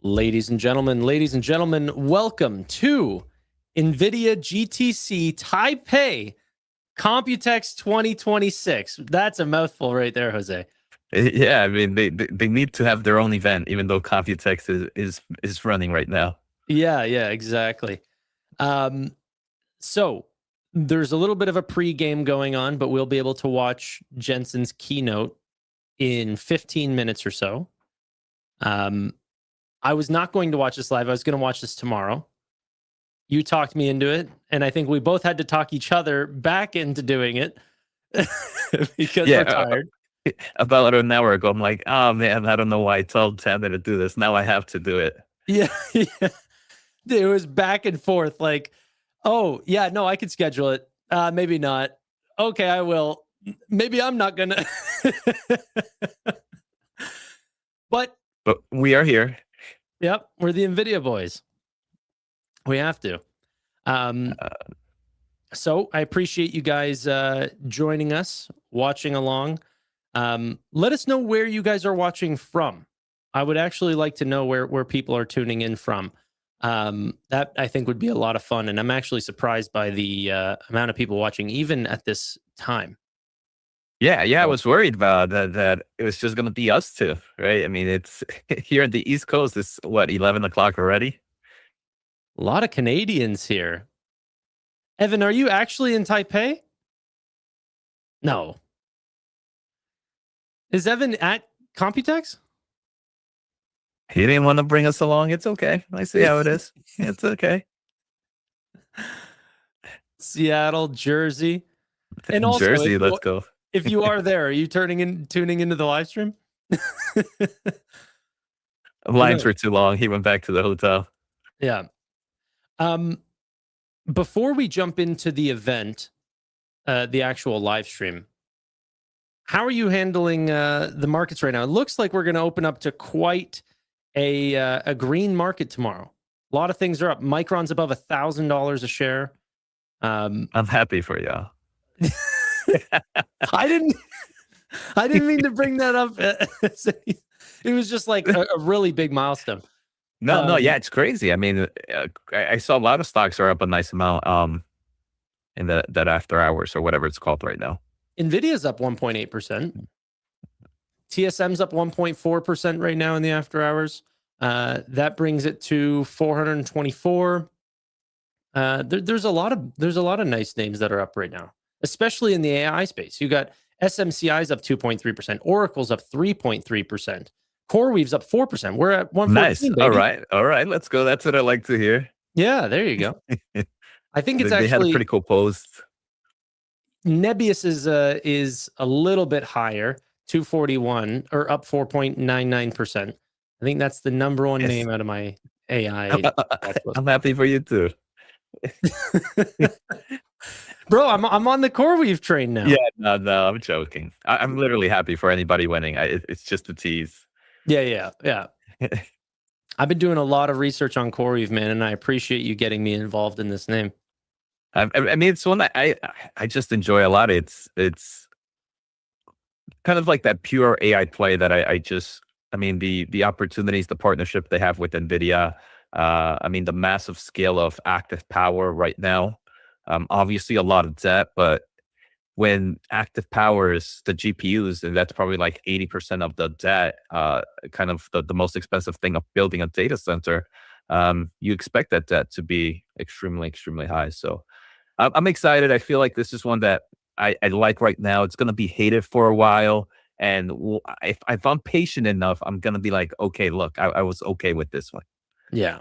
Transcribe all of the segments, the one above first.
Ladies and gentlemen, welcome to NVIDIA GTC Taipei COMPUTEX 2026. That's a mouthful right there, Jose. Yeah, I mean they need to have their own event, even though COMPUTEX is running right now. Yeah, exactly. So there's a little bit of a pre-game going on, but we'll be able to watch Jensen's keynote in 15 minutes or so. I was not going to watch this live. I was going to watch this tomorrow. You talked me into it, and I think we both had to talk each other back into doing it because we're tired. About an hour ago, I'm like, oh man, I don't know why I told Tanner to do this. Now I have to do it. Yeah. It was back and forth. Like, oh yeah, no, I could schedule it. Maybe not. Okay, I will. Maybe I'm not gonna. But we are here. Yep, we're the NVIDIA boys. We have to. So I appreciate you guys joining us, watching along. Let us know where you guys are watching from. I would actually like to know where people are tuning in from. That I think would be a lot of fun. And I'm actually surprised by the amount of people watching, even at this time. Yeah, I was worried about that it was just going to be us two, right? I mean, it's here in the East Coast, it's what, 11 o'clock already? A lot of Canadians here. Evan, are you actually in Taipei? No. Is Evan at COMPUTEX? He didn't want to bring us along. It's okay. I see how it is. It's okay. Seattle, Jersey. And also, Jersey, let's go. If you are there, are you tuning into the live stream? Lines were too long. He went back to the hotel. Yeah. Before we jump into the event, the actual live stream, how are you handling the markets right now? It looks like we're going to open up to quite a green market tomorrow. A lot of things are up. Micron's above $1,000 a share. I'm happy for y'all. I didn't mean to bring that up. It was just like a really big milestone. No, yeah, it's crazy. I mean, I saw a lot of stocks are up a nice amount in that after hours or whatever it's called right now. NVIDIA's up 1.8%. TSM's up 1.4% right now in the after hours. That brings it to 424. There's a lot of nice names that are up right now, especially in the AI space. You got SMCI's up 2.3%, Oracle's up 3.3%, CoreWeave's up 4%. We're at 114. Nice. Baby. All right. Let's go. That's what I like to hear. Yeah, there you go. I think it's they had a pretty cool post. Nebius is a little bit higher, 241 or up 4.99%. I think that's the number one name out of my AI. I'm happy for you too. Bro, I'm on the CoreWeave train now. Yeah, no, I'm joking. I'm literally happy for anybody winning. It's just a tease. Yeah. I've been doing a lot of research on CoreWeave, man, and I appreciate you getting me involved in this name. I mean, it's one that I just enjoy a lot. It's kind of like that pure AI play that I mean, the opportunities, the partnership they have with NVIDIA. I mean, the massive scale of active power right now. Obviously a lot of debt, but when active power is the GPUs, and that's probably like 80% of the debt, kind of the most expensive thing of building a data center, you expect that debt to be extremely, extremely high. So I'm excited. I feel like this is one that I like right now. It's going to be hated for a while. And if I'm patient enough, I'm going to be like, okay, look, I was okay with this one. Yeah.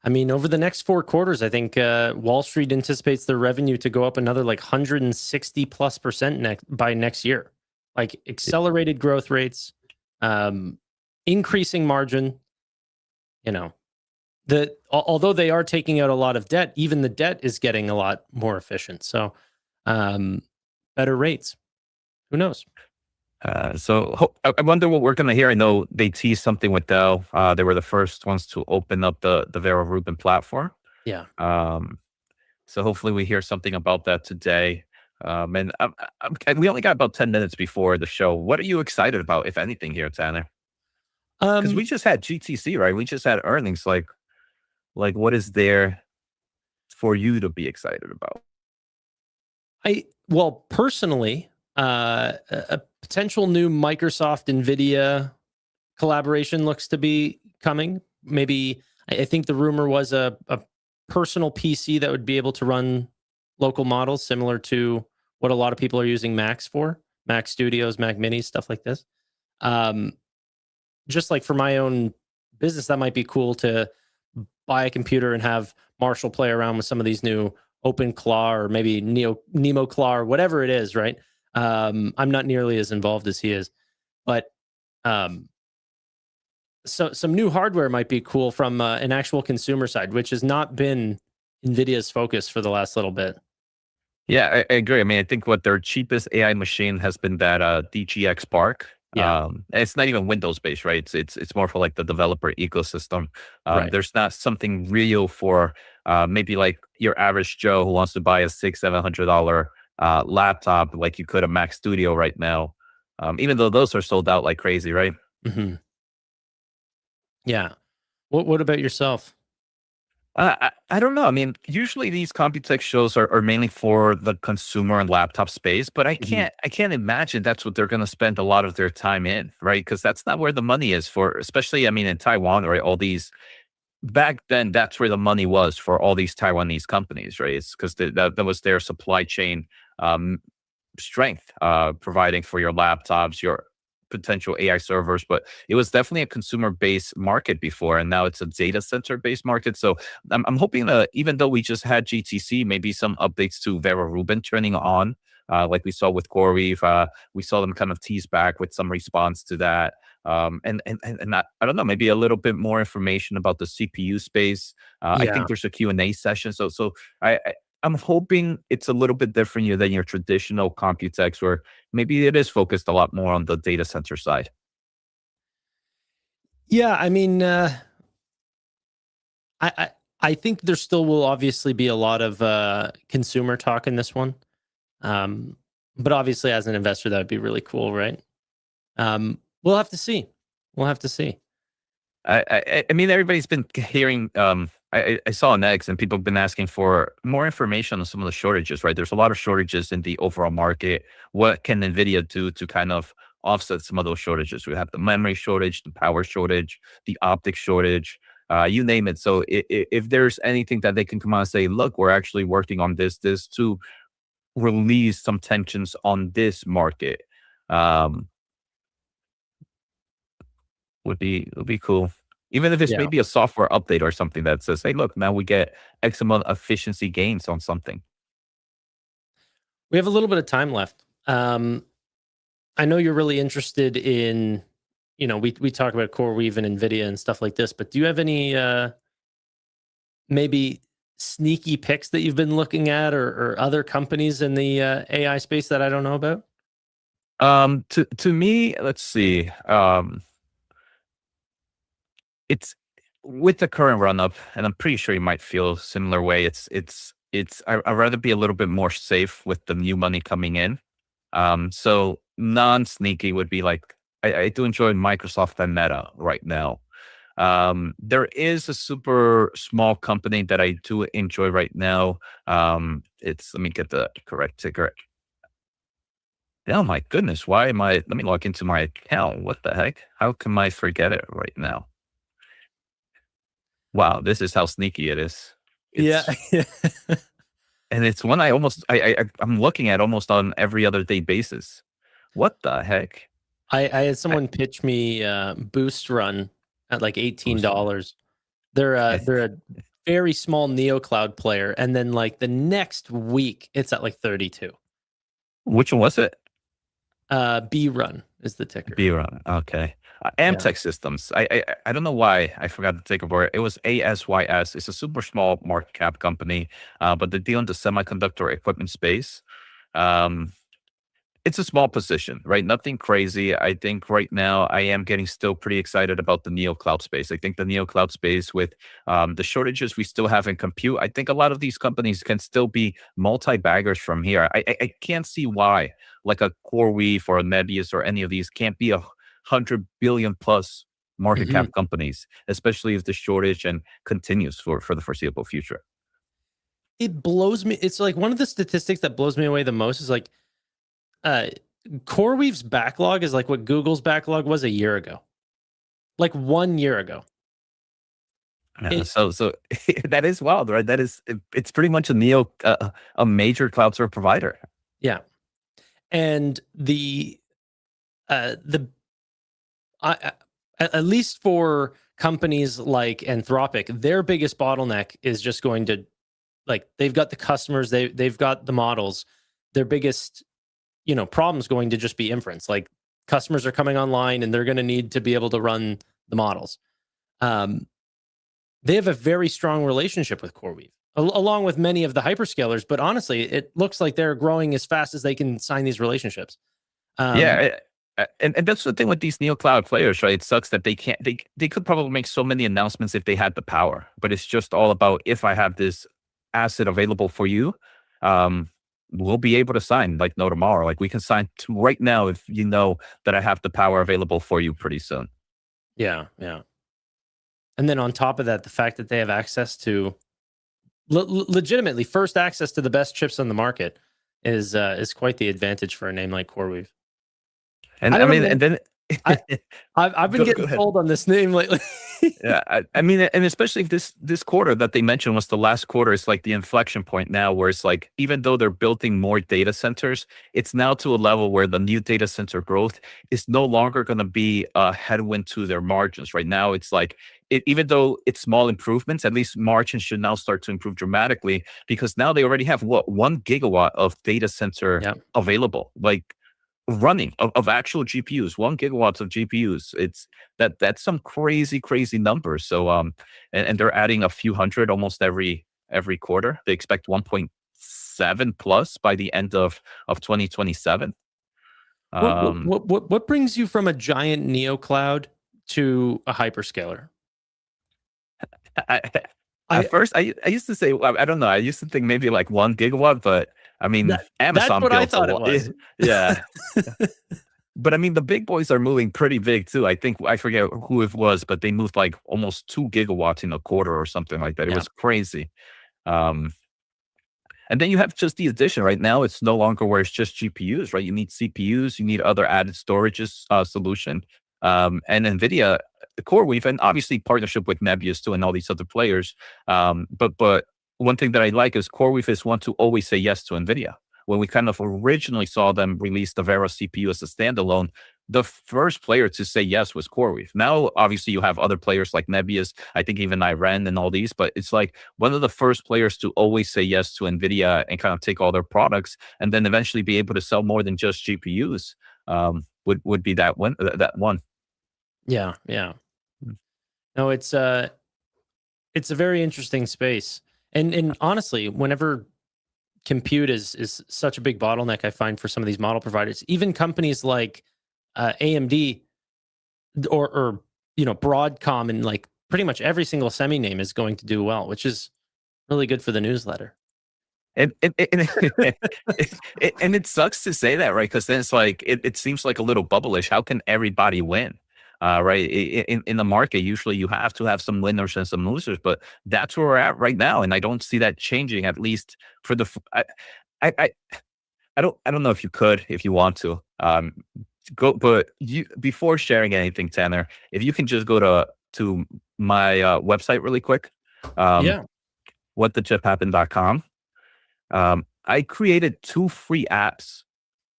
I mean, over the next 4 quarters, I think Wall Street anticipates their revenue to go up another like 160+% by next year. Like accelerated growth rates, increasing margin. You know, although they are taking out a lot of debt, even the debt is getting a lot more efficient. So better rates. Who knows? So I wonder what we're going to hear. I know they teased something with Dell. They were the first ones to open up the Vera Rubin platform. Yeah. So hopefully we hear something about that today. And we only got about 10 minutes before the show. What are you excited about, if anything, here, Tanner? Because we just had GTC, right? We just had earnings. Like what is there for you to be excited about? Well, personally, a potential new Microsoft NVIDIA collaboration looks to be coming. Maybe I think the rumor was a personal PC that would be able to run local models similar to what a lot of people are using Macs for, Mac Studios, Mac Minis, stuff like this. Um, just like for my own business, that might be cool to buy a computer and have Marshall play around with some of these new Open Claw or maybe Nemo Claw or whatever it is, right? I'm not nearly as involved as he is, but so some new hardware might be cool from an actual consumer side, which has not been NVIDIA's focus for the last little bit. Yeah, I agree. I mean, I think what their cheapest AI machine has been that DGX Spark. Yeah, And it's not even Windows based, right? It's more for like the developer ecosystem. right. There's not something real for maybe like your average Joe who wants to buy a $600-700 laptop like you could a Mac Studio right now. Even though those are sold out like crazy, right? Hmm. Yeah. What about yourself? I don't know. I mean, usually these Computex shows are mainly for the consumer and laptop space, but Hmm. I can't imagine that's what they're going to spend a lot of their time in, right? Because that's not where the money is for, especially, I mean, in Taiwan, right? All these back then, that's where the money was for all these Taiwanese companies, right? It's because that was their supply chain um, strength, providing for your laptops, your potential AI servers, but it was definitely a consumer based market before, and now it's a data center based market. So I'm hoping that even though we just had GTC, maybe some updates to Vera Rubin turning on, like we saw with CoreWeave, we saw them kind of tease back with some response to that. And I don't know, maybe a little bit more information about the CPU space. I Yeah. think there's a Q&A session. So I'm hoping it's a little bit different than your traditional Computex, where maybe it is focused a lot more on the data center side. Yeah. I mean, I, I I think there still will obviously be a lot of consumer talk in this one. Um, but obviously, as an investor, that would be really cool, right? We'll have to see. We'll have to see. I mean, everybody's been hearing. I saw an X, and people have been asking for more information on some of the shortages. Right, there's a lot of shortages in the overall market. What can Nvidia do to kind of offset some of those shortages? We have the memory shortage, the power shortage, the optics shortage. You name it. So if there's anything that they can come out and say, look, we're actually working on this to release some tensions on this market, um, would be cool. Even if it's Yeah. maybe a software update or something that says, "Hey, look, now we get X amount of efficiency gains on something." We have a little bit of time left. I know you're really interested in, we talk about CoreWeave and NVIDIA and stuff like this, but do you have any maybe sneaky picks that you've been looking at or other companies in the AI space that I don't know about? To me, let's see. It's with the current run up, and I'm pretty sure you might feel a similar way. I'd rather be a little bit more safe with the new money coming in. So non sneaky would be like I do enjoy Microsoft and Meta right now. There is a super small company that I do enjoy right now. It's let me get the correct ticker. Oh my goodness, why am I? Let me log into my account. What the heck? How can I forget it right now? Wow, this is how sneaky it is. Yeah. It's and it's one I almost I'm looking at almost on every other day basis. What the heck? I had I, someone pitch me Boost Run at like Boost Run. $18. They're a very small neo cloud player, and then like the next week it's at like 32. Which one was it? B Run is the ticker. B Run. Okay. Yeah. Amtech Systems. I don't know why I forgot to take over. It was ASYS. It's a super small market cap company, but they deal in the semiconductor equipment space. Um, it's a small position, right? Nothing crazy. I think right now I am getting still pretty excited about the neo cloud space. I think the neo cloud space with the shortages we still have in compute, I think a lot of these companies can still be multi baggers from here. I can't see why like a CoreWeave or a Nebius or any of these can't be 100 billion plus market Mhm. cap companies, especially if the shortage and continues for the foreseeable future. It blows me. It's like one of the statistics that blows me away the most is like uh CoreWeave's backlog is like what Google's backlog was a year ago. Like 1 year ago. Yeah, It so that is wild, right? It's pretty much a neo a major cloud service provider. yeah. And the I at least for companies like Anthropic, their biggest bottleneck is just going to like they've got the customers, they've got the models. Their biggest, problem is going to just be inference. Like customers are coming online and they're going to need to be able to run the models. Um, they have a very strong relationship with CoreWeave, along with many of the hyperscalers. But honestly, it looks like they're growing as fast as they can sign these relationships. Yeah, Um, and that's the thing with these neo cloud players, right? It sucks that they can't. They could probably make so many announcements if they had the power, but it's just all about if I have this asset available for you, um, we'll be able to sign like no tomorrow. Like we can sign right now if you know that I have the power available for you pretty soon. yeah, yeah. And then on top of that, the fact that they have access to legitimately first access to the best chips on the market is quite the advantage for a name like CoreWeave. And I I don't know, mean, man. and then I I've been go getting ahead. sold on this name lately. Yeah, I mean, and especially if this quarter that they mentioned was the last quarter, it's like the inflection point now, where it's like even though they're building more data centers, it's now to a level where the new data center growth is no longer going to be a headwind to their margins. Right now, it's like even though it's small improvements, at least margins should now start to improve dramatically because now they already have what 1 gigawatt of data center Yeah. available. Like running of actual GPUs, 1 gigawatts of GPUs. That's some crazy numbers. So and they're adding a few hundred almost every quarter. They expect 1.7 plus by the end of 2027. Um What brings you from a giant neo cloud to a hyperscaler? I, at I first I used to say I don't know, I used to think maybe like 1 gigawatt, but I mean that's Amazon what I builds a thought it lot. was. Yeah. But I mean, the big boys are moving pretty big too. I think I forget who it was, but they moved like almost 2 gigawatts in a quarter or something like that. It Yeah. was crazy. Um, and then you have just the addition. Right now, it's no longer where it's just GPUs, right? You need CPUs, you need other added storages solution. And NVIDIA, the CoreWeave, and obviously partnership with Nebius too, and all these other players. But one thing that I like is CoreWeave is one to always say yes to NVIDIA. When we kind of originally saw them release the Vera CPU as a standalone, the first player to say yes was CoreWeave. Now, obviously, you have other players like Nebius, I think even Iran and all these, but it's like one of the first players to always say yes to NVIDIA and kind of take all their products and then eventually be able to sell more than just GPUs. Would be that one. That one. Yeah, yeah. Mm. No, it's a very interesting space. And honestly, whenever compute is such a big bottleneck, I find for some of these model providers, even companies like AMD or Broadcom and like pretty much every single semi name is going to do well, which is really good for the newsletter. And it sucks to say that, right? Because then it's like it seems like a little bubblish. How can everybody win? Right in the market, usually you have to have some winners and some losers, but that's where we're at right now, and I don't see that changing. At least for the, I, I, I don't know if you could, if you want to, go, but you before sharing anything, Tanner, if you can just go to my website really quick, Yeah. whatthechipHappened.com. I created 2 free apps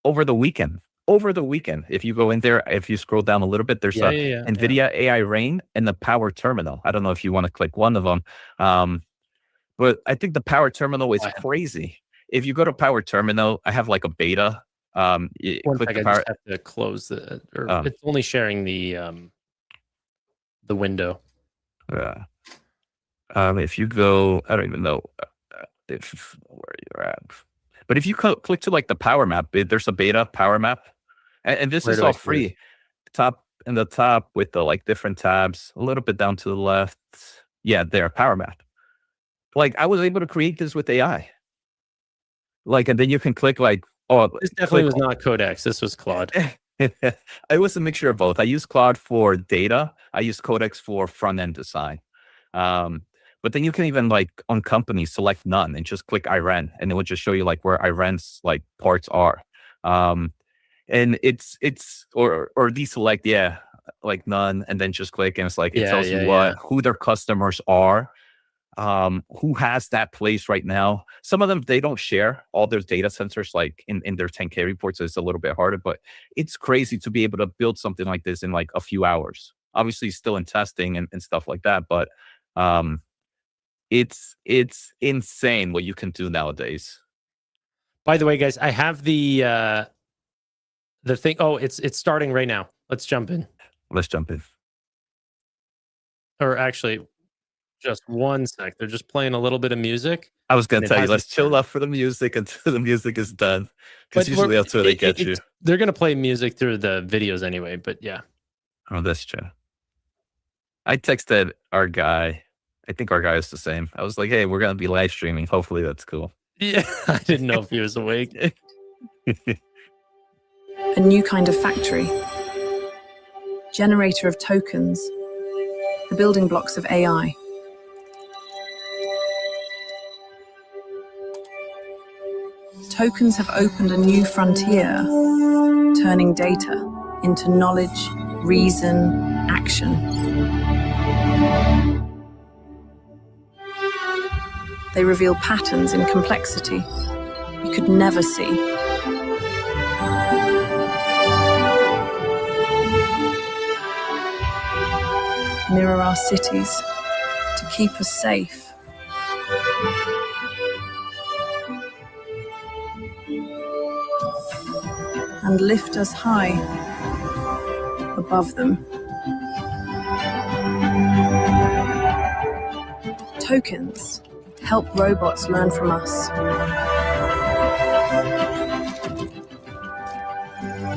over the weekend. Over the weekend, if you go in there, if you scroll down a little bit, there's Yeah, a yeah, yeah, yeah. NVIDIA AI Rain and the Power Terminal. I don't know if you want to click one of them, but I think the Power Terminal is I have crazy. If you go to Power Terminal, I have like a beta. one Click sec, the I just power. have to close or Um, it's only sharing the window. uh, if you go, I don't even know if where you're at, but if you click to like the power map, there's a beta power map, and this Where is do I all see this? free. Top in the top with the like different tabs, a little bit down to the left. Yeah, there, power map. Like I was able to create this with AI. Like, and then you can click like, oh, This definitely click. was not Codex. This was Claude. It was a mixture of both. I use Claude for data. I use Codex for front-end design. But then you can even like on companies select none and just click Iran, and it will just show you like where Iran's like parts are. And it's or deselect, yeah, like none, and then just click, and it's like it Yeah, tells you yeah. who their customers are, who has that place right now. Some of them, they don't share all their data centers like in their 10K reports, so it's a little bit harder, but it's crazy to be able to build something like this in like a few hours. Obviously still in testing and stuff like that, but it's insane what you can do nowadays. By the way, guys, I have the thing. Oh, it's starting right now. Let's jump in. Let's jump in. Or actually, just one sec. They're just playing a little bit of music. I was gonna And it tell you, hasn't let's chill started. out for the music until the music is done, because But usually that's where they get you. they're gonna play music through the videos anyway. But yeah, Oh, that's true. I texted our guy. I think our guy is the same. I was like, hey, we're gonna be live streaming. Hopefully that's cool. yeah. I didn't know if he was awake. A new kind of factory, generator of tokens, the building blocks of AI. Tokens have opened a new frontier, turning data into knowledge, reason, action. They reveal patterns in complexity you could never see. Mirror our cities to keep us safe. And lift us high above them. Tokens help robots learn from us.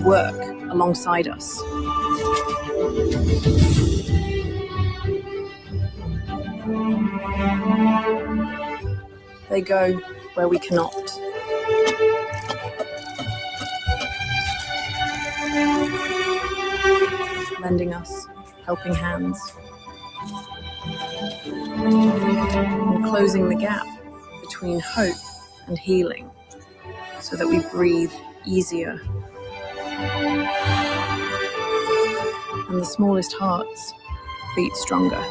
Work alongside us. They go where we cannot. Lending us helping hands. And closing the gap between hope and healing so that we breathe easier. And the smallest hearts beat stronger.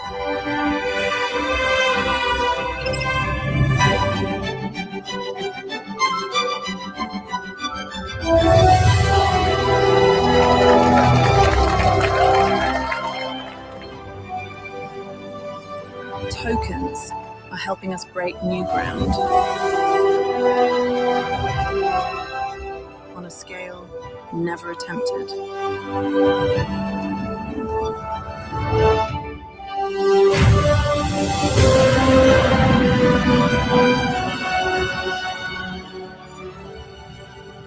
Tokens are helping us break new ground on a scale never attempted.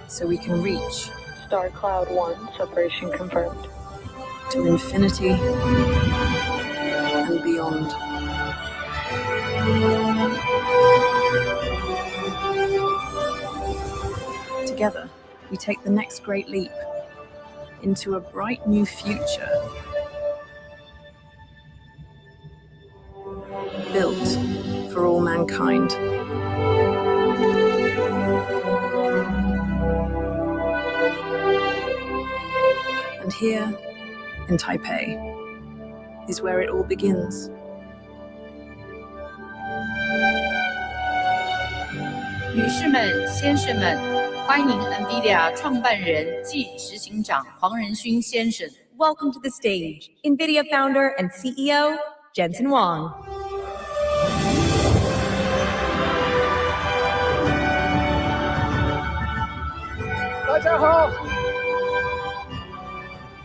So we can reach Star Cloud 1, separation confirmed. to infinity and beyond. Together, we take the next great leap into a bright new future built for all mankind. And here in Taipei is where it all begins. 女士们、先生们，欢迎 NVIDIA 创办人暨执行长黄仁勋先生。 Welcome to the stage, NVIDIA founder and CEO, Jensen Huang.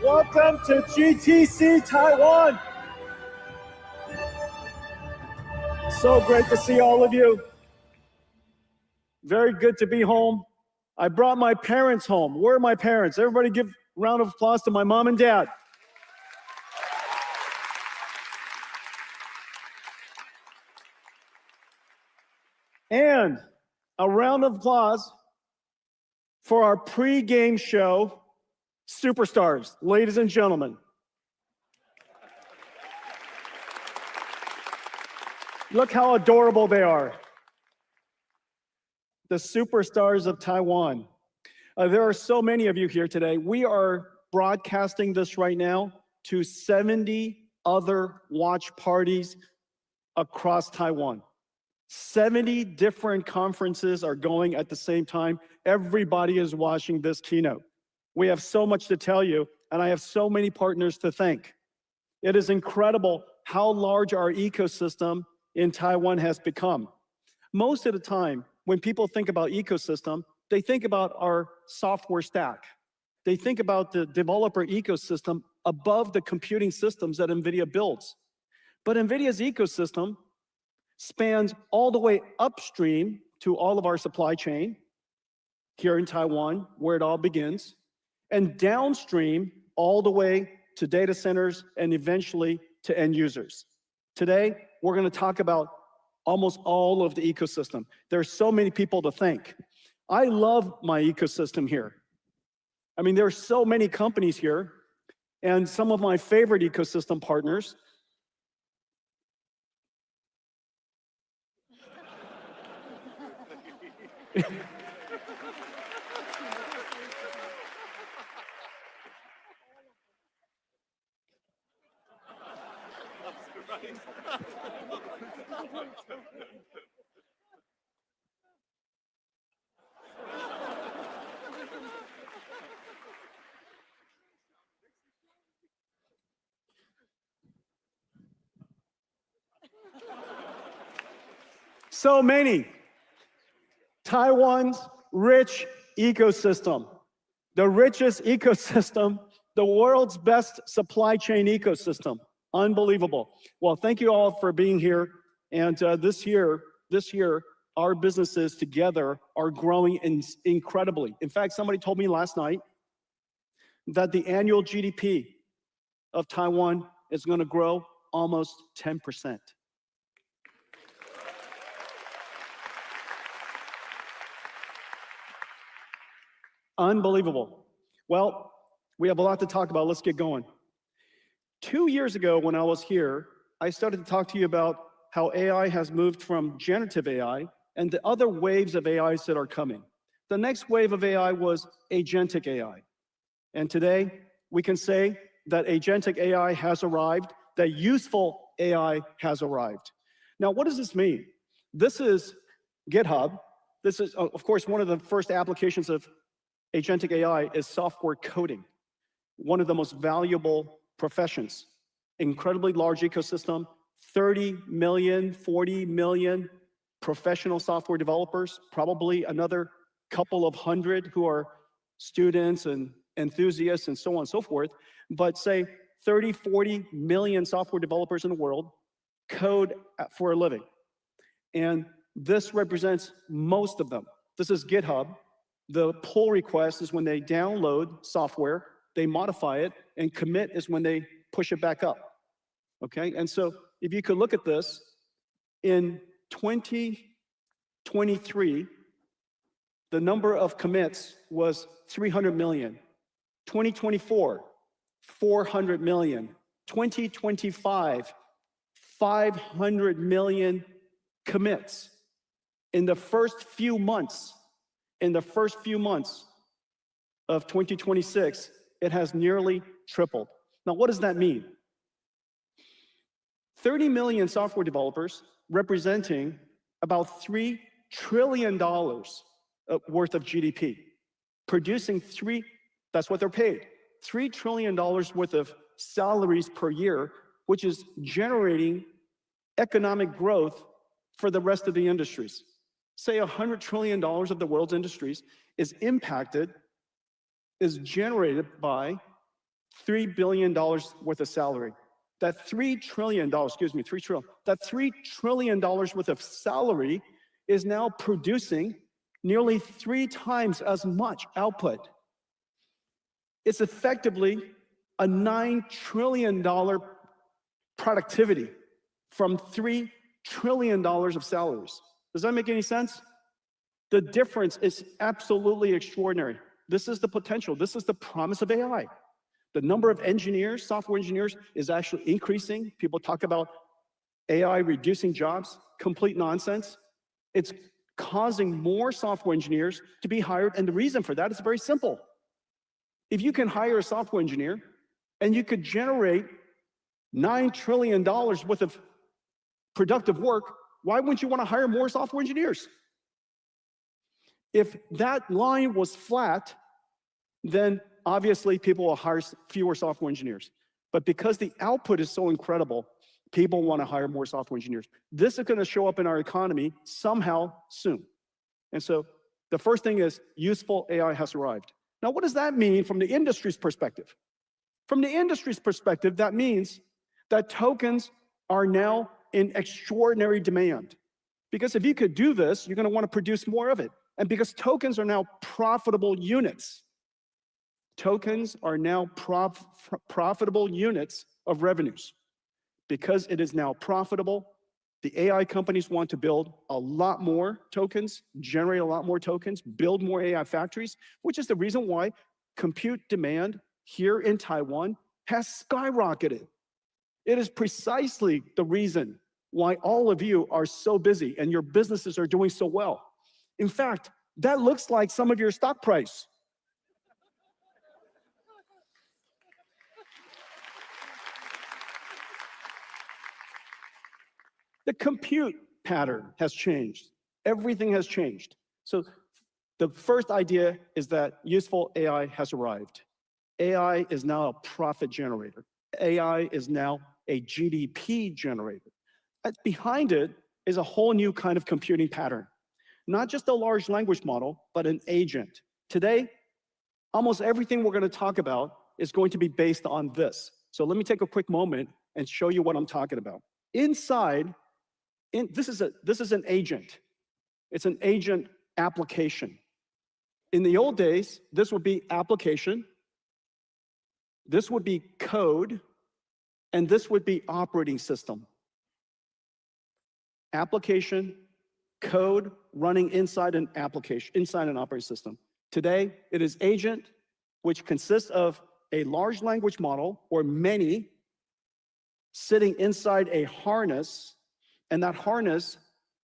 Welcome to GTC Taiwan. So great to see all of you. Very good to be home. I brought my parents home. Where are my parents? Everybody give a round of applause to my mom and dad. And a round of applause for our pre-game show superstars, ladies and gentlemen. Look how adorable they are. The superstars of Taiwan. There are so many of you here today. We are broadcasting this right now to 70 other watch parties across Taiwan. 70 different conferences are going at the same time. Everybody is watching this keynote. We have so much to tell you, and I have so many partners to thank. It is incredible how large our ecosystem in Taiwan has become. Most of the time, when people think about ecosystem, they think about our software stack. They think about the developer ecosystem above the computing systems that NVIDIA builds. But NVIDIA's ecosystem spans all the way upstream to all of our supply chain here in Taiwan, where it all begins, and downstream all the way to data centers and eventually to end users. Today, we're going to talk about almost all of the ecosystem. There's so many people to thank. I love my ecosystem here. I mean, there are so many companies here, and some of my favorite ecosystem partners. So many. Taiwan's rich ecosystem, the richest ecosystem, the world's best supply chain ecosystem. Unbelievable. Well, thank you all for being here. And this year, our businesses together are growing incredibly. In fact, somebody told me last night that the annual GDP of Taiwan is going to grow almost 10%. Unbelievable. Well, we have a lot to talk about. Let's get going. 2 years ago, when I was here, I started to talk to you about how AI has moved from generative AI and the other waves of AIs that are coming. The next wave of AI was agentic AI. And today, we can say that agentic AI has arrived, that useful AI has arrived. Now, what does this mean? This is GitHub. This is, of course, one of the first applications of agentic AI is software coding, one of the most valuable professions. Incredibly large ecosystem, 30 million, 40 million professional software developers, probably another couple of hundred who are students and enthusiasts and so on and so forth. But say 30, 40 million software developers in the world code for a living. And this represents most of them. This is GitHub. The pull request is when they download software, they modify it, and commit is when they push it back up. Okay, and so if you could look at this, in 2023, the number of commits was 300 million. 2024, 400 million. 2025, 500 million commits. In the first few months of 2026, it has nearly tripled. Now, what does that mean? 30 million software developers representing about $3 trillion worth of GDP, producing that's what they're paid, $3 trillion worth of salaries per year, which is generating economic growth for the rest of the industries. Say $100 trillion of the world's industries is generated by $3 billion worth of salary. That $3 trillion, that $3 trillion worth of salary is now producing nearly 3 times as much output. It's effectively a $9 trillion productivity from $3 trillion of salaries. Does that make any sense? The difference is absolutely extraordinary. This is the potential. This is the promise of AI. The number of engineers, software engineers, is actually increasing. People talk about AI reducing jobs. Complete nonsense. It's causing more software engineers to be hired, and the reason for that is very simple. If you can hire a software engineer and you could generate $9 trillion worth of productive work, why wouldn't you want to hire more software engineers? If that line was flat, then obviously people will hire fewer software engineers. But because the output is so incredible, people want to hire more software engineers. This is going to show up in our economy somehow soon. And so the first thing is useful AI has arrived. Now, what does that mean from the industry's perspective? From the industry's perspective, that means that tokens are now in extraordinary demand. Because if you could do this, you're going to want to produce more of it. And because tokens are now profitable units, tokens are now profitable units of revenues. Because it is now profitable, the AI companies want to build a lot more tokens, generate a lot more tokens, build more AI factories, which is the reason why compute demand here in Taiwan has skyrocketed. It is precisely the reason why all of you are so busy and your businesses are doing so well. In fact, that looks like some of your stock price. The compute pattern has changed. Everything has changed. So the first idea is that useful AI has arrived. AI is now a profit generator. AI is now a GDP generator. Behind it is a whole new kind of computing pattern. Not just a large language model, but an agent. Today, almost everything we're going to talk about is going to be based on this. So let me take a quick moment and show you what I'm talking about. Inside, this is an agent. It's an agent application. In the old days, this would be application, this would be code, and this would be operating system. Application, code running inside an application, inside an operating system. Today, it is agent, which consists of a large language model or many sitting inside a harness, and that harness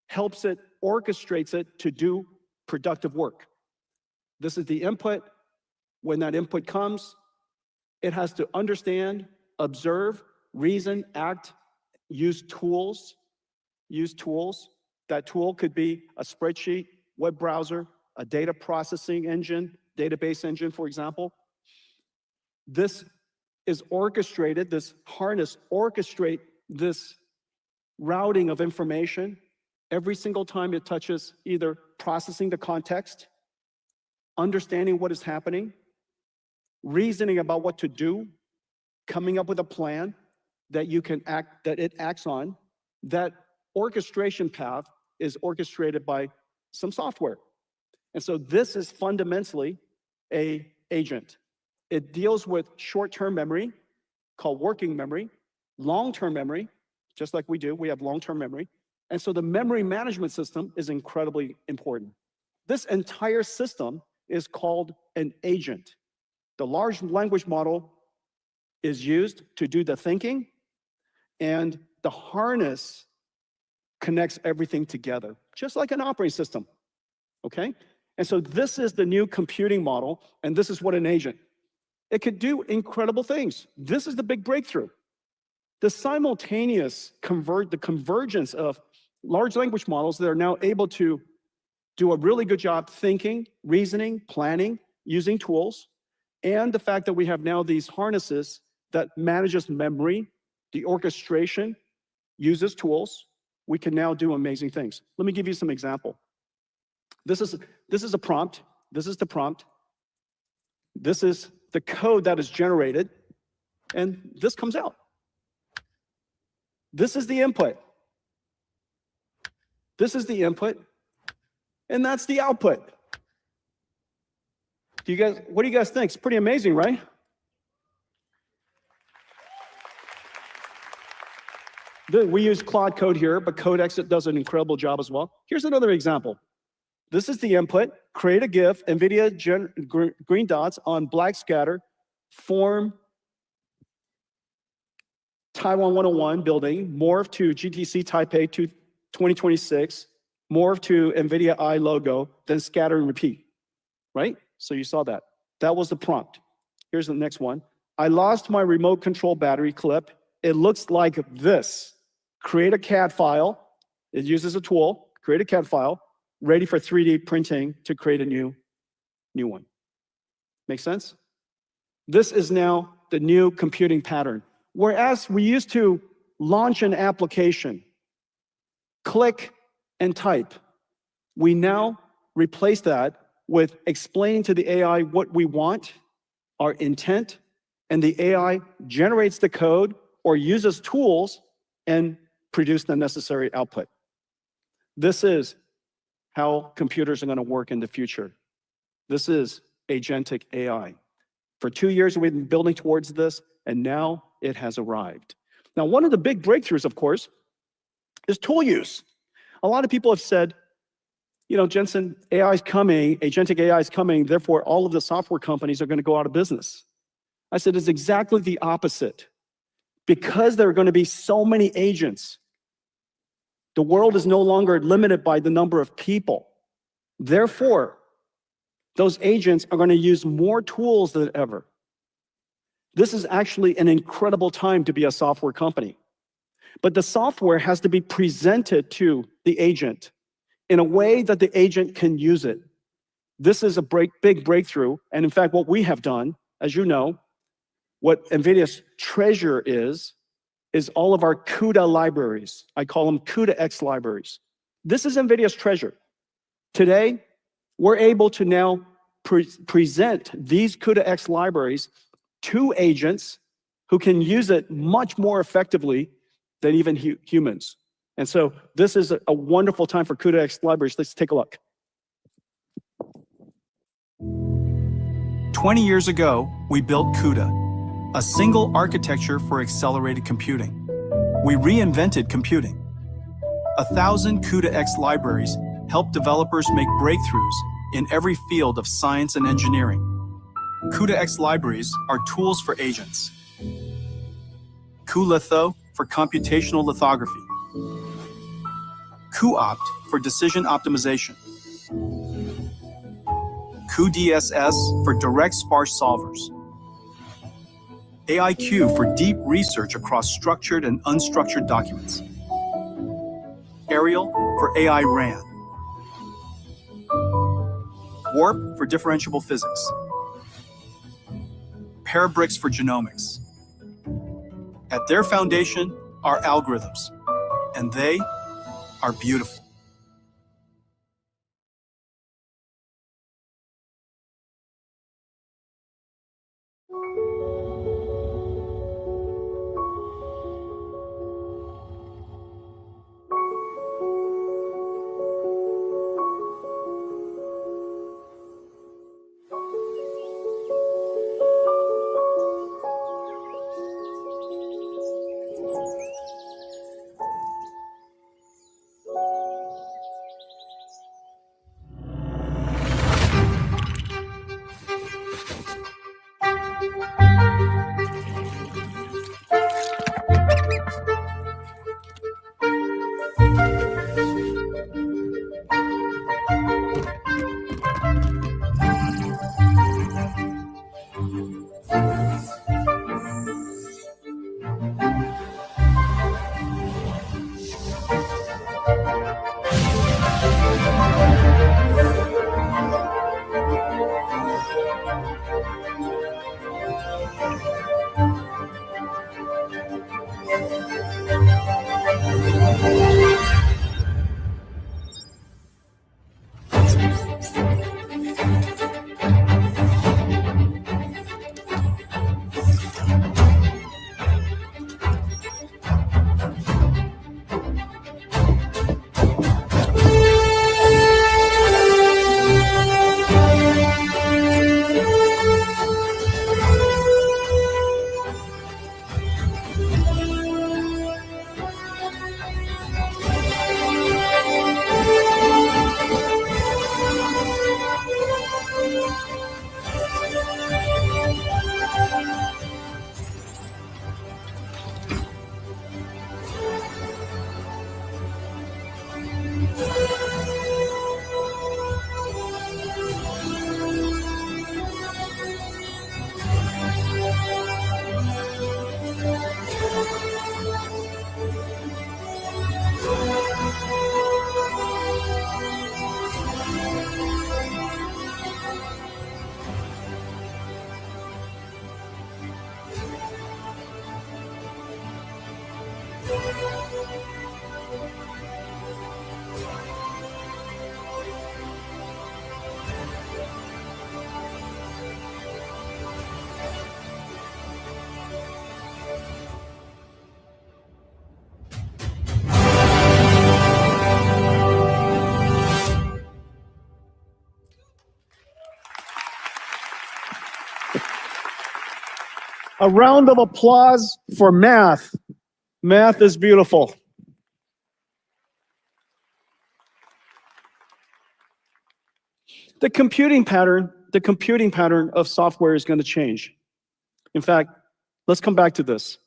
helps it, orchestrates it to do productive work. This is the input. When that input comes, it has to understand, observe, reason, act, use tools. That tool could be a spreadsheet, web browser, a data processing engine, database engine, for example. This is orchestrated, this harness orchestrate this routing of information every single time it touches either processing the context, understanding what is happening, reasoning about what to do, coming up with a plan that you can act, that it acts on. That orchestration path is orchestrated by some software. And so this is fundamentally an agent. It deals with short-term memory, called working memory, long-term memory, just like we do, we have long-term memory. And so the memory management system is incredibly important. This entire system is called an agent. The large language model is used to do the thinking, and the harness connects everything together, just like an operating system, okay? And so this is the new computing model, and this is what an agent. It could do incredible things. This is the big breakthrough. The simultaneous convergence of large language models that are now able to do a really good job thinking, reasoning, planning, using tools, and the fact that we have now these harnesses that manages memory, the orchestration, uses tools, we can now do amazing things. Let me give you some example. This is a prompt. This is the prompt. This is the code that is generated, and this comes out. This is the input. This is the input, and that's the output. What do you guys think? It's pretty amazing, right? We use Claude Code here, but Codex does an incredible job as well. Here's another example. This is the input. Create a GIF, NVIDIA green dots on black scatter, form Taiwan 101 building, morph to GTC Taipei 2026, morph to NVIDIA I logo, then scatter and repeat, right? So you saw that. That was the prompt. Here's the next one. I lost my remote control battery clip. It looks like this. Create a CAD file. It uses a tool. Create a CAD file, ready for 3D printing to create a new one. Make sense? This is now the new computing pattern. Whereas we used to launch an application, click and type, we now replace that with explaining to the AI what we want, our intent, and the AI generates the code or uses tools and produce the necessary output. This is how computers are going to work in the future. This is agentic AI. For 2 years, we've been building towards this, and now it has arrived. Now, one of the big breakthroughs, of course, is tool use. A lot of people have said, you know, Jensen, AI is coming, agentic AI is coming, therefore all of the software companies are going to go out of business. I said, it's exactly the opposite. Because there are going to be so many agents, the world is no longer limited by the number of people. Therefore, those agents are going to use more tools than ever. This is actually an incredible time to be a software company. But the software has to be presented to the agent in a way that the agent can use it. This is a big breakthrough. And in fact, what we have done, as you know, what NVIDIA's treasure is all of our CUDA libraries. I call them CUDA-X libraries. This is NVIDIA's treasure. Today, we're able to now present these CUDA-X libraries to agents who can use it much more effectively than even humans. And so this is a wonderful time for CUDA-X libraries. Let's take a look. 20 years ago, we built CUDA, a single architecture for accelerated computing. We reinvented computing. 1,000 CUDA-X libraries help developers make breakthroughs in every field of science and engineering. CUDA-X libraries are tools for agents. cuLitho for computational lithography. cuOpt for decision optimization. cuDSS for direct sparse solvers. AIQ for deep research across structured and unstructured documents. Ariel for AI RAN. Warp for differentiable physics. Parabricks for genomics. At their foundation are algorithms, and they are beautiful. A round of applause for math. Math is beautiful. The computing pattern of software is going to change. In fact, let's come back to this.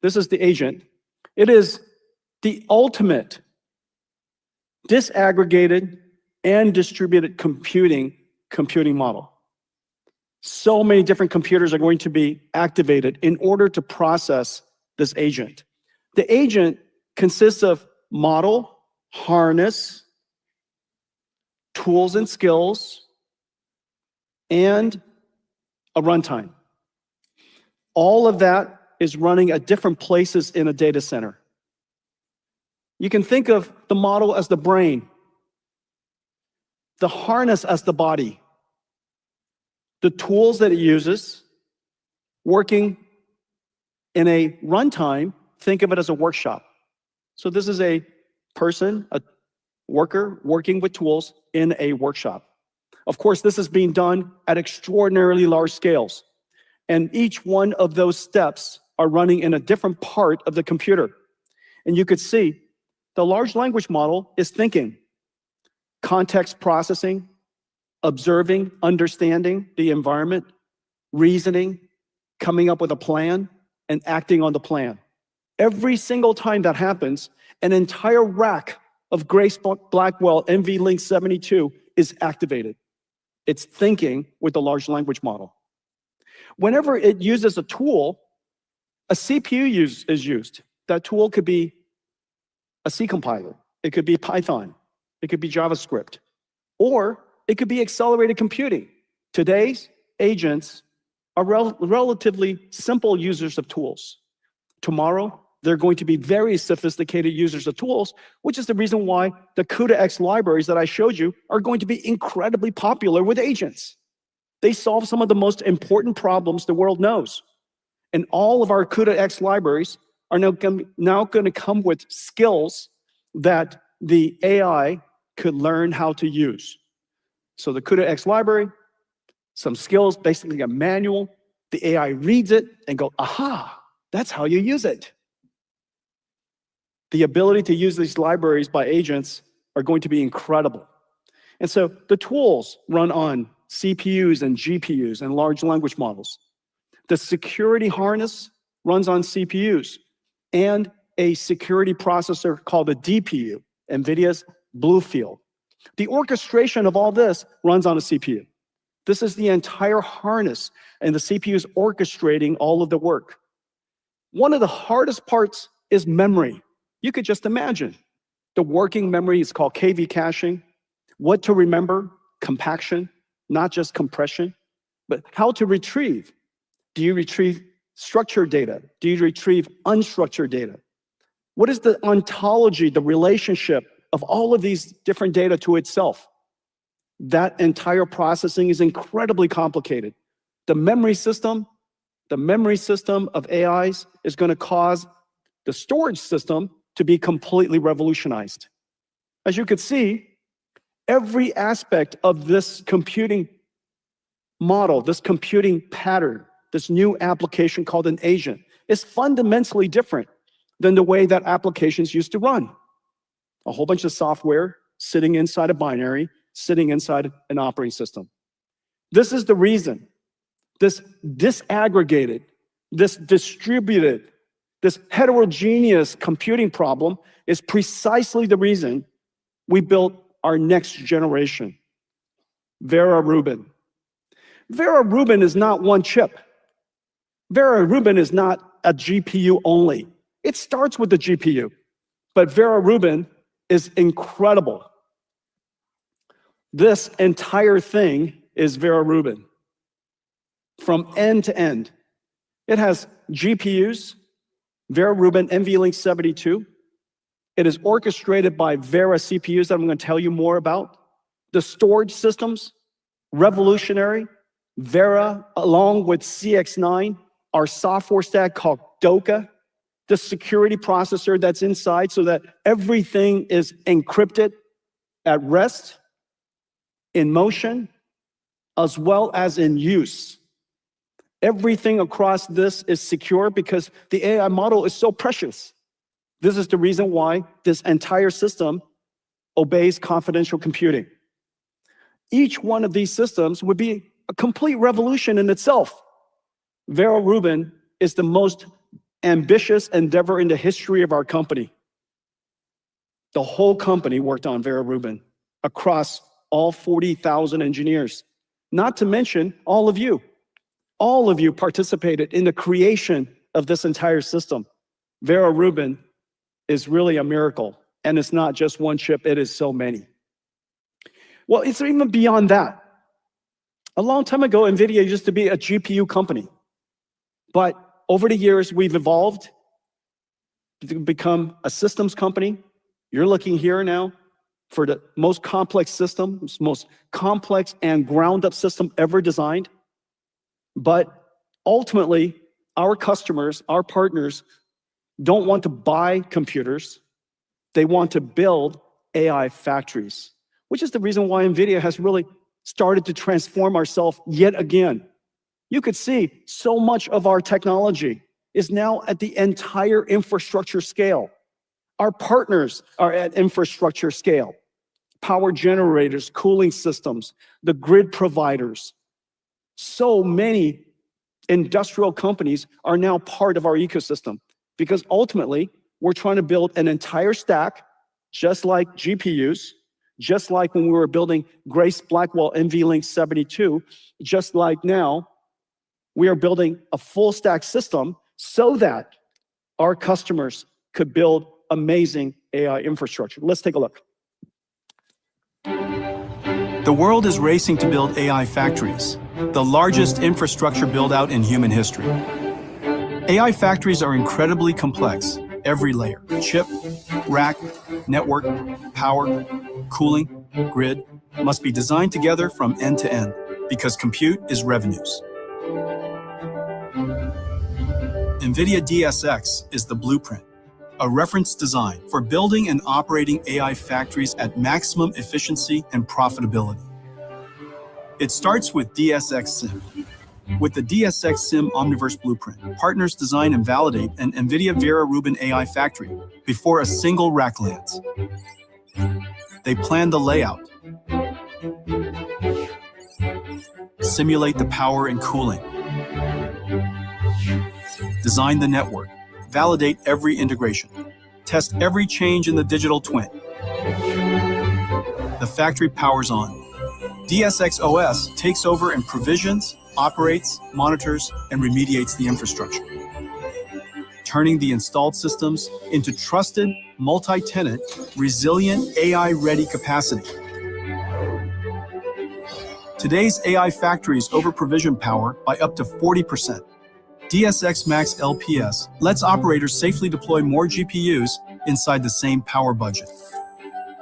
This is the agent. It is the ultimate disaggregated and distributed computing model. So many different computers are going to be activated in order to process this agent. The agent consists of model, harness, tools and skills, and a runtime. All of that is running at different places in a data center. You can think of the model as the brain, the harness as the body, the tools that it uses, working in a runtime, think of it as a workshop. So this is a person, a worker, working with tools in a workshop. Of course, this is being done at extraordinarily large scales. And each one of those steps are running in a different part of the computer. And you could see the large language model is thinking, context processing, observing, understanding the environment, reasoning, coming up with a plan, and acting on the plan. Every single time that happens, an entire rack of Grace Blackwell NVLink 72 is activated. It's thinking with the large language model. Whenever it uses a tool, a CPU is used. That tool could be a C compiler. It could be Python. It could be JavaScript. Or it could be accelerated computing. Today's agents are relatively simple users of tools. Tomorrow, they're going to be very sophisticated users of tools, which is the reason why the CUDA-X libraries that I showed you are going to be incredibly popular with agents. They solve some of the most important problems the world knows. And all of our CUDA-X libraries are now going to come with skills that the AI could learn how to use. So the CUDA-X library, some skills, basically a manual. The AI reads it and go, aha, that's how you use it. The ability to use these libraries by agents are going to be incredible. And so the tools run on CPUs and GPUs and large language models. The security harness runs on CPUs and a security processor called a DPU, NVIDIA's Bluefield. The orchestration of all this runs on a CPU. This is the entire harness, and the CPU is orchestrating all of the work. One of the hardest parts is memory. You could just imagine. The working memory is called KV caching. What to remember, compaction, not just compression, but how to retrieve. Do you retrieve structured data? Do you retrieve unstructured data? What is the ontology, the relationship of all of these different data to itself? That entire processing is incredibly complicated. The memory system of AIs is going to cause the storage system to be completely revolutionized. As you could see, every aspect of this computing model, this computing pattern, this new application called an agent, is fundamentally different than the way that applications used to run. A whole bunch of software sitting inside a binary, sitting inside an operating system. This is the reason this disaggregated, this distributed, this heterogeneous computing problem is precisely the reason we built our next generation, Vera Rubin. Vera Rubin is not one chip. Vera Rubin is not a GPU only. It starts with the GPU, but Vera Rubin is incredible. This entire thing is Vera Rubin from end to end. It has GPUs, Vera Rubin NVLink 72, It is orchestrated by Vera CPUs that I'm going to tell you more about. The storage systems, revolutionary. Vera, along with CX9, our software stack called Doka, the security processor that's inside so that everything is encrypted at rest, in motion, as well as in use. Everything across this is secure because the AI model is so precious. This is the reason why this entire system obeys confidential computing. Each one of these systems would be a complete revolution in itself. Vera Rubin is the most ambitious endeavor in the history of our company. The whole company worked on Vera Rubin across all 40,000 engineers. Not to mention all of you. All of you participated in the creation of this entire system. Vera Rubin is really a miracle. And it's not just one chip, it is so many. Well, it's even beyond that. A long time ago, NVIDIA used to be a GPU company. But over the years, we've evolved to become a systems company. You're looking here now for the most complex system, most complex and ground-up system ever designed. But ultimately, our customers, our partners, don't want to buy computers. They want to build AI factories, which is the reason why NVIDIA has really started to transform ourselves yet again. You could see so much of our technology is now at the entire infrastructure scale. Our partners are at infrastructure scale. Power generators, cooling systems, the grid providers. So many industrial companies are now part of our ecosystem because ultimately we're trying to build an entire stack, just like GPUs, just like when we were building Grace Blackwell NVLink 72, just like now, we are building a full stack system so that our customers could build amazing AI infrastructure. Let's take a look. The world is racing to build AI factories, the largest infrastructure build-out in human history. AI factories are incredibly complex. Every layer, chip, rack, network, power, cooling, grid, must be designed together from end to end because compute is revenues. NVIDIA DSX is the blueprint, a reference design for building and operating AI factories at maximum efficiency and profitability. It starts with DSX Sim. With the DSX Sim Omniverse blueprint, partners design and validate an NVIDIA Vera Rubin AI factory before a single rack lands. They plan the layout, simulate the power and cooling, design the network, validate every integration, test every change in the digital twin. The factory powers on. DSX OS takes over and provisions, operates, monitors, and remediates the infrastructure, turning the installed systems into trusted, multi-tenant, resilient, AI-ready capacity. Today's AI factories over-provision power by up to 40%. DSX Max LPS lets operators safely deploy more GPUs inside the same power budget,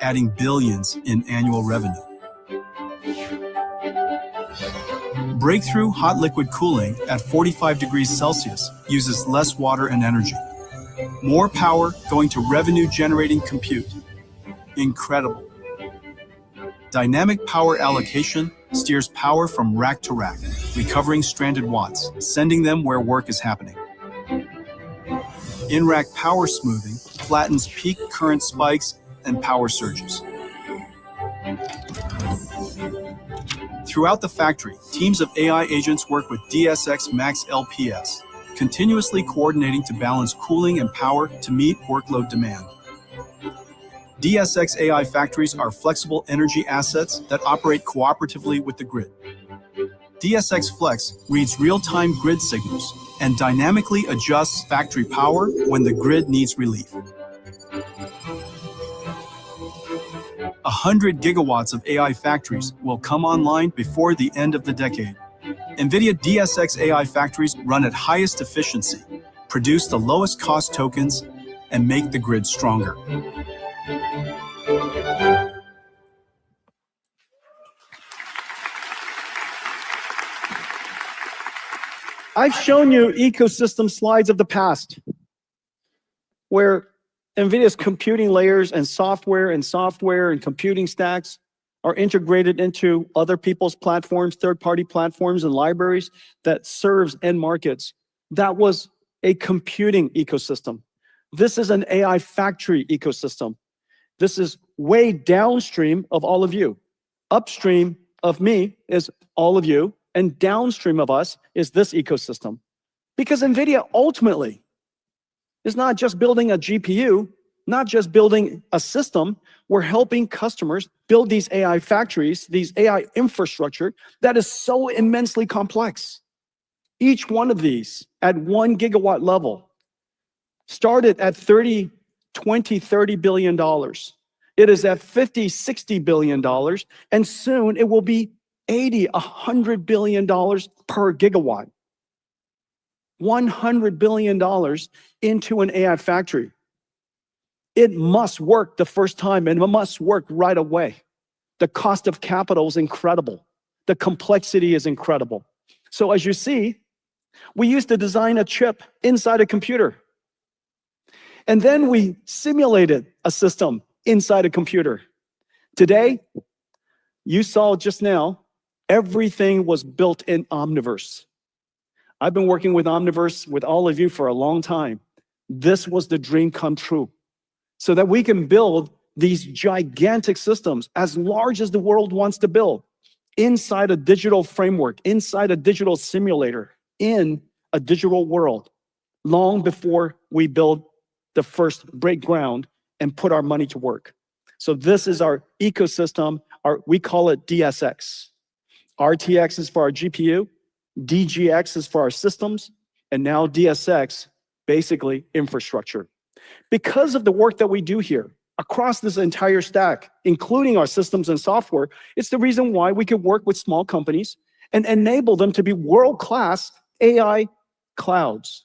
adding billions in annual revenue. Breakthrough hot liquid cooling at 45 degrees Celsius uses less water and energy. More power going to revenue-generating compute. Incredible. Dynamic power allocation steers power from rack to rack, recovering stranded watts, sending them where work is happening. In-rack power smoothing flattens peak current spikes and power surges. Throughout the factory, teams of AI agents work with DSX Max LPS, continuously coordinating to balance cooling and power to meet workload demand. DSX AI factories are flexible energy assets that operate cooperatively with the grid. DSX Flex reads real-time grid signals and dynamically adjusts factory power when the grid needs relief. 100 gigawatts of AI factories will come online before the end of the decade. NVIDIA DSX AI factories run at highest efficiency, produce the lowest cost tokens, and make the grid stronger. I've shown you ecosystem slides of the past where NVIDIA's computing layers and software and computing stacks are integrated into other people's platforms, third-party platforms and libraries that serves end markets. That was a computing ecosystem. This is an AI factory ecosystem. This is way downstream of all of you. Upstream of me is all of you, and downstream of us is this ecosystem. Because NVIDIA ultimately is not just building a GPU, not just building a system, we're helping customers build these AI factories, these AI infrastructure that is so immensely complex. Each one of these at 1 gigawatt level started at $30 billion. It is at $50-60 billion, and soon it will be $80-100 billion per gigawatt. $100 billion into an AI factory. It must work the first time, and it must work right away. The cost of capital is incredible. The complexity is incredible. So as you see, we used to design a chip inside a computer. And then we simulated a system inside a computer. Today, you saw just now, everything was built in Omniverse. I've been working with Omniverse with all of you for a long time. This was the dream come true, so that we can build these gigantic systems as large as the world wants to build inside a digital framework, inside a digital simulator, in a digital world, long before we build the first break ground and put our money to work. So this is our ecosystem. We call it DSX. RTX is for our GPU, DGX is for our systems, and now DSX, basically infrastructure. Because of the work that we do here, across this entire stack, including our systems and software, it's the reason why we could work with small companies and enable them to be world-class AI clouds.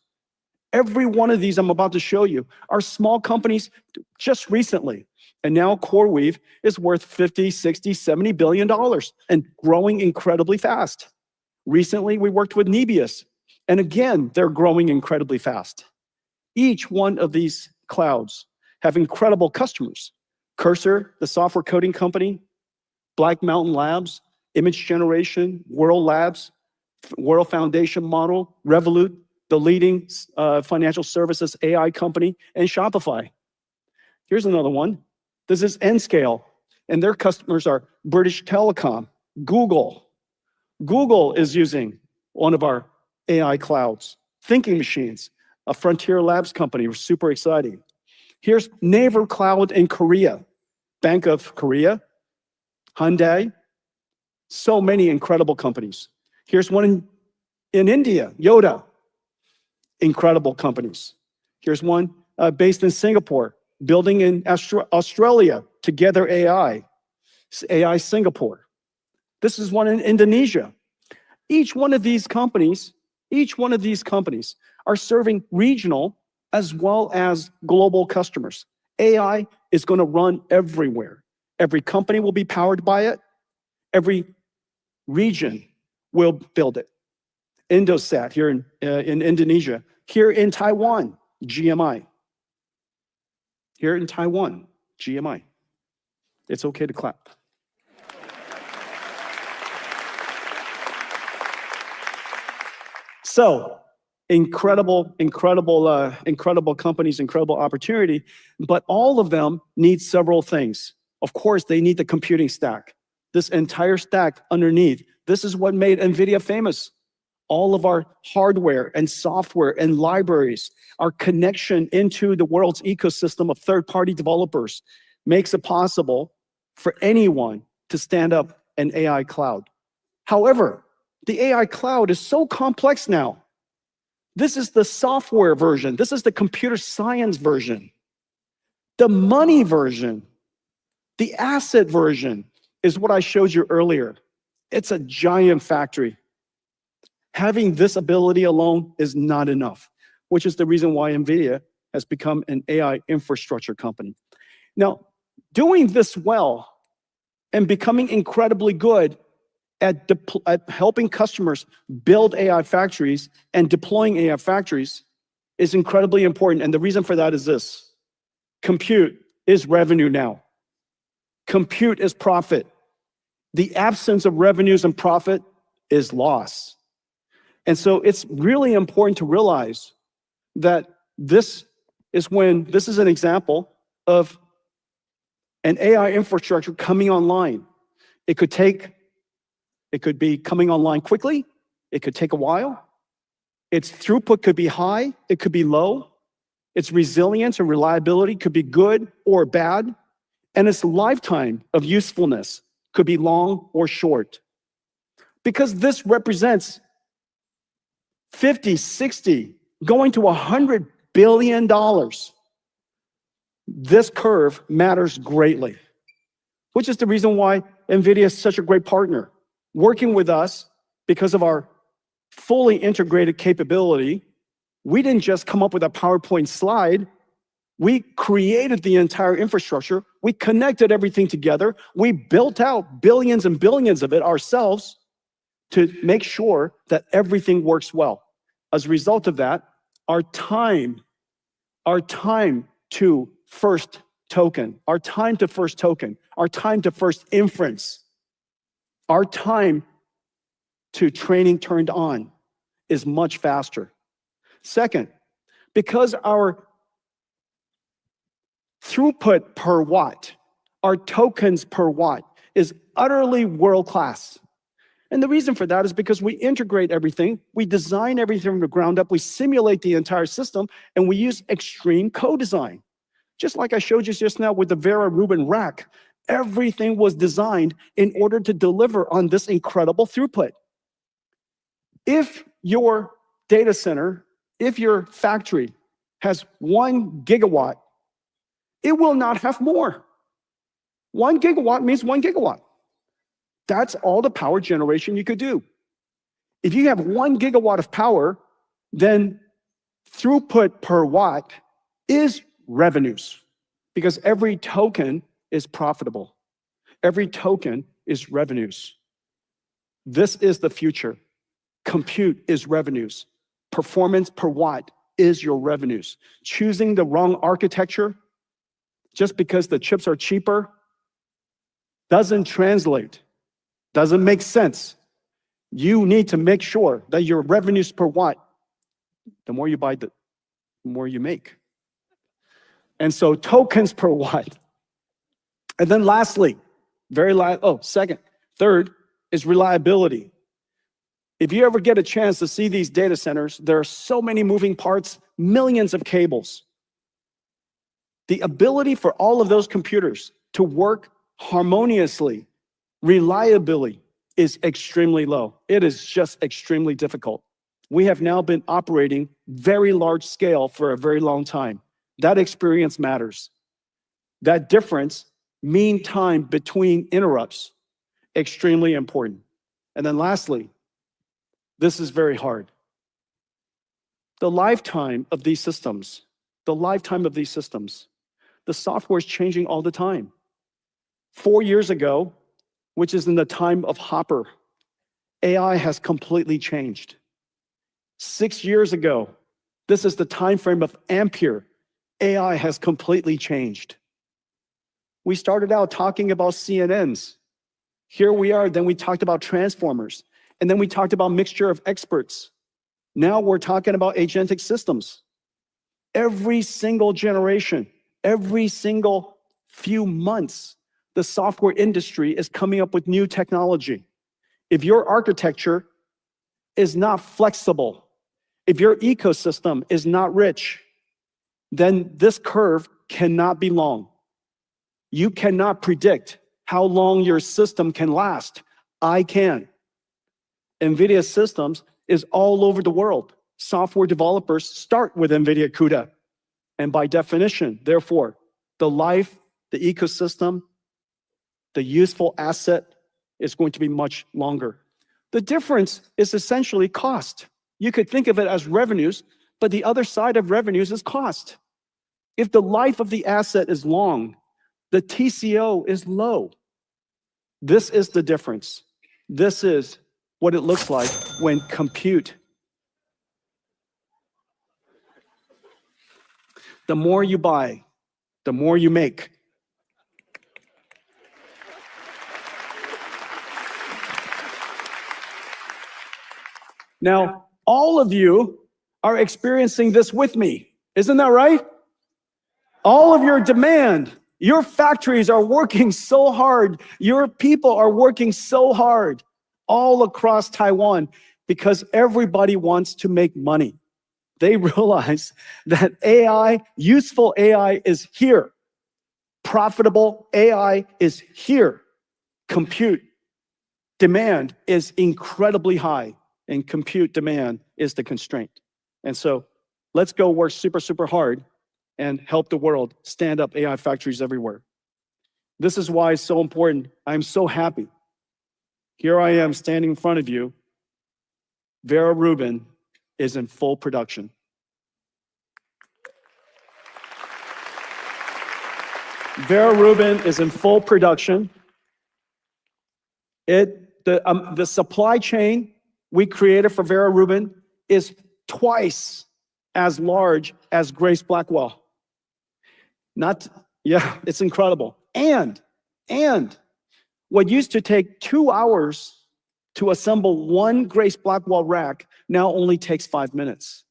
Every one of these I'm about to show you are small companies just recently. And now CoreWeave is worth $50, $60, $70 billion and growing incredibly fast. Recently, we worked with Nebius, and again, they're growing incredibly fast. Each one of these clouds have incredible customers. Cursor, the software coding company, Black Mountain Labs, Image Generation, World Labs, World Foundation Model, Revolut, the leading financial services AI company, and Shopify. Here's another one. This is Nscale, and their customers are British Telecom, Google. Google is using one of our AI clouds. Thinking Machines, a Frontier Labs company, we're super exciting. Here's Naver Cloud in Korea, Bank of Korea, Hyundai, so many incredible companies. Here's one in India, Yoda, incredible companies. Here's one based in Singapore, building in Australia, Together AI, AI Singapore. This is one in Indonesia. Each one of these companies are serving regional as well as global customers. AI is going to run everywhere. Every company will be powered by it. Every region will build it. Indosat here in Indonesia. Here in Taiwan, GMI. Here in Taiwan, GMI. It's okay to clap. So, incredible companies, incredible opportunity, but all of them need several things. Of course, they need the computing stack. This entire stack underneath, this is what made NVIDIA famous. All of our hardware and software and libraries, our connection into the world's ecosystem of third-party developers makes it possible for anyone to stand up an AI cloud. However, the AI cloud is so complex now. This is the software version. This is the computer science version. The money version, the asset version is what I showed you earlier. It's a giant factory. Having this ability alone is not enough, which is the reason why NVIDIA has become an AI infrastructure company. Now, doing this well and becoming incredibly good at helping customers build AI factories and deploying AI factories is incredibly important. And the reason for that is this: compute is revenue now. Compute is profit. The absence of revenues and profit is loss. And so it's really important to realize that this is an example of an AI infrastructure coming online. It could be coming online quickly. It could take a while. Its throughput could be high. It could be low. Its resilience and reliability could be good or bad. And its lifetime of usefulness could be long or short. Because this represents 50, 60, going to $100 billion. This curve matters greatly, which is the reason why NVIDIA is such a great partner. Working with us because of our fully integrated capability, we didn't just come up with a PowerPoint slide. We created the entire infrastructure. We connected everything together. We built out billions and billions of it ourselves to make sure that everything works well. As a result of that, our time to first token, our time to first inference, our time to training turned on is much faster. Second, because our throughput per watt, our tokens per watt is utterly world-class. And the reason for that is because we integrate everything, we design everything from the ground up, we simulate the entire system, and we use extreme co-design. Just like I showed you just now with the Vera Rubin rack, everything was designed in order to deliver on this incredible throughput. If your data center, if your factory has 1 gigawatt, it will not have more. 1 gigawatt means 1 gigawatt. That's all the power generation you could do. If you have 1 gigawatt of power, then throughput per watt is revenues, because every token is profitable. Every token is revenues. This is the future. Compute is revenues. Performance per watt is your revenues. Choosing the wrong architecture just because the chips are cheaper doesn't translate, doesn't make sense. You need to make sure that your revenues per watt, the more you buy, the more you make. And so tokens per watt. And then lastly, third is reliability. If you ever get a chance to see these data centers, there are so many moving parts, millions of cables. The ability for all of those computers to work harmoniously, reliably, is extremely low. It is just extremely difficult. We have now been operating very large scale for a very long time. That experience matters. That difference, mean time between interrupts, extremely important. And then lastly, this is very hard. The lifetime of these systems, the software is changing all the time. 4 years ago, which is in the time of Hopper, AI has completely changed. 6 years ago, this is the time frame of Ampere, AI has completely changed. We started out talking about CNNs. Here we are, then we talked about transformers, and then we talked about mixture of experts. Now we're talking about agentic systems. Every single generation, every single few months, the software industry is coming up with new technology. If your architecture is not flexible, if your ecosystem is not rich, then this curve cannot be long. You cannot predict how long your system can last. I can. NVIDIA systems is all over the world. Software developers start with NVIDIA CUDA. And by definition, therefore, the life, the ecosystem, the useful asset is going to be much longer. The difference is essentially cost. You could think of it as revenues, but the other side of revenues is cost. If the life of the asset is long, the TCO is low. This is the difference. This is what it looks like when compute. The more you buy, the more you make. Now, all of you are experiencing this with me. Isn't that right? All of your demand, your factories are working so hard. Your people are working so hard all across Taiwan because everybody wants to make money. They realize that AI, useful AI is here. Profitable AI is here. Compute demand is incredibly high, and compute demand is the constraint. And so let's go work super, super hard and help the world stand up AI factories everywhere. This is why it's so important. I'm so happy. Here I am standing in front of you. Vera Rubin is in full production. Vera Rubin is in full production. The supply chain we created for Vera Rubin is twice as large as Grace Blackwell. It's incredible. And what used to take 2 hours to assemble one Grace Blackwell rack now only takes 5 minutes.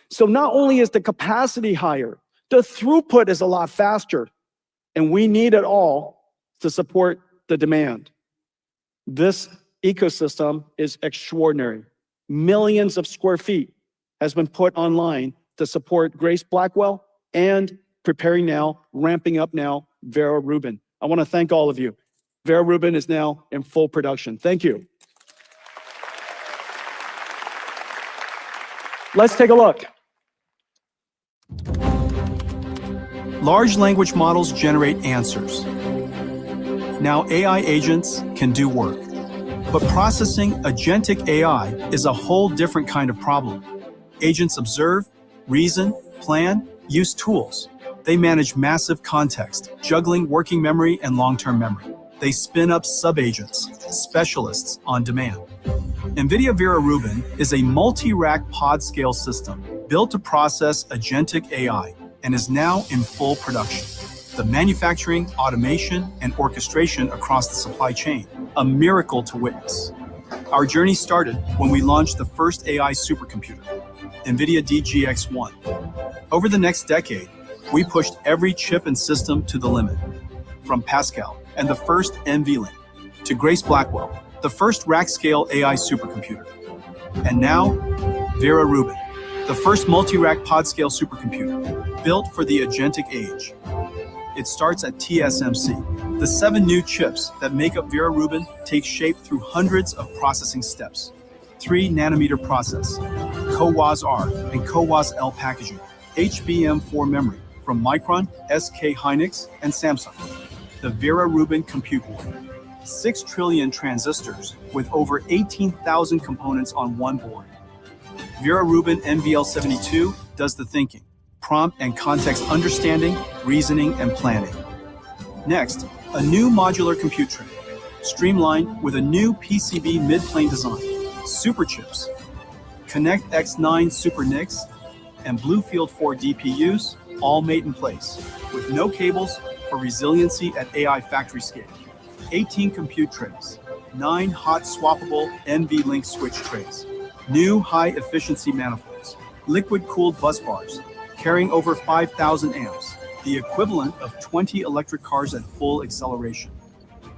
So not only is the capacity higher, the throughput is a lot faster, and we need it all to support the demand. This ecosystem is extraordinary. Millions of square feet has been put online to support Grace Blackwell and preparing now, ramping up now, Vera Rubin. I want to thank all of you. Vera Rubin is now in full production. Thank you. Let's take a look. Large language models generate answers. Now AI agents can do work. But processing agentic AI is a whole different kind of problem. Agents observe, reason, plan, use tools. They manage massive context, juggling working memory and long-term memory. They spin up sub-agents, specialists on demand. NVIDIA Vera Rubin is a multi-rack pod-scale system built to process agentic AI and is now in full production. The manufacturing, automation, and orchestration across the supply chain, a miracle to witness. Our journey started when we launched the first AI supercomputer, NVIDIA DGX-1. Over the next decade, we pushed every chip and system to the limit, from Pascal and the first NVLink to Grace Blackwell, the first rack-scale AI supercomputer. And now, Vera Rubin, the first multi-rack pod-scale supercomputer, built for the agentic age. It starts at TSMC. The 7 new chips that make up Vera Rubin take shape through hundreds of processing steps. 3-nanometer process, CoWoS-R and CoWoS-L packaging, HBM4 memory from Micron, SK Hynix, and Samsung. The Vera Rubin compute board, 6 trillion transistors with over 18,000 components on one board. Vera Rubin NVL72 does the thinking, prompt and context understanding, reasoning, and planning. Next, a new modular compute tray, streamlined with a new PCB mid-plane design, super chips, Connect X9 Super NICs, and Bluefield 4 DPUs, all made in place, with no cables for resiliency at AI factory scale. 18 compute trays, 9 hot swappable NVLink switch trays, new high-efficiency manifolds, liquid-cooled bus bars, carrying over 5,000 amps, the equivalent of 20 electric cars at full acceleration.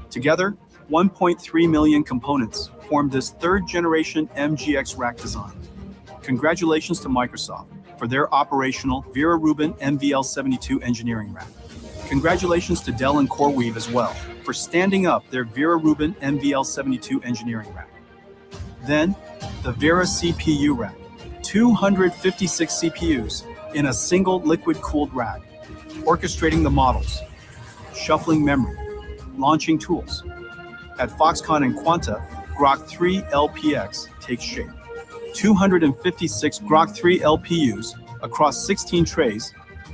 Together, 1.3 million components form this third-generation MGX rack design. Congratulations to Microsoft for their operational Vera Rubin NVL72 engineering rack. Congratulations to Dell and CoreWeave as well for standing up their Vera Rubin NVL72 engineering rack. Then, the Vera CPU rack, 256 CPUs in a single liquid-cooled rack, orchestrating the models, shuffling memory, launching tools. At Foxconn and Quanta, Grok 3 LPX takes shape. 256 Grok 3 LPUs across 16 trays,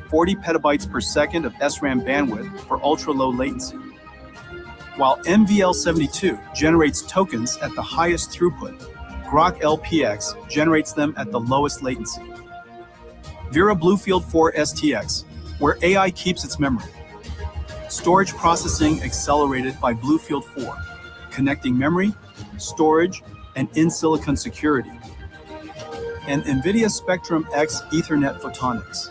40 petabytes per second of SRAM bandwidth for ultra-low latency, while NVL72 generates tokens at the highest throughput. Groq LPX generates them at the lowest latency. Vera Bluefield 4 STX, where AI keeps its memory. Storage processing accelerated by Bluefield 4, connecting memory, storage, and in-silicon security. And NVIDIA Spectrum X Ethernet Photonics,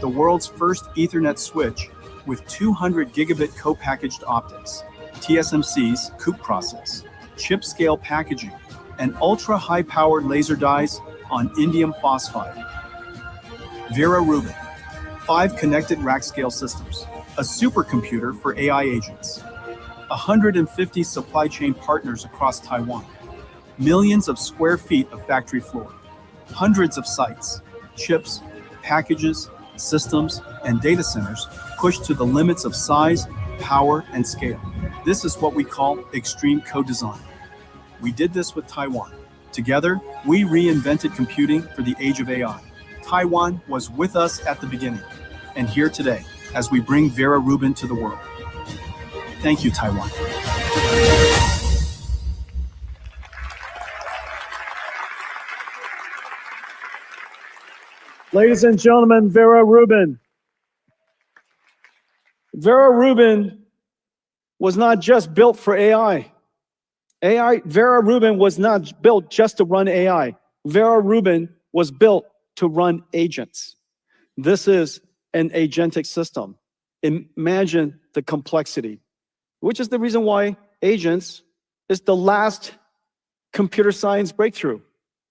the world's first Ethernet switch with 200 gigabit co-packaged optics, TSMC's COUPE process, chip-scale packaging, and ultra-high-powered laser dyes on indium phosphide. Vera Rubin, 5 connected rack-scale systems, a supercomputer for AI agents, 150 supply chain partners across Taiwan, millions of square feet of factory floor, hundreds of sites, chips, packages, systems, and data centers pushed to the limits of size, power, and scale. This is what we call extreme co-design. We did this with Taiwan. Together, we reinvented computing for the age of AI. Taiwan was with us at the beginning, and here today, as we bring Vera Rubin to the world. Thank you, Taiwan. Ladies and gentlemen, Vera Rubin. Vera Rubin was not just built for AI. Vera Rubin was not built just to run AI. Vera Rubin was built to run agents. This is an agentic system. Imagine the complexity, which is the reason why agents is the last computer science breakthrough.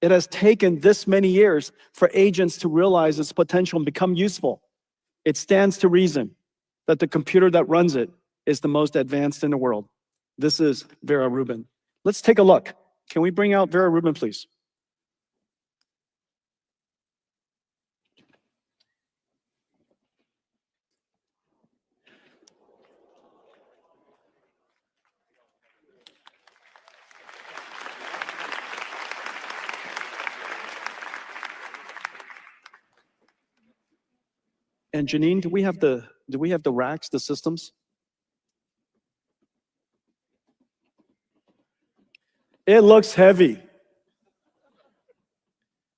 It has taken this many years for agents to realize its potential and become useful. It stands to reason that the computer that runs it is the most advanced in the world. This is Vera Rubin. Let's take a look. Can we bring out Vera Rubin, please? And Janine, do we have the racks, the systems? It looks heavy.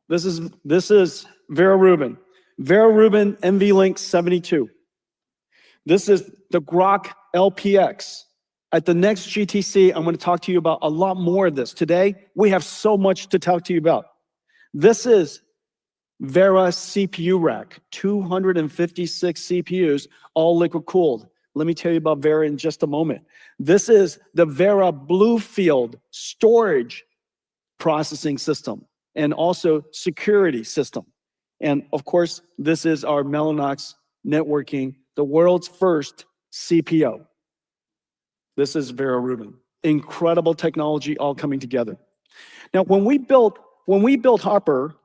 This is Vera Rubin. Vera Rubin NVLink 72. This is the Groq LPX. At the next GTC, I'm going to talk to you about a lot more of this. Today, we have so much to talk to you about. This is Vera CPU rack, 256 CPUs, all liquid cooled. Let me tell you about Vera in just a moment. This is the Vera Bluefield storage processing system and also security system. And of course, this is our Mellanox networking, the world's first CPO. This is Vera Rubin. Incredible technology all coming together. Now, when we built Hopper,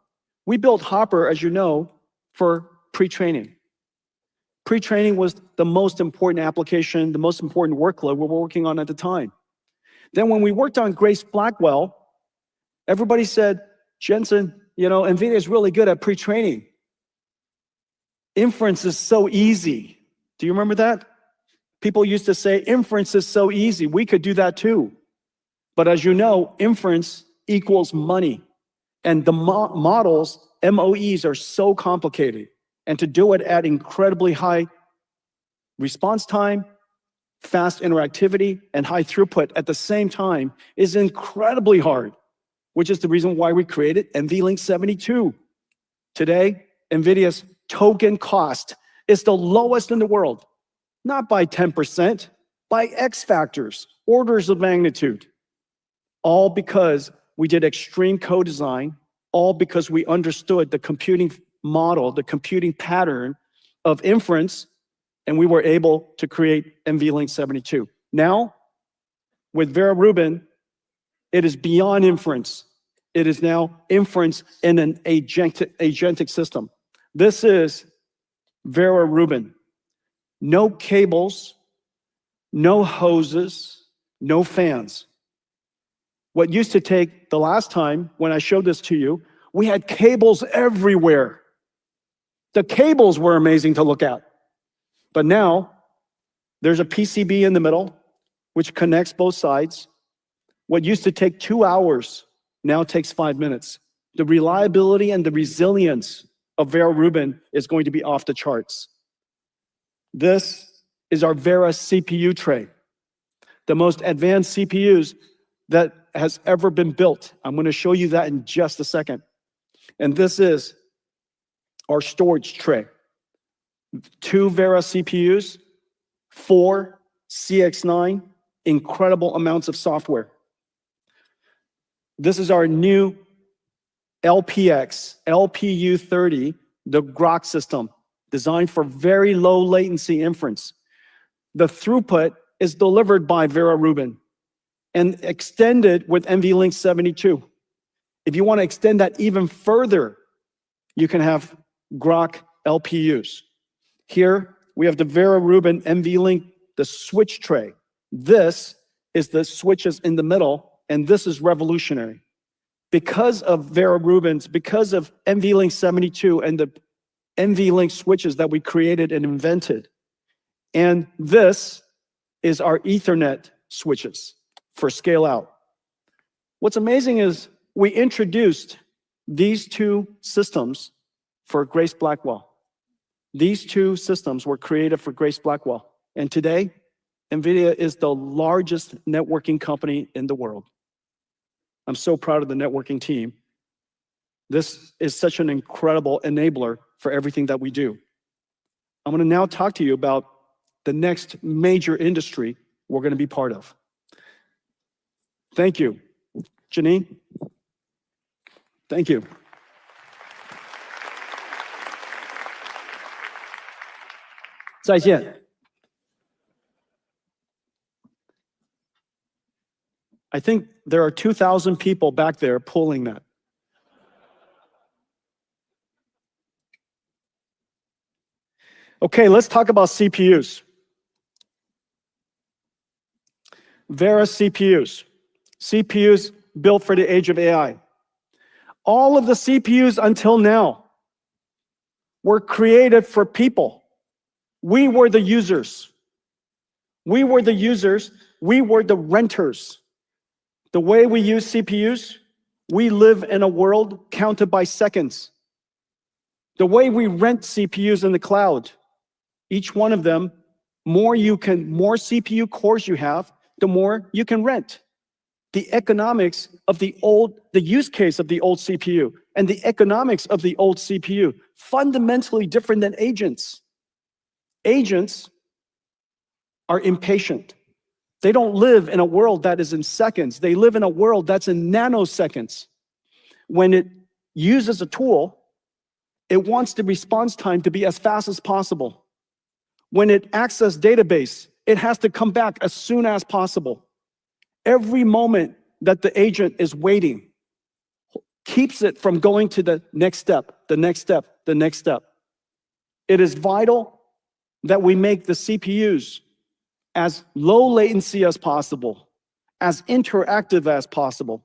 as you know, for pre-training. Pre-training was the most important application, the most important workload we were working on at the time. Then when we worked on Grace Blackwell, everybody said, Jensen, you know, NVIDIA is really good at pre-training. Inference is so easy. Do you remember that? People used to say, inference is so easy. We could do that too. But as you know, inference equals money. And the models, MOEs, are so complicated. And to do it at incredibly high response time, fast interactivity, and high throughput at the same time is incredibly hard, which is the reason why we created NVLink 72. Today, NVIDIA's token cost is the lowest in the world, not by 10%, by X factors, orders of magnitude, all because we did extreme co-design, all because we understood the computing model, the computing pattern of inference, and we were able to create NVLink 72. Now, with Vera Rubin, it is beyond inference. It is now inference in an agentic system. This is Vera Rubin. No cables, no hoses, no fans. What used to take the last time when I showed this to you, we had cables everywhere. The cables were amazing to look at. But now, there's a PCB in the middle, which connects both sides. What used to take 2 hours now takes 5 minutes. The reliability and the resilience of Vera Rubin is going to be off the charts. This is our Vera CPU tray, the most advanced CPUs that has ever been built. I'm going to show you that in just a second. And this is our storage tray. 2 Vera CPUs, 4 CX9, incredible amounts of software. This is our new LPX, LPU30, the Grok system, designed for very low latency inference. The throughput is delivered by Vera Rubin and extended with NVLink 72. If you want to extend that even further, you can have Grok LPUs. Here, we have the Vera Rubin NVLink, the switch tray. This is the switches in the middle, and this is revolutionary. Because of Vera Rubin's, because of NVLink 72 and the NVLink switches that we created and invented. And this is our Ethernet switches for scale out. What's amazing is we introduced these 2 systems for Grace Blackwell. These 2 systems were created for Grace Blackwell. And today, NVIDIA is the largest networking company in the world. I'm so proud of the networking team. This is such an incredible enabler for everything that we do. I'm going to now talk to you about the next major industry we're going to be part of. Thank you. Janine? Thank you. Zaijian. I think there are 2,000 people back there pulling that. Okay, let's talk about CPUs. Vera CPUs. CPUs built for the age of AI. All of the CPUs until now were created for people. We were the users. We were the users. We were the renters. The way we use CPUs, we live in a world counted by seconds. The way we rent CPUs in the cloud, each one of them, more CPU cores you have, the more you can rent. The economics of the use case of the old CPU and the economics of the old CPU, fundamentally different than agents. Agents are impatient. They don't live in a world that is in seconds. They live in a world that's in nanoseconds. When it uses a tool, it wants the response time to be as fast as possible. When it accesses database, it has to come back as soon as possible. Every moment that the agent is waiting keeps it from going to the next step, the next step, the next step. It is vital that we make the CPUs as low latency as possible, as interactive as possible.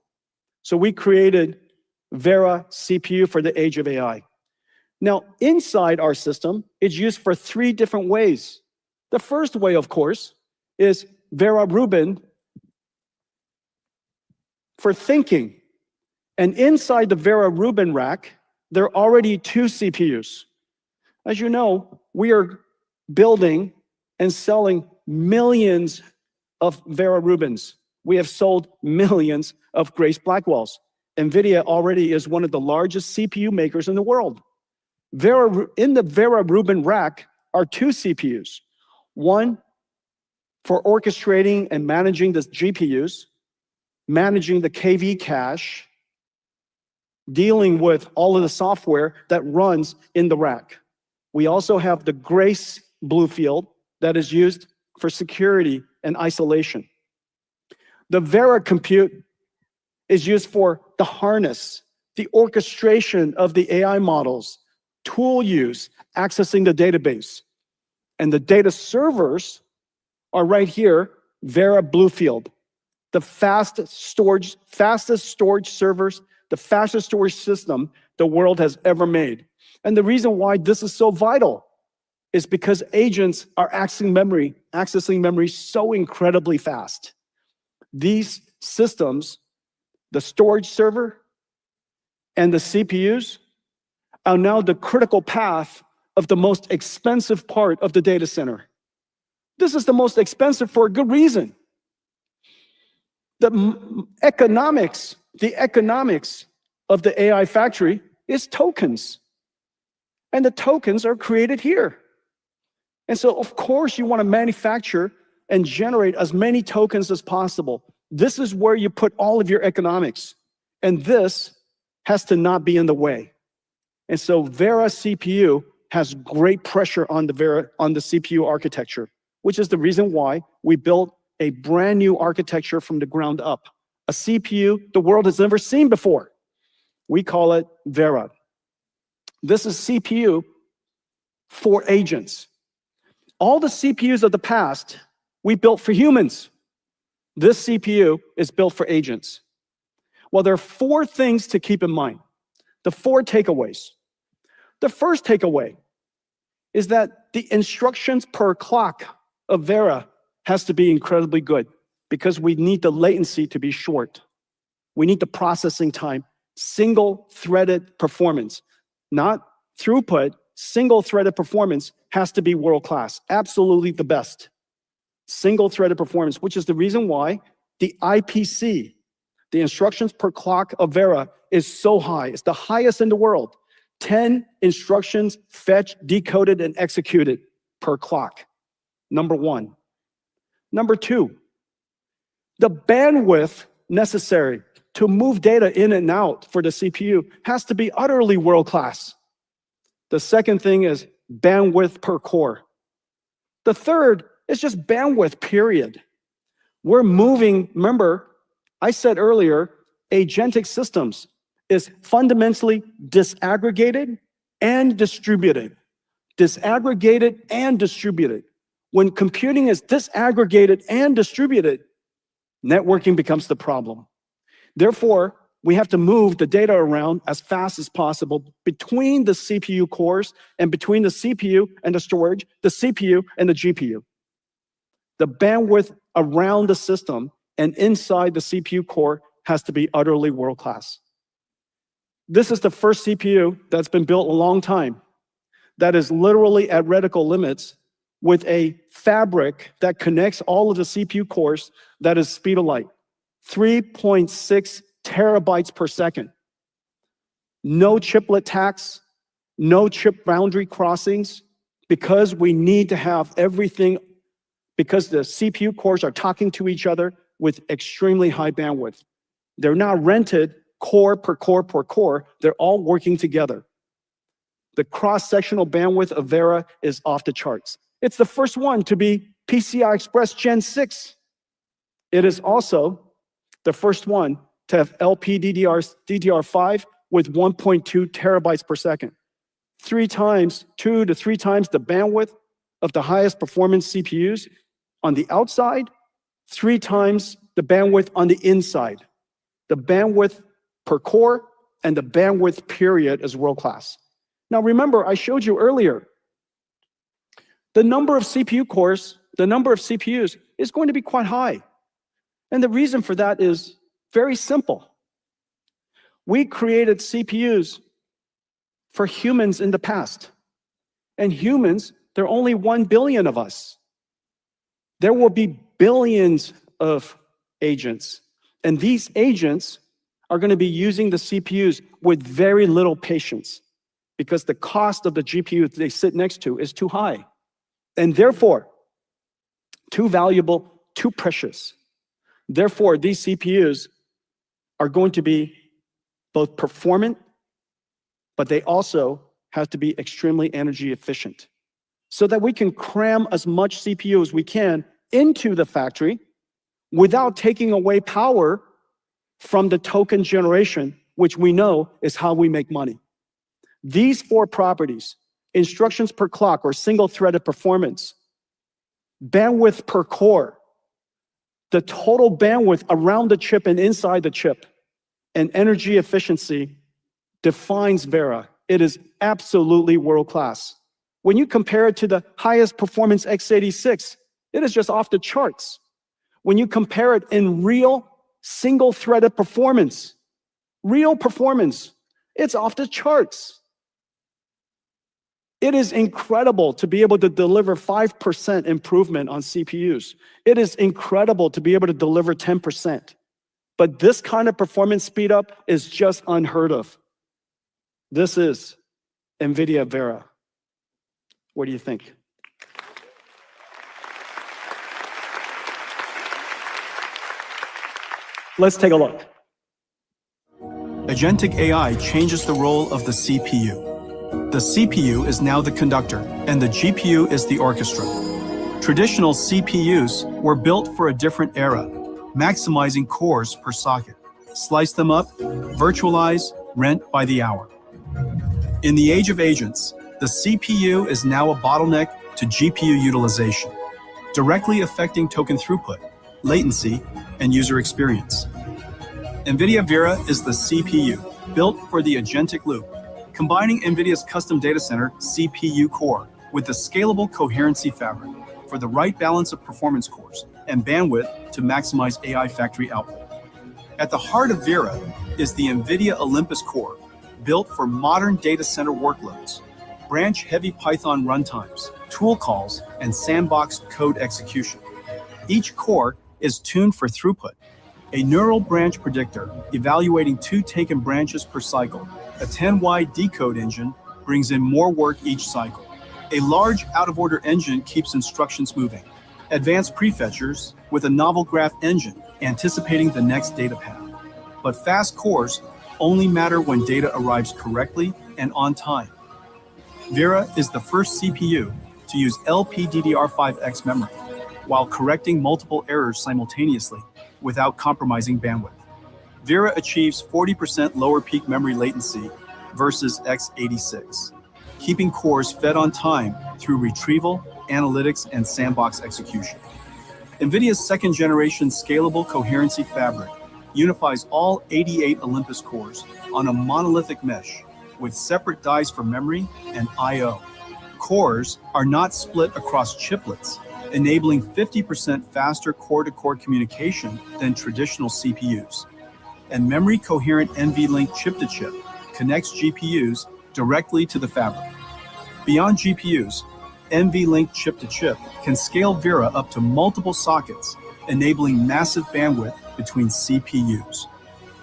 So we created Vera CPU for the age of AI. Now, inside our system, it's used for 3 different ways. The first way, of course, is Vera Rubin for thinking. And inside the Vera Rubin rack, there are already 2 CPUs. As you know, we are building and selling millions of Vera Rubins. We have sold millions of Grace Blackwells. NVIDIA already is one of the largest CPU makers in the world. In the Vera Rubin rack are 2 CPUs. One for orchestrating and managing the GPUs, managing the KV cache, dealing with all of the software that runs in the rack. We also have the Grace Bluefield that is used for security and isolation. The Vera Compute is used for the harness, the orchestration of the AI models, tool use, accessing the database. And the data servers are right here, Vera Bluefield, the fastest storage servers, the fastest storage system the world has ever made. And the reason why this is so vital is because agents are accessing memory so incredibly fast. These systems, the storage server and the CPUs, are now the critical path of the most expensive part of the data center. This is the most expensive for a good reason. The economics of the AI factory is tokens. And the tokens are created here. And so, of course, you want to manufacture and generate as many tokens as possible. This is where you put all of your economics. And this has to not be in the way. And so Vera CPU has great pressure on the CPU architecture, which is the reason why we built a brand new architecture from the ground up. A CPU the world has never seen before. We call it Vera. This is CPU for agents. All the CPUs of the past, we built for humans. This CPU is built for agents. Well, there are 4 things to keep in mind. The 4 takeaways. The first takeaway is that the instructions per clock of Vera has to be incredibly good because we need the latency to be short. We need the processing time, single-threaded performance, not throughput. Single-threaded performance has to be world-class, absolutely the best. Single-threaded performance, which is the reason why the IPC, the instructions per clock of Vera, is so high. It's the highest in the world. 10 instructions fetched, decoded, and executed per clock. Number 1. Number 2, the bandwidth necessary to move data in and out for the CPU has to be utterly world-class. The second thing is bandwidth per core. The third is just bandwidth, period. We're moving, remember, I said earlier, agentic systems is fundamentally disaggregated and distributed. Disaggregated and distributed. When computing is disaggregated and distributed, networking becomes the problem. Therefore, we have to move the data around as fast as possible between the CPU cores and between the CPU and the storage, the CPU and the GPU. The bandwidth around the system and inside the CPU core has to be utterly world-class. This is the first CPU that's been built a long time that is literally at reticle limits with a fabric that connects all of the CPU cores that is speed of light, 3.6 terabytes per second. No chiplet tax, no chip boundary crossings, because we need to have everything, because the CPU cores are talking to each other with extremely high bandwidth. They're not rented core per core per core, they're all working together. The cross-sectional bandwidth of Vera is off the charts. It's the first one to be PCI Express Gen 6. It is also the first one to have LPDDR5 with 1.2 terabytes per second. 2 to 3 times the bandwidth of the highest performance CPUs on the outside, 3 times the bandwidth on the inside. The bandwidth per core and the bandwidth period is world-class. Now remember, I showed you earlier, the number of CPU cores, the number of CPUs is going to be quite high. And the reason for that is very simple. We created CPUs for humans in the past. And humans, there are only 1 billion of us. There will be billions of agents. And these agents are going to be using the CPUs with very little patience because the cost of the GPU they sit next to is too high. And therefore, too valuable, too precious. Therefore, these CPUs are going to be both performant, but they also have to be extremely energy efficient so that we can cram as much CPU as we can into the factory without taking away power from the token generation, which we know is how we make money. These 4 properties, instructions per clock or single-threaded performance, bandwidth per core, the total bandwidth around the chip and inside the chip, and energy efficiency defines Vera it is absolutely world-class. When you compare it to the highest performance x86, it is just off the charts. When you compare it in real single-threaded performance, it's off the charts. It is incredible to be able to deliver 5% improvement on CPUs. It is incredible to be able to deliver 10%. But this kind of performance speed up is just unheard of. This is NVIDIA Vera. What do you think? Let's take a look. Agentic AI changes the role of the CPU. The CPU is now the conductor, and the GPU is the orchestra. Traditional CPUs were built for a different era, maximizing cores per socket. Slice them up, virtualize, rent by the hour. In the age of agents, the CPU is now a bottleneck to GPU utilization, directly affecting token throughput, latency, and user experience. NVIDIA Vera is the CPU built for the agentic loop, combining NVIDIA's custom data center CPU core with the scalable coherency fabric for the right balance of performance cores and bandwidth to maximize AI factory output. At the heart of Vera is the NVIDIA Olympus core, built for modern data center workloads, branch-heavy Python runtimes, tool calls, and sandbox code execution. Each core is tuned for throughput, a neural branch predictor evaluating 2 taken branches per cycle. A 10-wide decode engine brings in more work each cycle. A large out-of-order engine keeps instructions moving. Advanced prefetchers with a novel graph engine anticipating the next data path. But fast cores only matter when data arrives correctly and on time. Vera is the first CPU to use LPDDR5X memory, while correcting multiple errors simultaneously without compromising bandwidth. Vera achieves 40% lower peak memory latency versus x86, keeping cores fed on time through retrieval, analytics, and sandbox execution. NVIDIA's second-generation scalable coherency fabric unifies all 88 Olympus cores on a monolithic mesh with separate dies for memory and I/O. Cores are not split across chiplets, enabling 50% faster core-to-core communication than traditional CPUs. And memory-coherent NVLink chip-to-chip connects GPUs directly to the fabric. Beyond GPUs, NVLink chip-to-chip can scale Vera up to multiple sockets, enabling massive bandwidth between CPUs.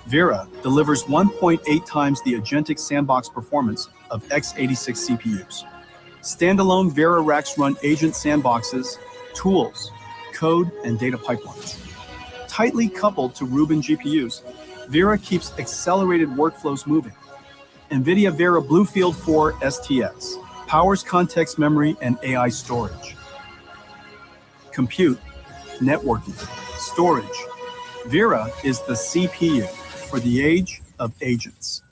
Vera delivers 1.8 times the agentic sandbox performance of x86 CPUs. Standalone Vera racks run agent sandboxes, tools, code, and data pipelines. Tightly coupled to Rubin GPUs, Vera keeps accelerated workflows moving. NVIDIA Vera Bluefield 4 STX powers context memory and AI storage. Compute, networking, storage. Vera is the CPU for the age of agents.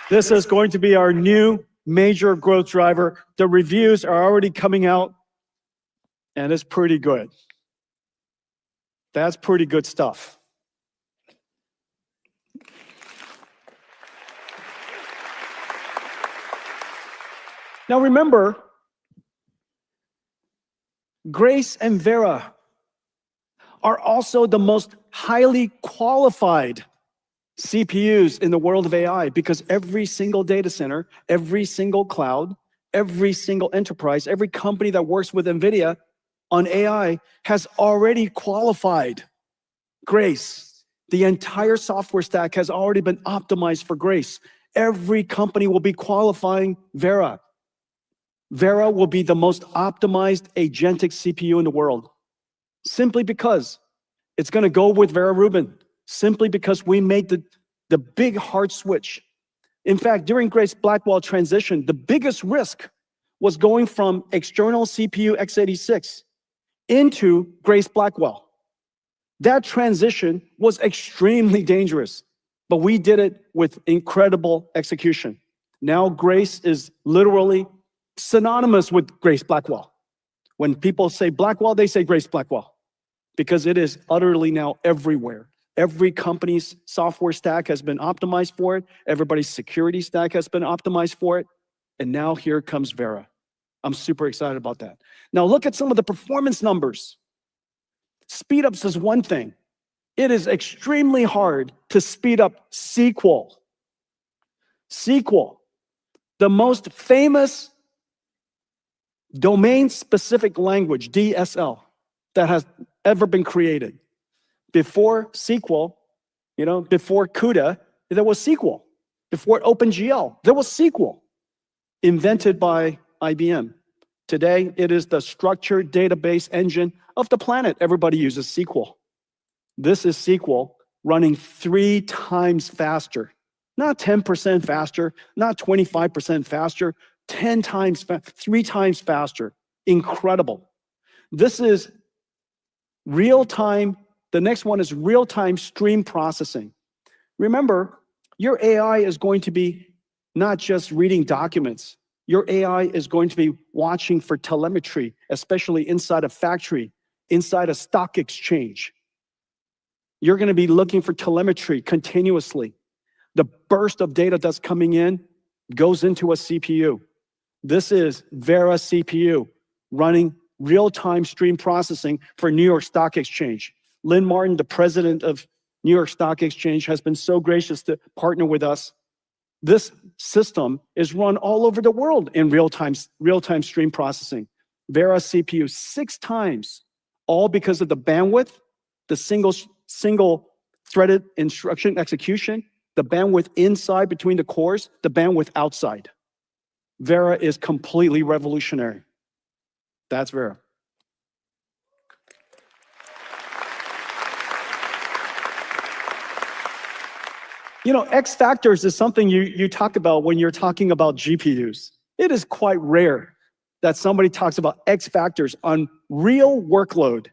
This is going to be our new major growth driver. The reviews are already coming out, and it's pretty good. That's pretty good stuff. Now remember, Grace and Vera are also the most highly qualified CPUs in the world of AI, because every single data center, every single cloud, every single enterprise, every company that works with NVIDIA on AI has already qualified Grace. The entire software stack has already been optimized for Grace. Every company will be qualifying Vera. Vera will be the most optimized agentic CPU in the world, simply because it's going to go with Vera Rubin, simply because we made the big hard switch. In fact, during Grace Blackwell transition, the biggest risk was going from external CPU x86 into Grace Blackwell. That transition was extremely dangerous, but we did it with incredible execution. Now Grace is literally synonymous with Grace Blackwell. When people say Blackwell, they say Grace Blackwell. because it is utterly now everywhere. Every company's software stack has been optimized for it. Everybody's security stack has been optimized for it. And now here comes Vera. I'm super excited about that. Now look at some of the performance numbers. Speedups is one thing. It is extremely hard to speed up SQL. SQL, the most famous domain-specific language, DSL, that has ever been created. Before SQL, before CUDA, there was SQL. Before OpenGL, there was SQL, invented by IBM. Today, it is the structured database engine of the planet. Everybody uses SQL. This is SQL running 3 times faster. Not 10% faster, not 25% faster, 10 times, 3 times faster. Incredible. This is real-time. The next one is real-time stream processing. Remember, your AI is going to be not just reading documents. Your AI is going to be watching for telemetry, especially inside a factory, inside a stock exchange. You're going to be looking for telemetry continuously. The burst of data that's coming in goes into a CPU. This is Vera CPU running real-time stream processing for New York Stock Exchange. Lynn Martin, the president of New York Stock Exchange, has been so gracious to partner with us. This system is run all over the world in real-time stream processing. Vera CPU 6 times, all because of the bandwidth, the single threaded instruction execution, the bandwidth inside between the cores, the bandwidth outside. Vera is completely revolutionary. That's Vera. X factors is something you talk about when you're talking about GPUs. It is quite rare that somebody talks about X factors on real workload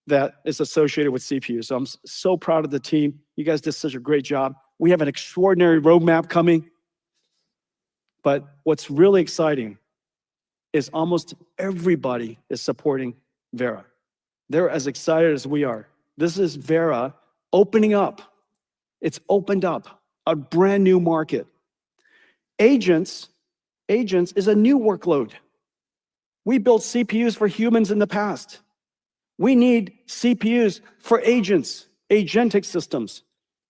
that is associated with CPUs. So I'm so proud of the team. You guys did such a great job. We have an extraordinary roadmap coming. But what's really exciting is almost everybody is supporting Vera. They're as excited as we are. This is Vera opening up. It's opened up a brand new market. Agents is a new workload. We built CPUs for humans in the past. We need CPUs for agents, agentic systems.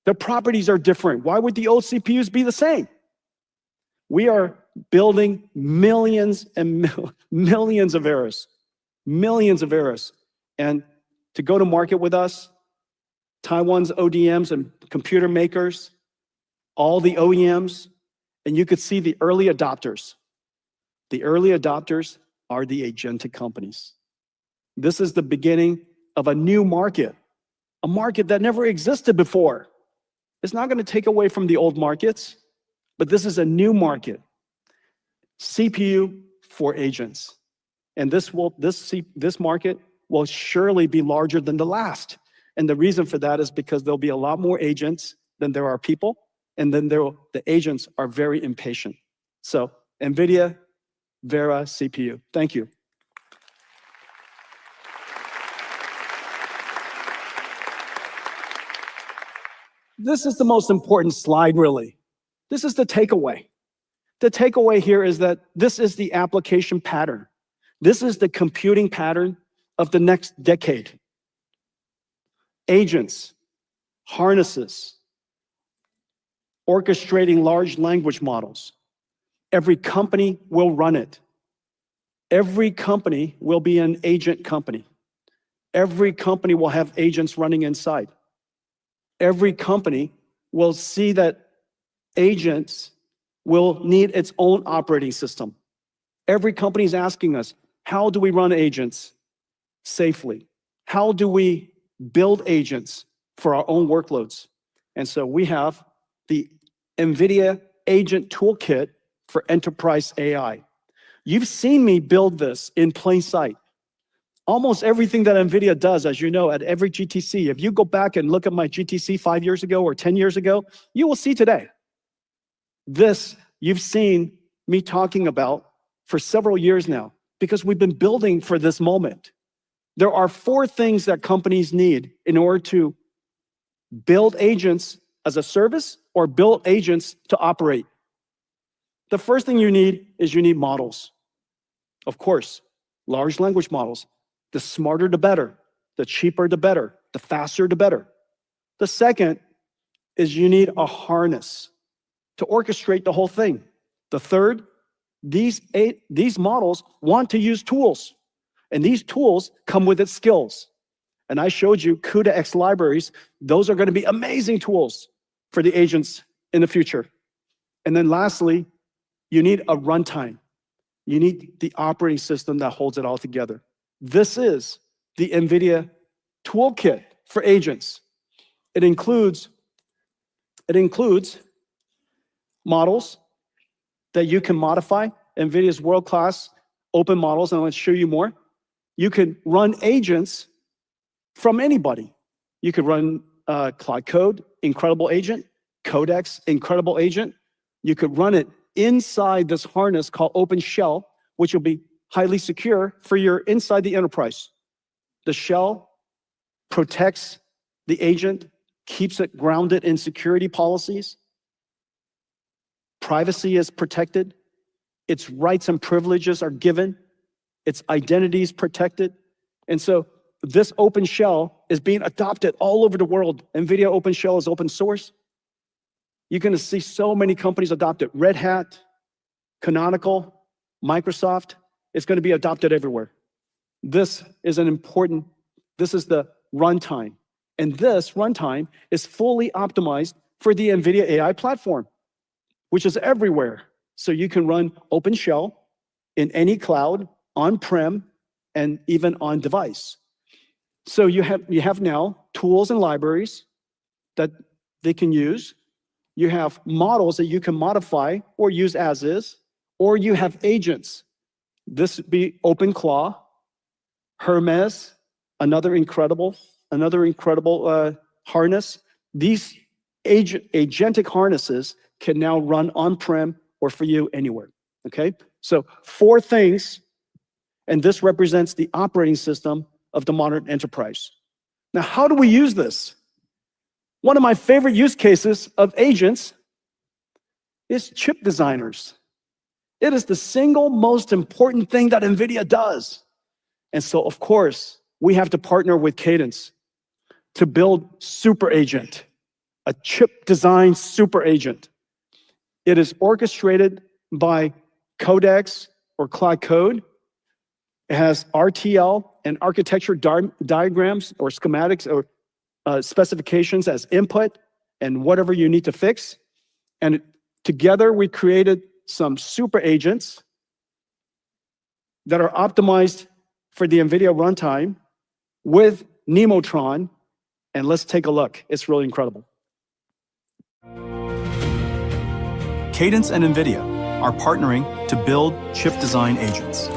The properties are different. Why would the old CPUs be the same? We are building millions and millions of Veras. And to go to market with us, Taiwan's ODMs and computer makers, all the OEMs, and you could see the early adopters. The early adopters are the agentic companies. This is the beginning of a new market, a market that never existed before. It's not going to take away from the old markets, but this is a new market. CPU for agents. And this market will surely be larger than the last. And the reason for that is because there'll be a lot more agents than there are people, and then the agents are very impatient. So NVIDIA, Vera CPU. Thank you. This is the most important slide, really. This is the takeaway. The takeaway here is that this is the application pattern. This is the computing pattern of the next decade. Agents, harnesses, orchestrating large language models. Every company will run it. Every company will be an agent company. Every company will have agents running inside. Every company will see that agents will need its own operating system. Every company is asking us, how do we run agents safely? How do we build agents for our own workloads? And so we have the NVIDIA Agent Toolkit for Enterprise AI. You've seen me build this in plain sight. Almost everything that NVIDIA does, as you know, at every GTC, if you go back and look at my GTC 5 years ago or 10 years ago, you will see today. This you've seen me talking about for several years now, because we've been building for this moment. There are 4 things that companies need in order to build agents as a service or build agents to operate. The first thing you need is you need models. Of course, large language models. The smarter, the better. The cheaper, the better. The faster, the better. The second is you need a harness to orchestrate the whole thing. The third, these models want to use tools, and these tools come with its skills. And I showed you CUDA-X libraries. Those are going to be amazing tools for the agents in the future. And then lastly, you need a runtime. You need the operating system that holds it all together. This is the NVIDIA toolkit for agents. It includes models that you can modify, NVIDIA's world-class open models, and I'll show you more. You can run agents from anybody. You could run Cloud Code, incredible agent, Codex, incredible agent. You could run it inside this harness called OpenShell, which will be highly secure for your inside the enterprise. The shell protects the agent, keeps it grounded in security policies. Privacy is protected. Its rights and privileges are given. Its identity is protected. And so this OpenShell is being adopted all over the world. NVIDIA OpenShell is open source. You're going to see so many companies adopt it. Red Hat, Canonical, Microsoft. It's going to be adopted everywhere. This is the runtime. And this runtime is fully optimized for the NVIDIA AI platform, which is everywhere. So you can run OpenShell in any cloud, on-prem, and even on device. So you have now tools and libraries that they can use. You have models that you can modify or use as is, or you have agents. This would be OpenClaw, Hermes, another incredible harness. These agentic harnesses can now run on-prem or for you anywhere, okay? So 4 things, and this represents the operating system of the modern enterprise. Now, how do we use this? One of my favorite use cases of agents is chip designers. It is the single most important thing that NVIDIA does. And so, of course, we have to partner with Cadence to build super agent, a chip design super agent. It is orchestrated by Codex or Cloud Code. It has RTL and architecture diagrams or schematics or specifications as input and whatever you need to fix. And together we created some super agents that are optimized for the NVIDIA runtime with Nemotron. And let's take a look. It's really incredible. Cadence and NVIDIA are partnering to build chip design agents.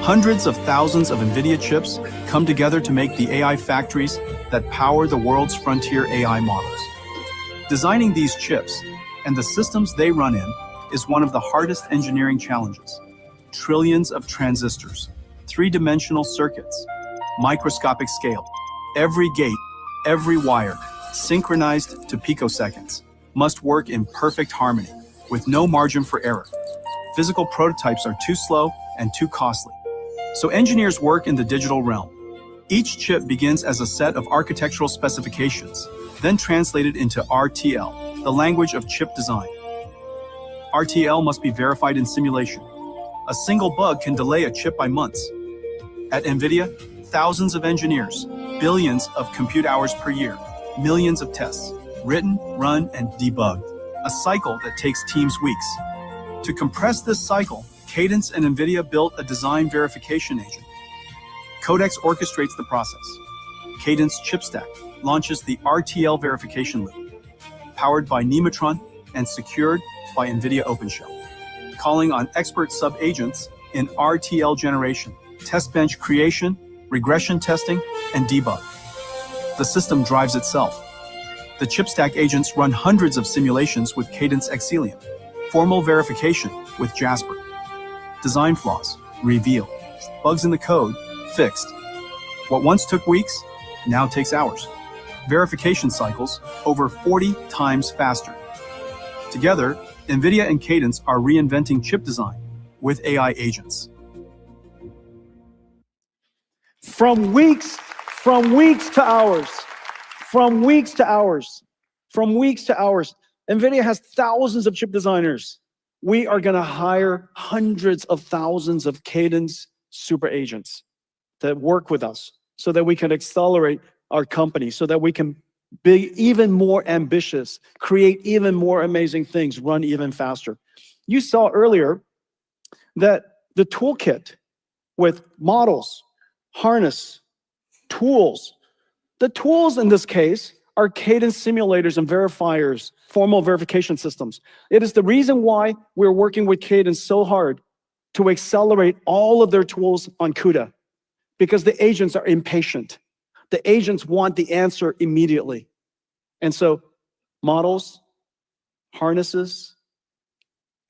Hundreds of thousands of NVIDIA chips come together to make the AI factories that power the world's frontier AI models. Designing these chips and the systems they run in is one of the hardest engineering challenges. Trillions of transistors, 3-dimensional circuits, microscopic scale. Every gate, every wire, synchronized to picoseconds, must work in perfect harmony, with no margin for error. Physical prototypes are too slow and too costly. So engineers work in the digital realm. Each chip begins as a set of architectural specifications, then translated into RTL, the language of chip design. RTL must be verified in simulation. A single bug can delay a chip by months. At NVIDIA, thousands of engineers, billions of compute hours per year, millions of tests, written, run, and debugged. A cycle that takes teams weeks. To compress this cycle, Cadence and NVIDIA built a design verification agent. Codex orchestrates the process. Cadence ChipStack launches the RTL verification loop, powered by Nemotron and secured by NVIDIA OpenShell. Calling on expert sub-agents in RTL generation, test bench creation, regression testing, and debug. The system drives itself. The ChipStack agents run hundreds of simulations with Cadence Xcelium, formal verification with Jasper. Design flaws, revealed. Bugs in the code, fixed. What once took weeks now takes hours. Verification cycles over 40 times faster. Together, NVIDIA and Cadence are reinventing chip design with AI agents. From weeks to hours, from weeks to hours, from weeks to hours. NVIDIA has thousands of chip designers. We are going to hire hundreds of thousands of Cadence super agents that work with us so that we can accelerate our company, so that we can be even more ambitious, create even more amazing things, run even faster. You saw earlier that the toolkit with models, harness, tools. The tools in this case are Cadence simulators and verifiers, formal verification systems. It is the reason why we're working with Cadence so hard to accelerate all of their tools on CUDA, because the agents are impatient. The agents want the answer immediately. And so models, harnesses,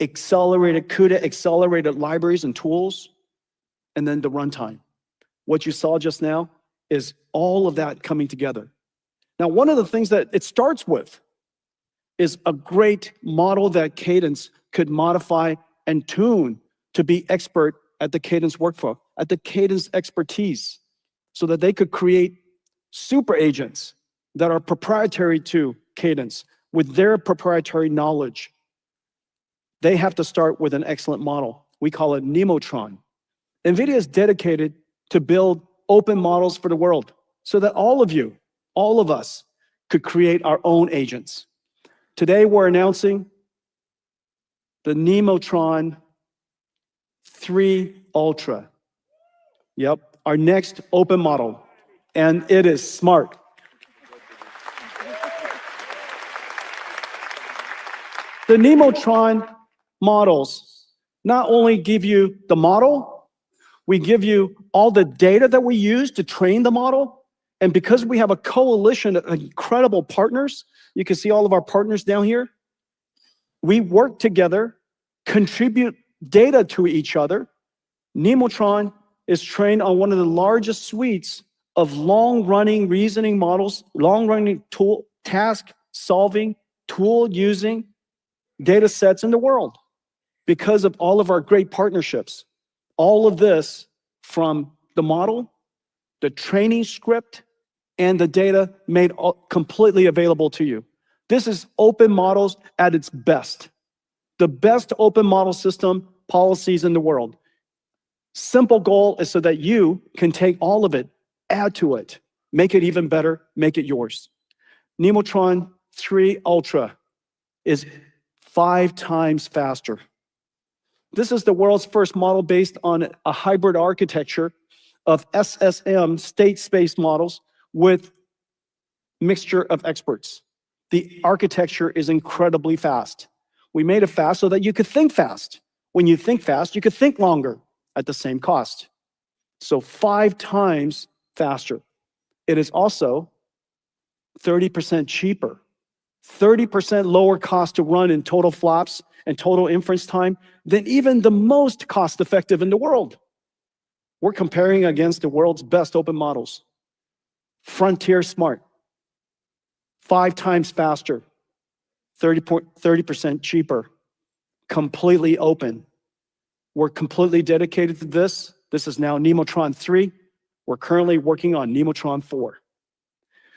accelerated CUDA, accelerated libraries and tools, and then the runtime. What you saw just now is all of that coming together. Now, one of the things that it starts with is a great model that Cadence could modify and tune to be expert at the Cadence workflow, at the Cadence expertise, so that they could create super agents that are proprietary to Cadence with their proprietary knowledge. They have to start with an excellent model. We call it Nemotron. NVIDIA is dedicated to build open models for the world so that all of you, all of us, could create our own agents. Today, we're announcing the Nemotron 3 Ultra. Yep, our next open model. And it is smart. The Nemotron models not only give you the model, we give you all the data that we use to train the model. And because we have a coalition of incredible partners, you can see all of our partners down here, we work together, contribute data to each other. Nemotron is trained on one of the largest suites of long-running reasoning models, long-running tool, task-solving, tool-using data sets in the world because of all of our great partnerships. All of this from the model, the training script, and the data made completely available to you. This is open models at its best. The best open model system policies in the world. Simple goal is so that you can take all of it, add to it, make it even better, make it yours. Nemotron 3 Ultra is 5 times faster. This is the world's first model based on a hybrid architecture of SSM, state space models, with mixture of experts. The architecture is incredibly fast. We made it fast so that you could think fast. When you think fast, you could think longer at the same cost. So 5 times faster. It is also 30% cheaper, 30% lower cost to run in total flops and total inference time than even the most cost-effective in the world. We're comparing against the world's best open models. Frontier Smart, 5 times faster, 30% cheaper, completely open. We're completely dedicated to this. This is now Nemotron 3. We're currently working on Nemotron 4.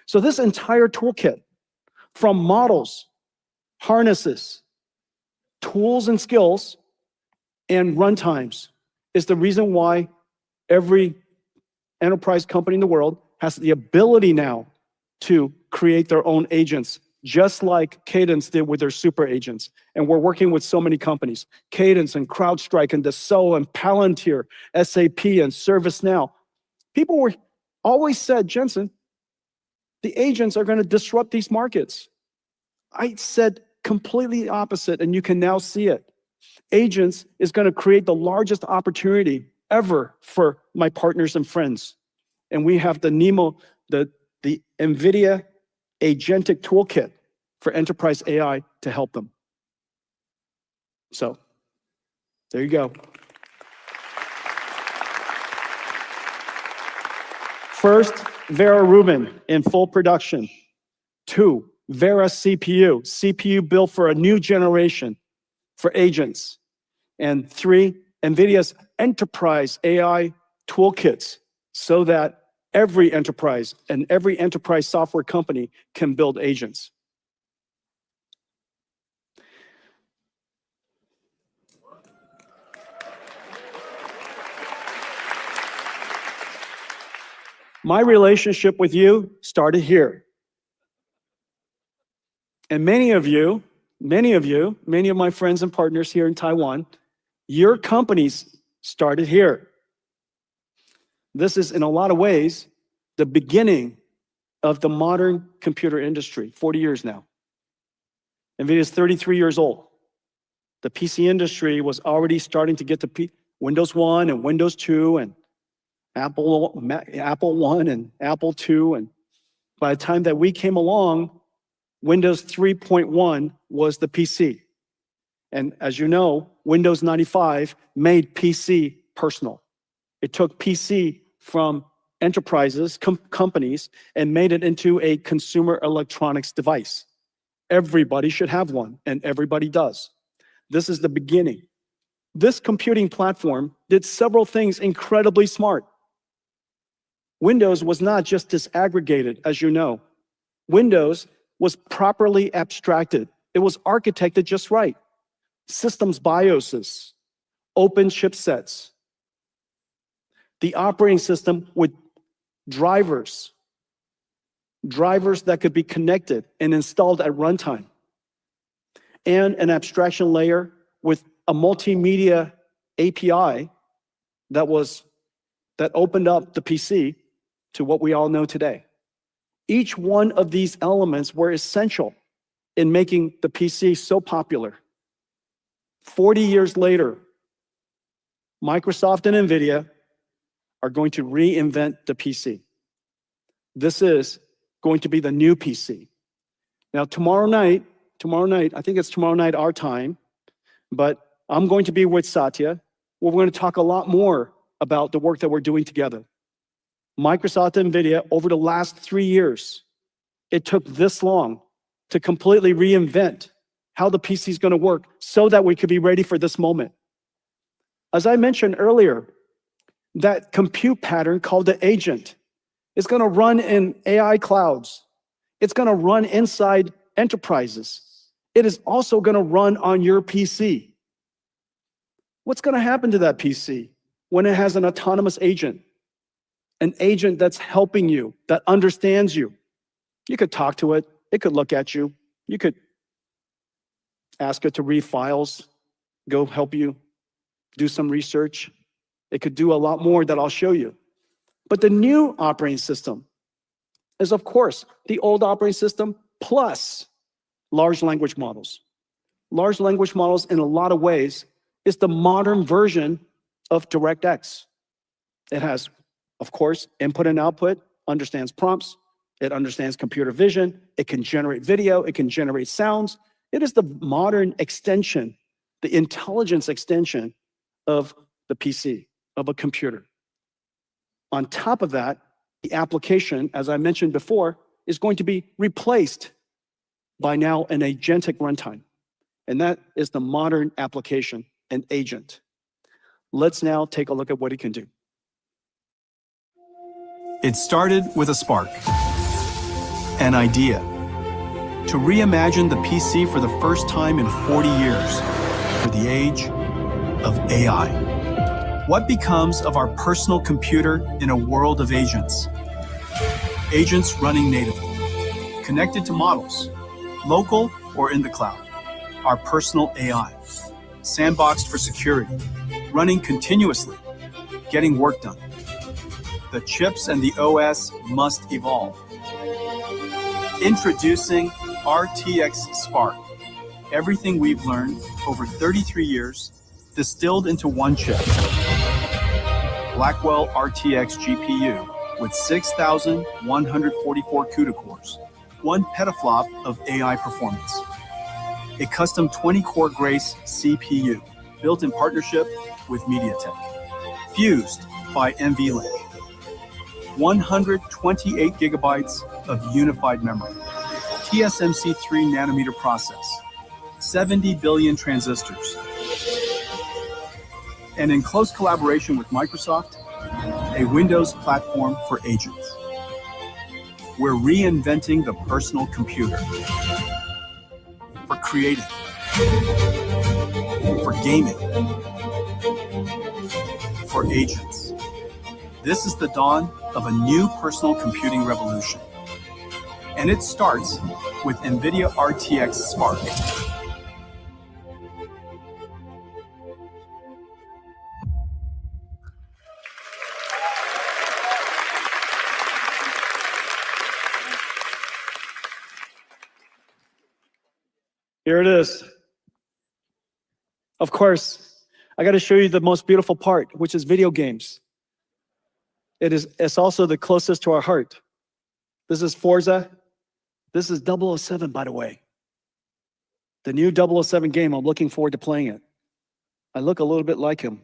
So this entire toolkit, from models, harnesses, tools and skills, and runtimes, is the reason why every enterprise company in the world has the ability now to create their own agents, just like Cadence did with their super agents. And we're working with so many companies, Cadence and CrowdStrike and Dassault and Palantir, SAP and ServiceNow. People were always said, Jensen, the agents are going to disrupt these markets. I said completely opposite, and you can now see it. Agents is going to create the largest opportunity ever for my partners and friends. And we have the NVIDIA Agentic Toolkit for enterprise AI to help them. So, there you go. First, Vera Rubin in full production. 2, Vera CPU built for a new generation for agents. And 3, NVIDIA's enterprise AI toolkits so that every enterprise and every enterprise software company can build agents. My relationship with you started here. And many of my friends and partners here in Taiwan, your companies started here. This is, in a lot of ways, the beginning of the modern computer industry, 40 years now. NVIDIA is 33 years old. The PC industry was already starting to get to Windows 1 and Windows 2 and Apple 1 and Apple 2. And by the time that we came along, Windows 3.1 was the PC. And as you know, Windows 95 made PC personal. It took PC from enterprises, companies, and made it into a consumer electronics device. Everybody should have one, and everybody does. This is the beginning. This computing platform did several things incredibly smart. Windows was not just disaggregated, as you know. Windows was properly abstracted. It was architected just right. Systems BIOSes, open chipsets, the operating system with drivers that could be connected and installed at runtime, and an abstraction layer with a multimedia API that opened up the PC to what we all know today. Each one of these elements were essential in making the PC so popular. 40 years later, Microsoft and NVIDIA are going to reinvent the PC. This is going to be the new PC. Now, tomorrow night, I think it's tomorrow night our time, but I'm going to be with Satya, where we're going to talk a lot more about the work that we're doing together. Microsoft and NVIDIA, over the last 3 years, it took this long to completely reinvent how the PC is going to work so that we could be ready for this moment. As I mentioned earlier, that compute pattern called the agent is going to run in AI clouds. It's going to run inside enterprises. It is also going to run on your PC. What's going to happen to that PC when it has an autonomous agent? An agent that's helping you, that understands you. You could talk to it. It could look at you. You could ask it to read files, go help you do some research. It could do a lot more that I'll show you. But the new operating system is, of course, the old operating system plus large language models. Large language models, in a lot of ways, is the modern version of DirectX. It has, of course, input and output, understands prompts, it understands computer vision, it can generate video, it can generate sounds. It is the modern extension, the intelligence extension of the PC, of a computer. On top of that, the application, as I mentioned before, is going to be replaced by now an agentic runtime. And that is the modern application, an agent. Let's now take a look at what it can do. It started with a spark, an idea, to reimagine the PC for the first time in 40 years, for the age of AI. What becomes of our personal computer in a world of agents? Agents running natively, connected to models, local or in the cloud. Our personal AI, sandboxed for security, running continuously, getting work done. The chips and the OS must evolve. Introducing RTX Spark. Everything we've learned over 33 years, distilled into one chip. Blackwell RTX GPU with 6,144 CUDA cores, 1 petaflop of AI performance. A custom 20-core Grace CPU, built in partnership with MediaTek. Fused by NVLink. 128 gigabytes of unified memory, TSMC 3 nanometer process, 70 billion transistors, and in close collaboration with Microsoft, a Windows platform for agents. We're reinventing the personal computer for creating, for gaming, for agents. This is the dawn of a new personal computing revolution. And it starts with NVIDIA RTX Spark. Here it is. Of course, I got to show you the most beautiful part, which is video games. It's also the closest to our heart. This is Forza. This is 007, by the way. The new 007 game, I'm looking forward to playing it. I look a little bit like him.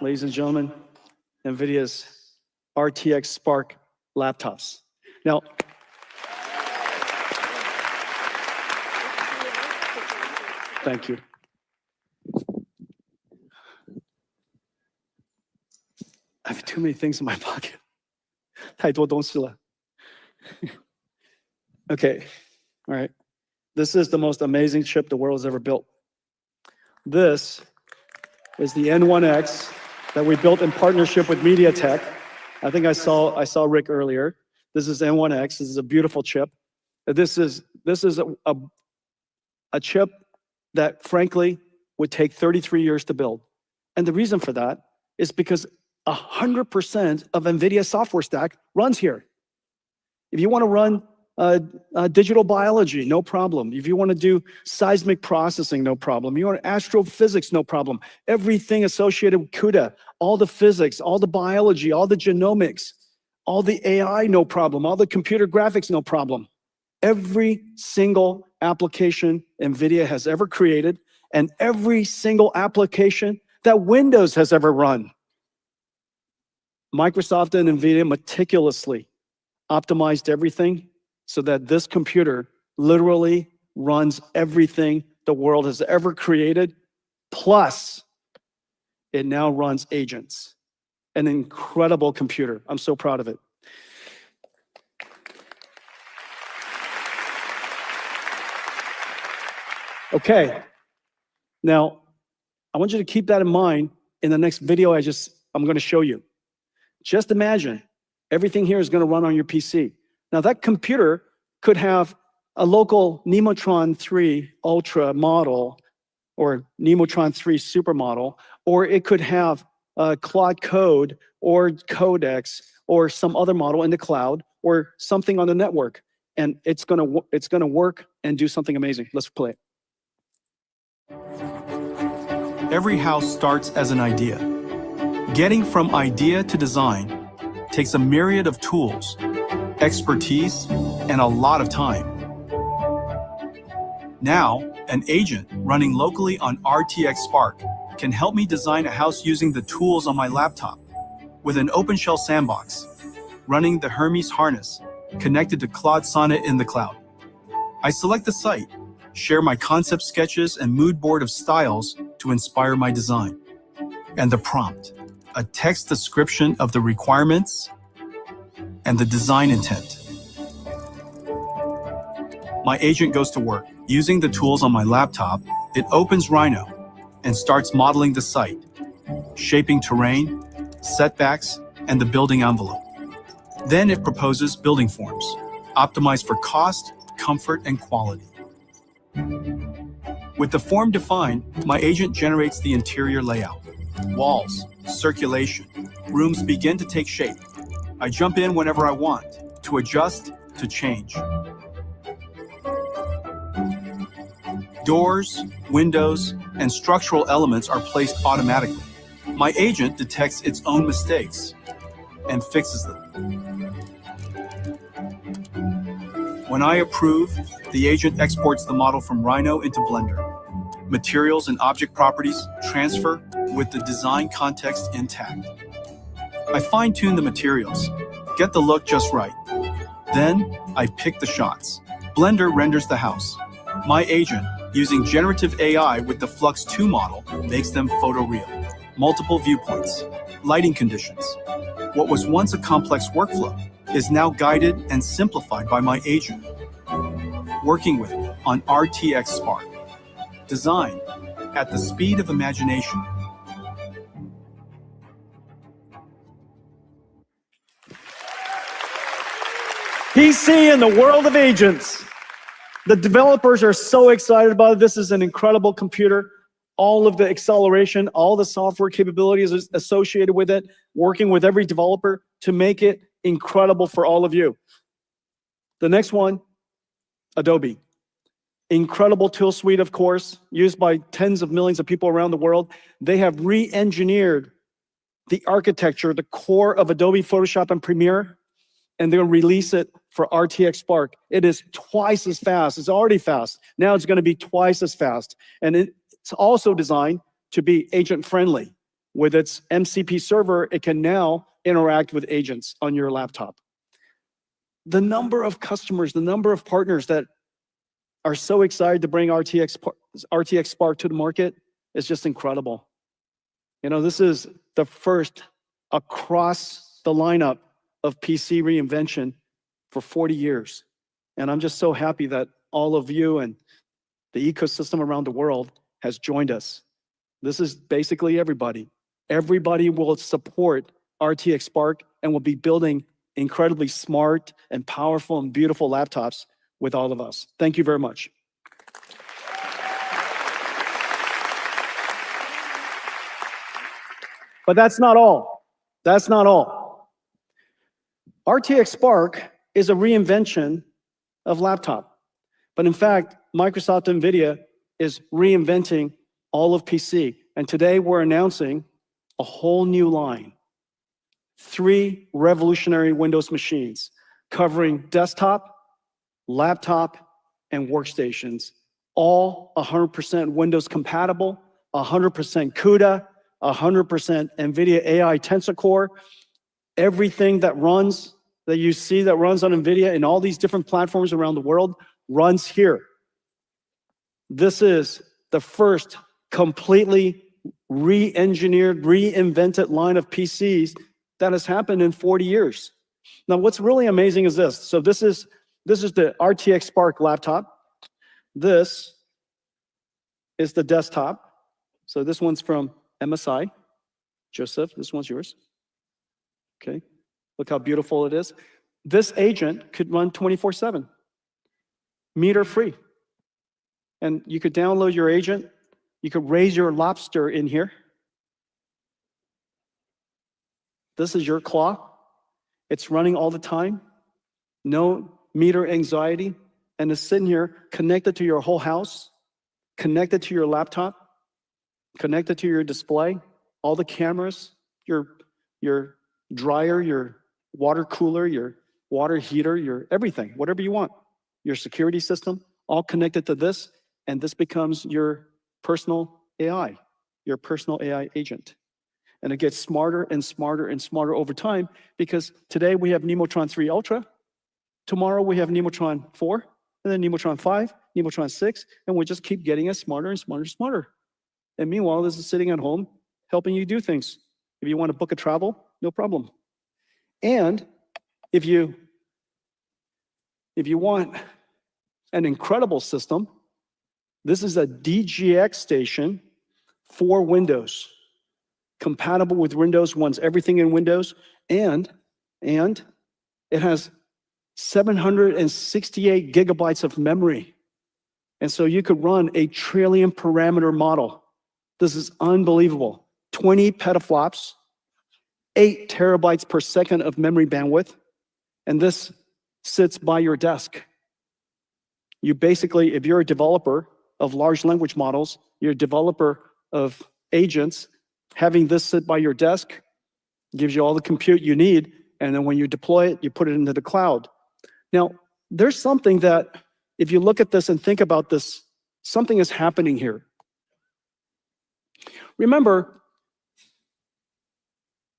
Ladies and gentlemen, NVIDIA's RTX Spark laptops. Now, thank you. I have too many things in my pocket. 太多东西了. Okay, all right. This is the most amazing chip the world has ever built. This is the N1X that we built in partnership with MediaTek. I think I saw Rick earlier. This is N1X. This is a beautiful chip. This is a chip that, frankly, would take 33 years to build. And the reason for that is because 100% of NVIDIA software stack runs here. If you want to run digital biology, no problem. If you want to do seismic processing, no problem. You want astrophysics, no problem. Everything associated with CUDA, all the physics, all the biology, all the genomics, all the AI, no problem. All the computer graphics, no problem. Every single application NVIDIA has ever created and every single application that Windows has ever run. Microsoft and NVIDIA meticulously optimized everything so that this computer literally runs everything the world has ever created, plus it now runs agents. An incredible computer. I'm so proud of it. Okay, now I want you to keep that in mind in the next video I'm going to show you. Just imagine everything here is going to run on your PC. Now that computer could have a local Nemotron 3 Ultra model or Nemotron 3 Super model, or it could have Claude Code or Codex or some other model in the cloud or something on the network, and it's going to work and do something amazing. Let's play it. Every house starts as an idea. Getting from idea to design takes a myriad of tools, expertise, and a lot of time. Now, an agent running locally on RTX Spark can help me design a house using the tools on my laptop with an OpenShell sandbox, running the Hermes harness connected to Claude Sonnet in the cloud. I select the site, share my concept sketches and mood board of styles to inspire my design, and the prompt, a text description of the requirements and the design intent. My agent goes to work. Using the tools on my laptop, it opens Rhino and starts modeling the site, shaping terrain, setbacks, and the building envelope. Then it proposes building forms, optimized for cost, comfort, and quality. With the form defined, my agent generates the interior layout. Walls, circulation, rooms begin to take shape. I jump in whenever I want, to adjust, to change. Doors, windows, and structural elements are placed automatically. My agent detects its own mistakes and fixes them. When I approve, the agent exports the model from Rhino into Blender. Materials and object properties transfer with the design context intact. I fine-tune the materials, get the look just right. Then, I pick the shots. Blender renders the house. My agent, using generative AI with the Flux 2 model, makes them photoreal. Multiple viewpoints, lighting conditions. What was once a complex workflow is now guided and simplified by my agent. Working with me on RTX Spark. Design at the speed of imagination. PC in the world of agents. The developers are so excited about it. This is an incredible computer. All of the acceleration, all the software capabilities associated with it, working with every developer to make it incredible for all of you. The next one, Adobe. Incredible tool suite, of course, used by tens of millions of people around the world. They have re-engineered the architecture, the core of Adobe Photoshop and Premiere, and they'll release it for RTX Spark. It is twice as fast. It's already fast. Now it's going to be twice as fast. And it's also designed to be agent-friendly. With its MCP server, it can now interact with agents on your laptop. The number of customers, the number of partners that are so excited to bring RTX Spark to the market is just incredible. You know, this is the first across the lineup of PC reinvention for 40 years. And I'm just so happy that all of you and the ecosystem around the world has joined us. This is basically everybody. Everybody will support RTX Spark and will be building incredibly smart and powerful and beautiful laptops with all of us. Thank you very much. But that's not all. That's not all. RTX Spark is a reinvention of laptop. But in fact, Microsoft and NVIDIA is reinventing all of PC. And today we're announcing a whole new line. 3 revolutionary Windows machines covering desktop, laptop, and workstations. All 100% Windows compatible, 100% CUDA, 100% NVIDIA AI Tensor Core. Everything that runs, that you see that runs on NVIDIA in all these different platforms around the world runs here. This is the first completely re-engineered, reinvented line of PCs that has happened in 40 years. Now, what's really amazing is this. So this is the RTX Spark laptop. This is the desktop. So this one's from MSI. Joseph, this one's yours. Okay, look how beautiful it is. This agent could run 24/7, meter free. And you could download your agent. You could raise your lobster in here. This is your claw. It's running all the time. No meter anxiety. And it's sitting here connected to your whole house, connected to your laptop, connected to your display, all the cameras, your dryer, your water cooler, your water heater, your everything, whatever you want. Your security system, all connected to this, and this becomes your personal AI, your personal AI agent. And it gets smarter and smarter and smarter over time, because today we have Nemotron 3 Ultra, tomorrow we have Nemotron 4, and then Nemotron 5, Nemotron 6, and we just keep getting it smarter and smarter and smarter. And meanwhile, this is sitting at home helping you do things. If you want to book a travel, no problem. And if you want an incredible system, this is a DGX station for Windows, compatible with Windows, runs everything in Windows, and it has 768 gigabytes of memory. And so you could run a trillion parameter model. This is unbelievable. 20 petaflops, 8 terabytes per second of memory bandwidth, and this sits by your desk. You basically, if you're a developer of large language models, you're a developer of agents, having this sit by your desk gives you all the compute you need, and then when you deploy it, you put it into the cloud. Now, there's something that, if you look at this and think about this, something is happening here. Remember,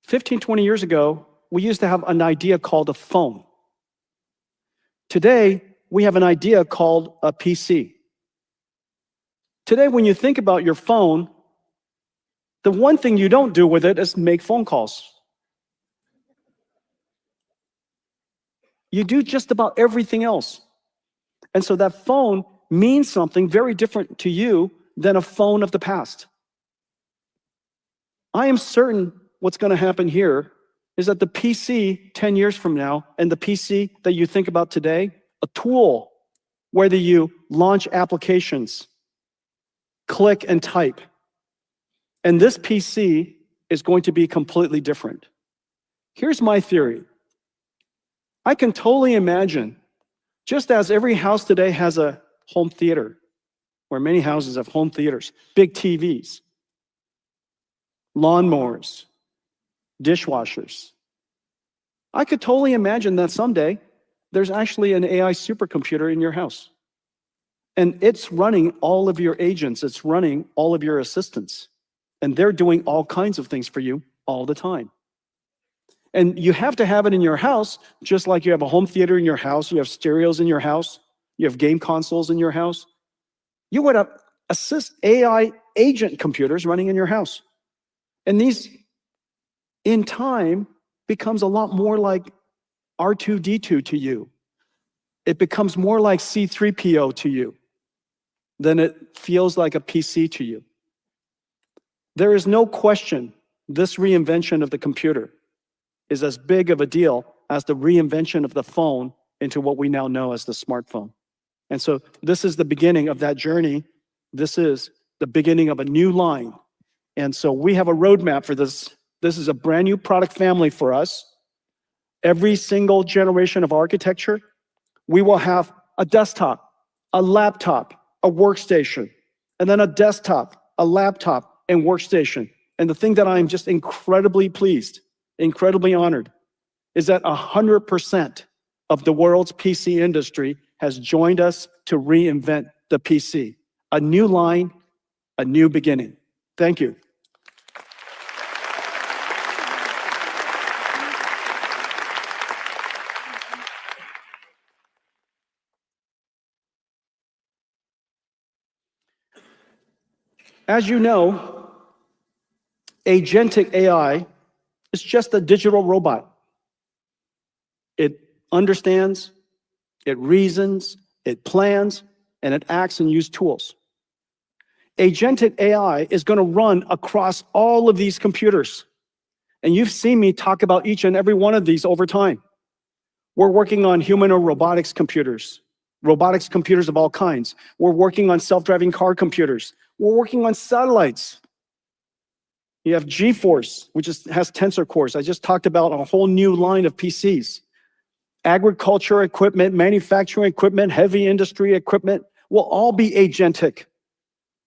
15, 20 years ago, we used to have an idea called a phone. Today, we have an idea called a PC. Today, when you think about your phone, the one thing you don't do with it is make phone calls. You do just about everything else. And so that phone means something very different to you than a phone of the past. I am certain what's going to happen here is that the PC 10 years from now and the PC that you think about today, a tool, whether you launch applications, click and type, and this PC is going to be completely different. Here's my theory. I can totally imagine, just as every house today has a home theater, where many houses have home theaters, big TVs, lawnmowers, dishwashers. I could totally imagine that someday there's actually an AI supercomputer in your house. And it's running all of your agents, it's running all of your assistants. And they're doing all kinds of things for you all the time. And you have to have it in your house, just like you have a home theater in your house, you have stereos in your house, you have game consoles in your house. You would have AI agent computers running in your house. And these, in time, becomes a lot more like R2-D2 to you. It becomes more like C3PO to you than it feels like a PC to you. There is no question this reinvention of the computer is as big of a deal as the reinvention of the phone into what we now know as the smartphone. And so this is the beginning of that journey. This is the beginning of a new line. And so we have a roadmap for this. This is a brand new product family for us. Every single generation of architecture, we will have a desktop, a laptop, a workstation, and then a desktop, a laptop, and workstation. And the thing that I'm just incredibly pleased, incredibly honored, is that 100% of the world's PC industry has joined us to reinvent the PC. A new line, a new beginning. Thank you. As you know, agentic AI is just a digital robot. It understands, it reasons, it plans, and it acts and uses tools. Agentic AI is going to run across all of these computers. And you've seen me talk about each and every one of these over time. We're working on humanoid robotics computers of all kinds. We're working on self-driving car computers. We're working on satellites. You have GeForce, which has tensor cores. I just talked about a whole new line of PCs. Agriculture equipment, manufacturing equipment, heavy industry equipment will all be agentic.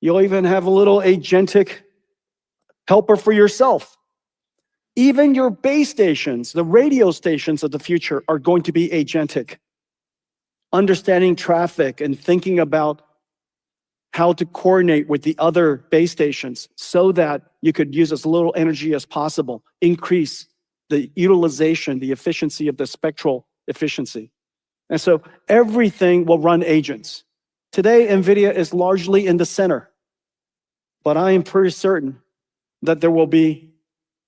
You'll even have a little agentic helper for yourself. Even your base stations, the radio stations of the future, are going to be agentic. Understanding traffic and thinking about how to coordinate with the other base stations so that you could use as little energy as possible, increase the utilization, the efficiency of the spectral efficiency. And so everything will run agents. Today, NVIDIA is largely in the center, but I am pretty certain that there will be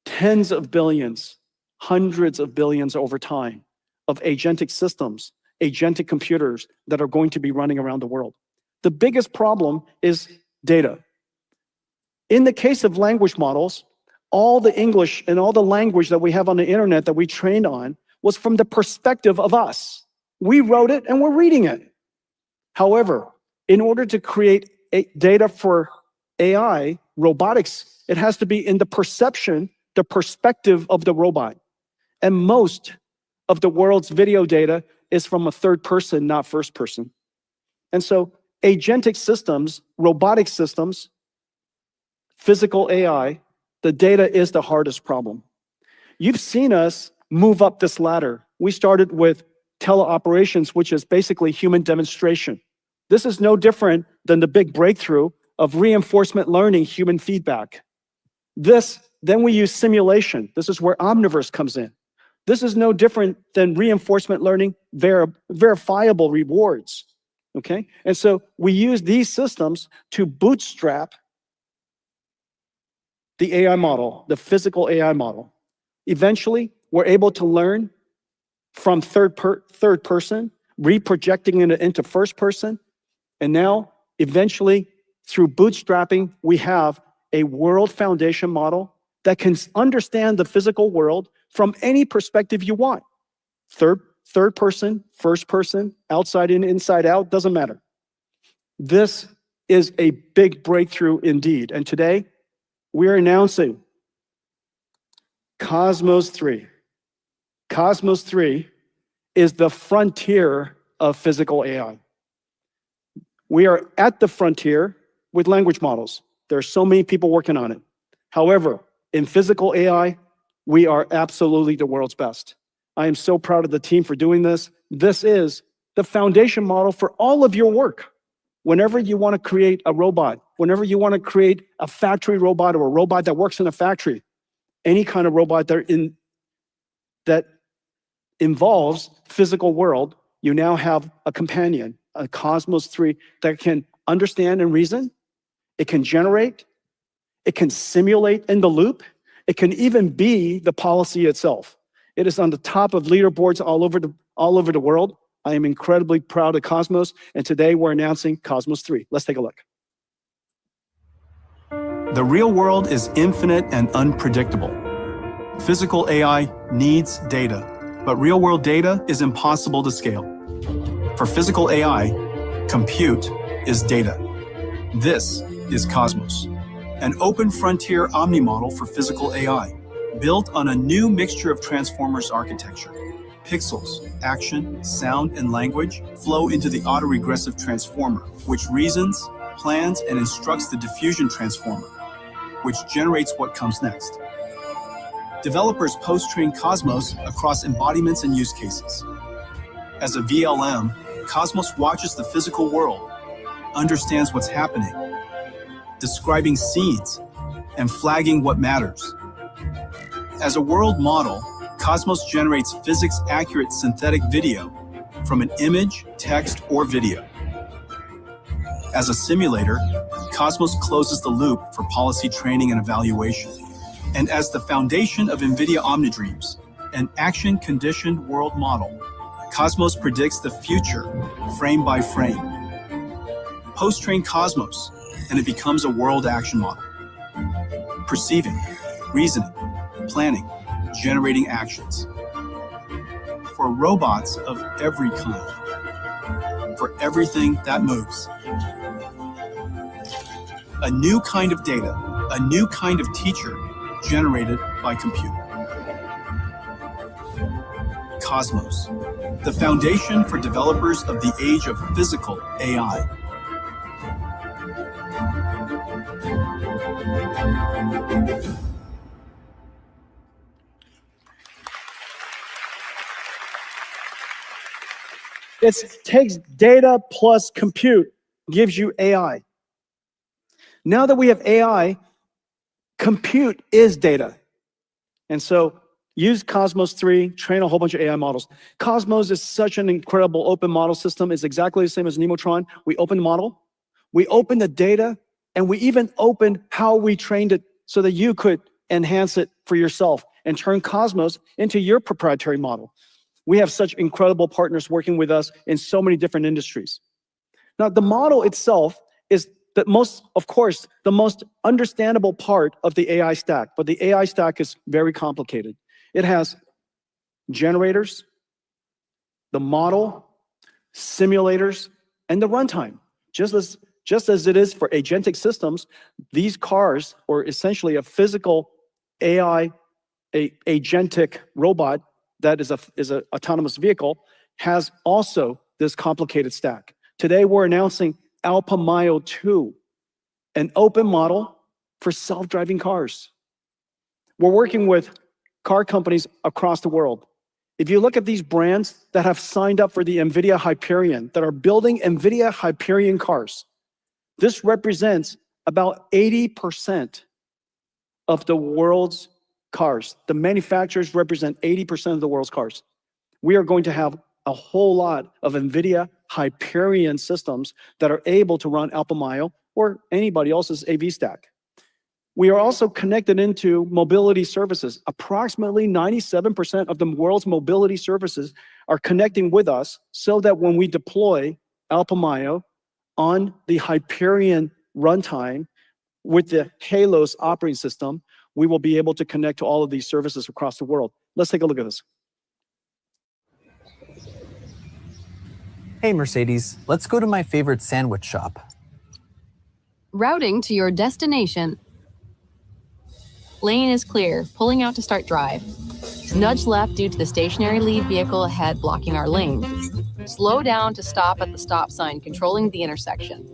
tens of billions, hundreds of billions over time of agentic systems, agentic computers that are going to be running around the world. The biggest problem is data. In the case of language models, all the English and all the language that we have on the internet that we trained on was from the perspective of us. We wrote it and we're reading it. However, in order to create data for AI, robotics, it has to be in the perception, the perspective of the robot. And most of the world's video data is from a third person, not first person. And so agentic systems, robotic systems, physical AI, the data is the hardest problem. You've seen us move up this ladder. We started with teleoperations, which is basically human demonstration. This is no different than the big breakthrough of reinforcement learning human feedback. This Then we use simulation. This is where Omniverse comes in. This is no different than reinforcement learning, verifiable rewards, okay? And so we use these systems to bootstrap the AI model, the physical AI model. Eventually, we're able to learn from third person, reprojecting it into first person, and now, eventually, through bootstrapping, we have a world foundation model that can understand the physical world from any perspective you want. Third person, first person, outside in, inside out, doesn't matter. This is a big breakthrough indeed. And today, we're announcing Cosmos 3. Cosmos 3 is the frontier of physical AI. We are at the frontier with language models. There are so many people working on it. However, in physical AI, we are absolutely the world's best. I am so proud of the team for doing this. This is the foundation model for all of your work. Whenever you want to create a robot, whenever you want to create a factory robot or a robot that works in a factory, any kind of robot that involves physical world, you now have a companion, a Cosmos 3 that can understand and reason. It can generate. It can simulate in the loop. It can even be the policy itself. It is on the top of leaderboards all over the world. I am incredibly proud of Cosmos, and today we're announcing Cosmos 3. Let's take a look. The real world is infinite and unpredictable. Physical AI needs data, but real-world data is impossible to scale. For physical AI, compute is data. This is Cosmos, an open frontier omni-model for physical AI, built on a new mixture of transformers architecture. Pixels, action, sound, and language flow into the autoregressive transformer, which reasons, plans, and instructs the diffusion transformer, which generates what comes next. Developers post-train Cosmos across embodiments and use cases. As a VLM, Cosmos watches the physical world, understands what's happening, describing scenes, and flagging what matters. As a world model, Cosmos generates physics-accurate synthetic video from an image, text, or video. As a simulator, Cosmos closes the loop for policy training and evaluation. And as the foundation of NVIDIA OmniDreams, an action-conditioned world model, Cosmos predicts the future, frame by frame. Post-train Cosmos, and it becomes a world action model. Perceiving, reasoning, planning, generating actions. For robots of every kind. For everything that moves. A new kind of data, a new kind of teacher generated by compute. Cosmos, the foundation for developers of the age of physical AI. It takes data plus compute, gives you AI. Now that we have AI, compute is data. And so use Cosmos 3, train a whole bunch of AI models. Cosmos is such an incredible open model system. It's exactly the same as Nemotron. We open the model, we open the data, and we even opened how we trained it so that you could enhance it for yourself and turn Cosmos into your proprietary model. We have such incredible partners working with us in so many different industries. Now, the model itself is the most understandable part of the AI stack, but the AI stack is very complicated. It has generators, the model, simulators, and the runtime. Just as it is for agentic systems, these cars, or essentially a physical AI, agentic robot that is a autonomous vehicle, has also this complicated stack. Today, we're announcing Alpamayo 2, an open model for self-driving cars. We're working with car companies across the world. If you look at these brands that have signed up for the NVIDIA Hyperion, that are building NVIDIA Hyperion cars, this represents about 80% of the world's cars. The manufacturers represent 80% of the world's cars. We are going to have a whole lot of NVIDIA Hyperion systems that are able to run Alpamayo or anybody else's AV stack. We are also connected into mobility services. Approximately 97% of the world's mobility services are connecting with us so that when we deploy Alpamayo on the Hyperion runtime with the Halos operating system, we will be able to connect to all of these services across the world. Let's take a look at this. Hey Mercedes, let's go to my favorite sandwich shop. Routing to your destination. Lane is clear, pulling out to start drive. Nudge left due to the stationary lead vehicle ahead blocking our lane. Slow down to stop at the stop sign, controlling the intersection.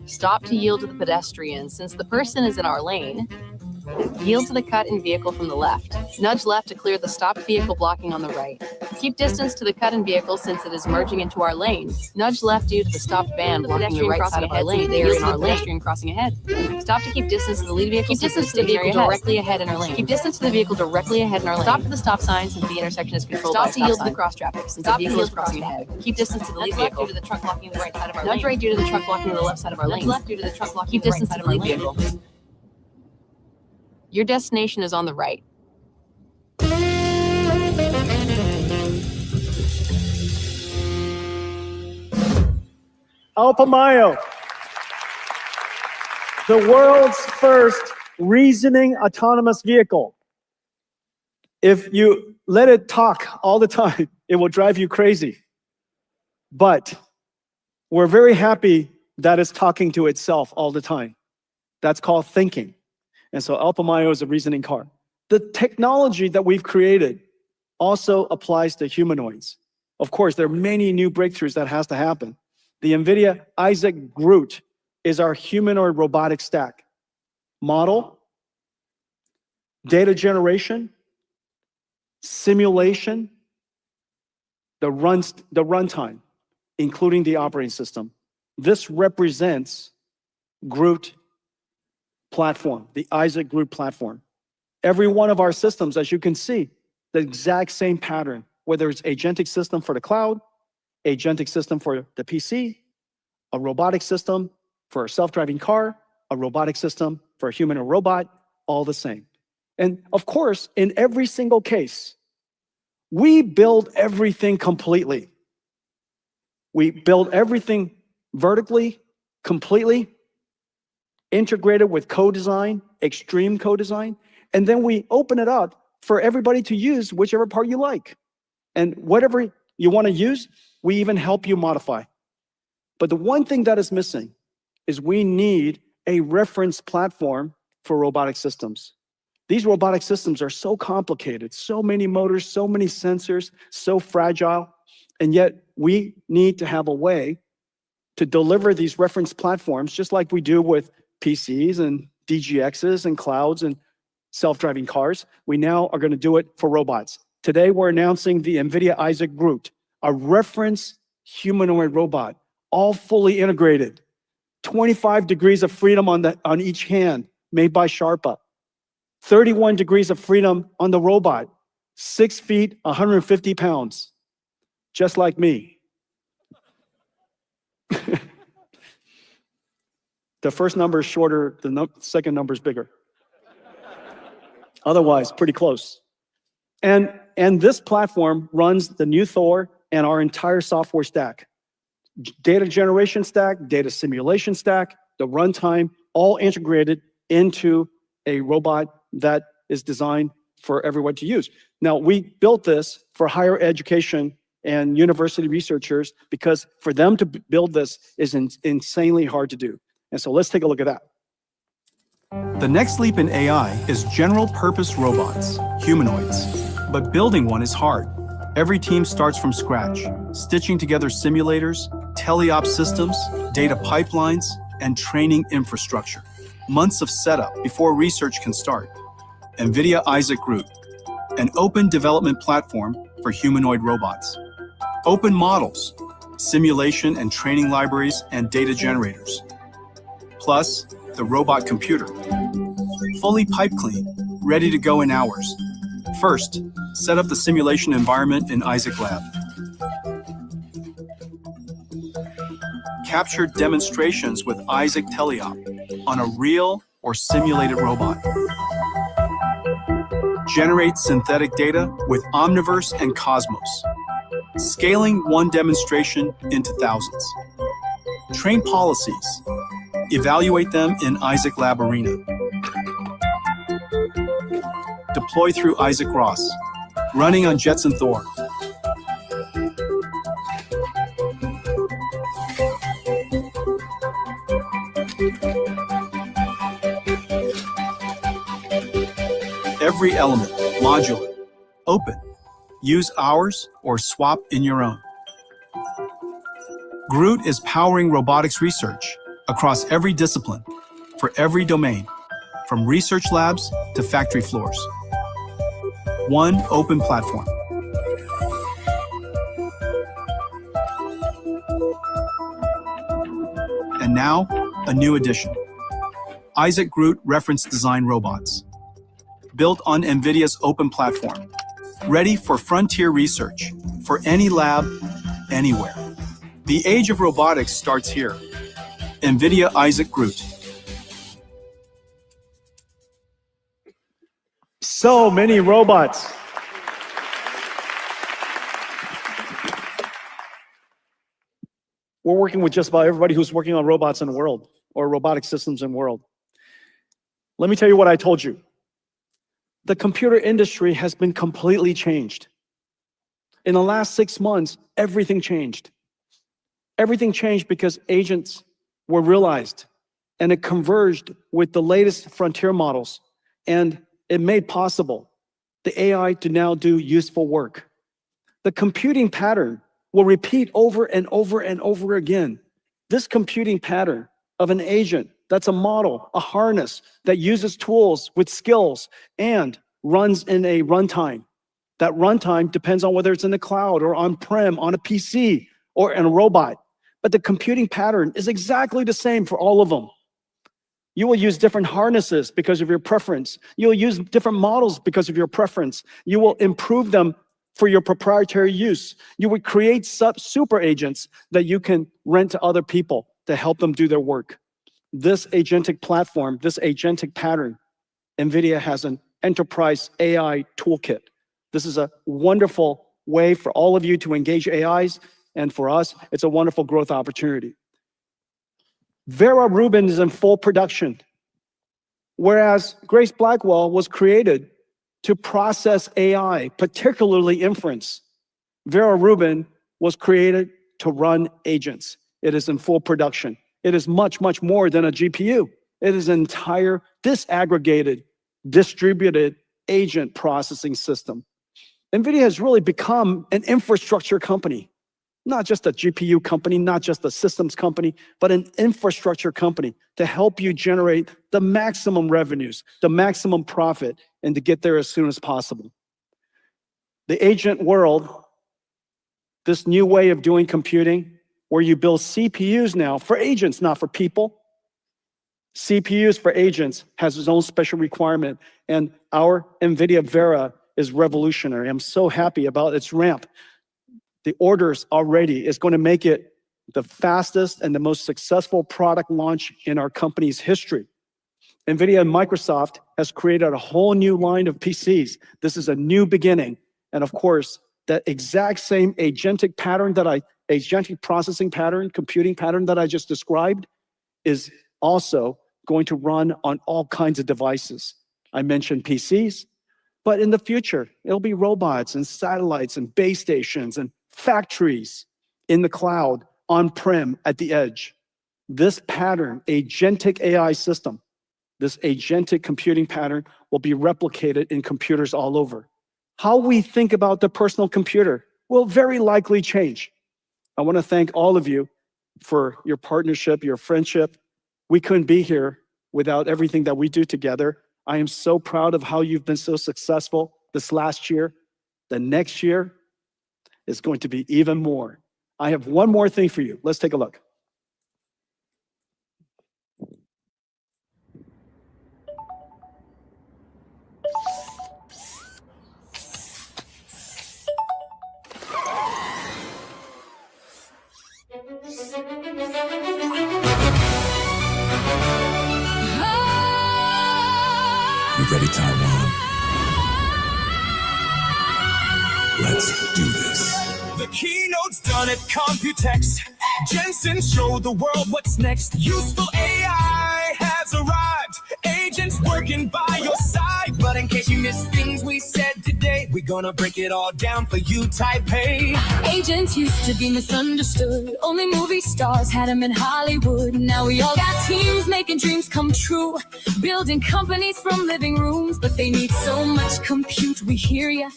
Stop to yield to the pedestrian since the person is in our lane. Yield to the cut-in vehicle from the left. Nudge left to clear the stopped vehicle blocking on the right. Keep distance to the cut-in vehicle since it is merging into our lane. Nudge left due to the stopped van blocking the right side of our lane. They are in our pedestrian crossing ahead. Stop to keep distance to the lead vehicle. Keep distance to the vehicle directly ahead in our lane. Keep distance to the vehicle directly ahead in our lane. Stop to the stop sign since the intersection is controlled by a stop sign. Stop to yield to the cross traffic since the vehicle is crossing ahead. Keep distance to the lead vehicle. Nudge left due to the truck blocking the right side of our lane. Nudge right due to the truck blocking the left side of our lane. Nudge left due to the truck blocking the right side of our lane. Keep distance to the lead vehicle. Your destination is on the right. Alpamayo, the world's first reasoning autonomous vehicle. If you let it talk all the time, it will drive you crazy. But we're very happy that it's talking to itself all the time. That's called thinking. And so Alpamayo is a reasoning car. The technology that we've created also applies to humanoids. Of course, there are many new breakthroughs that has to happen. The NVIDIA Isaac GR00T is our humanoid robotic stack. Model, data generation, simulation, the runtime, including the operating system. This represents GR00T platform, the Isaac GR00T platform. Every one of our systems, as you can see, the exact same pattern, whether it's agentic system for the cloud, agentic system for the PC, a robotic system for a self-driving car, a robotic system for a human or robot, all the same. And of course, in every single case, we build everything completely. We build everything vertically, completely, integrated with co-design, extreme co-design, and then we open it up for everybody to use whichever part you like. And whatever you want to use, we even help you modify. But the one thing that is missing is we need a reference platform for robotic systems. These robotic systems are so complicated, so many motors, so many sensors, so fragile, and yet we need to have a way to deliver these reference platforms just like we do with PCs and DGXs and clouds and self-driving cars. We now are going to do it for robots. Today, we're announcing the NVIDIA Isaac GR00T, a reference humanoid robot, all fully integrated. 25 degrees of freedom on each hand, made by Sharpa. 31 degrees of freedom on the robot. 6 feet, 150 pounds, just like me. The first number is shorter, the second number is bigger. Otherwise, pretty close. And this platform runs the new Thor and our entire software stack. Data generation stack, data simulation stack, the runtime, all integrated into a robot that is designed for everyone to use. Now, we built this for higher education and university researchers because for them to build this is insanely hard to do. And so let's take a look at that. The next leap in AI is general purpose robots, humanoids. But building one is hard. Every team starts from scratch, stitching together simulators, teleop systems, data pipelines, and training infrastructure. Months of setup before research can start. NVIDIA Isaac GR00T, an open development platform for humanoid robots. Open models, simulation and training libraries, and data generators. Plus, the robot computer. fully pipe clean, ready to go in hours. First, set up the simulation environment in Isaac Lab. Capture demonstrations with Isaac Teleop on a real or simulated robot. Generate synthetic data with Omniverse and Cosmos, scaling one demonstration into thousands. Train policies. Evaluate them in Isaac Lab Arena. Deploy through Isaac Ross, running on Jetson Thor. Every element, modular, open. Use ours or swap in your own. Groot is powering robotics research across every discipline, for every domain, from research labs to factory floors. One open platform. And now, a new addition. Isaac Groot Reference Design Robots. Built on NVIDIA's open platform. Ready for frontier research, for any lab, anywhere. The age of robotics starts here. NVIDIA Isaac Groot. So many robots. We're working with just about everybody who's working on robots in the world or robotic systems in the world. Let me tell you what I told you. The computer industry has been completely changed. In the last 6 months, everything changed. Everything changed because agents were realized and it converged with the latest frontier models, and it made possible the AI to now do useful work. The computing pattern will repeat over and over and over again. This computing pattern of an agent that's a model, a harness that uses tools with skills and runs in a runtime. That runtime depends on whether it's in the cloud or on-prem, on a PC, or in a robot. But the computing pattern is exactly the same for all of them. You will use different harnesses because of your preference. You'll use different models because of your preference. You will improve them for your proprietary use. You would create super agents that you can rent to other people to help them do their work. This agentic platform, this agentic pattern, NVIDIA has an enterprise AI toolkit. This is a wonderful way for all of you to engage AIs, and for us, it's a wonderful growth opportunity. Vera Rubin is in full production, whereas Grace Blackwell was created to process AI, particularly inference. Vera Rubin was created to run agents. It is in full production. It is much, much more than a GPU. It is an entire disaggregated, distributed agent processing system. NVIDIA has really become an infrastructure company, not just a GPU company, not just a systems company, but an infrastructure company to help you generate the maximum revenues, the maximum profit, and to get there as soon as possible. The agent world, this new way of doing computing, where you build CPUs now for agents, not for people. CPUs for agents has its own special requirement, and our NVIDIA Vera is revolutionary. I'm so happy about its ramp. The orders already is going to make it the fastest and the most successful product launch in our company's history. NVIDIA and Microsoft has created a whole new line of PCs. This is a new beginning. And of course, that exact same agentic pattern agentic processing pattern, computing pattern that I just described is also going to run on all kinds of devices. I mentioned PCs, but in the future, it'll be robots and satellites and base stations and factories in the cloud, on-prem, at the edge. This pattern, agentic AI system, this agentic computing pattern will be replicated in computers all over. How we think about the personal computer will very likely change. I want to thank all of you for your partnership, your friendship. We couldn't be here without everything that we do together. I am so proud of how you've been so successful this last year. The next year is going to be even more. I have one more thing for you. Let's take a look. ready, Taiwan? Let's do this. The keynote's done at COMPUTEX. Jensen showed the world what's next. Useful AI has arrived. Agents working by your side. But in case you missed things we said today, we're gonna break it all down for you, Taipei. Agents used to be misunderstood. Only movie stars had them in Hollywood. Now we all got teams making dreams come true. Building companies from living rooms. But they need so much compute, we hear ya.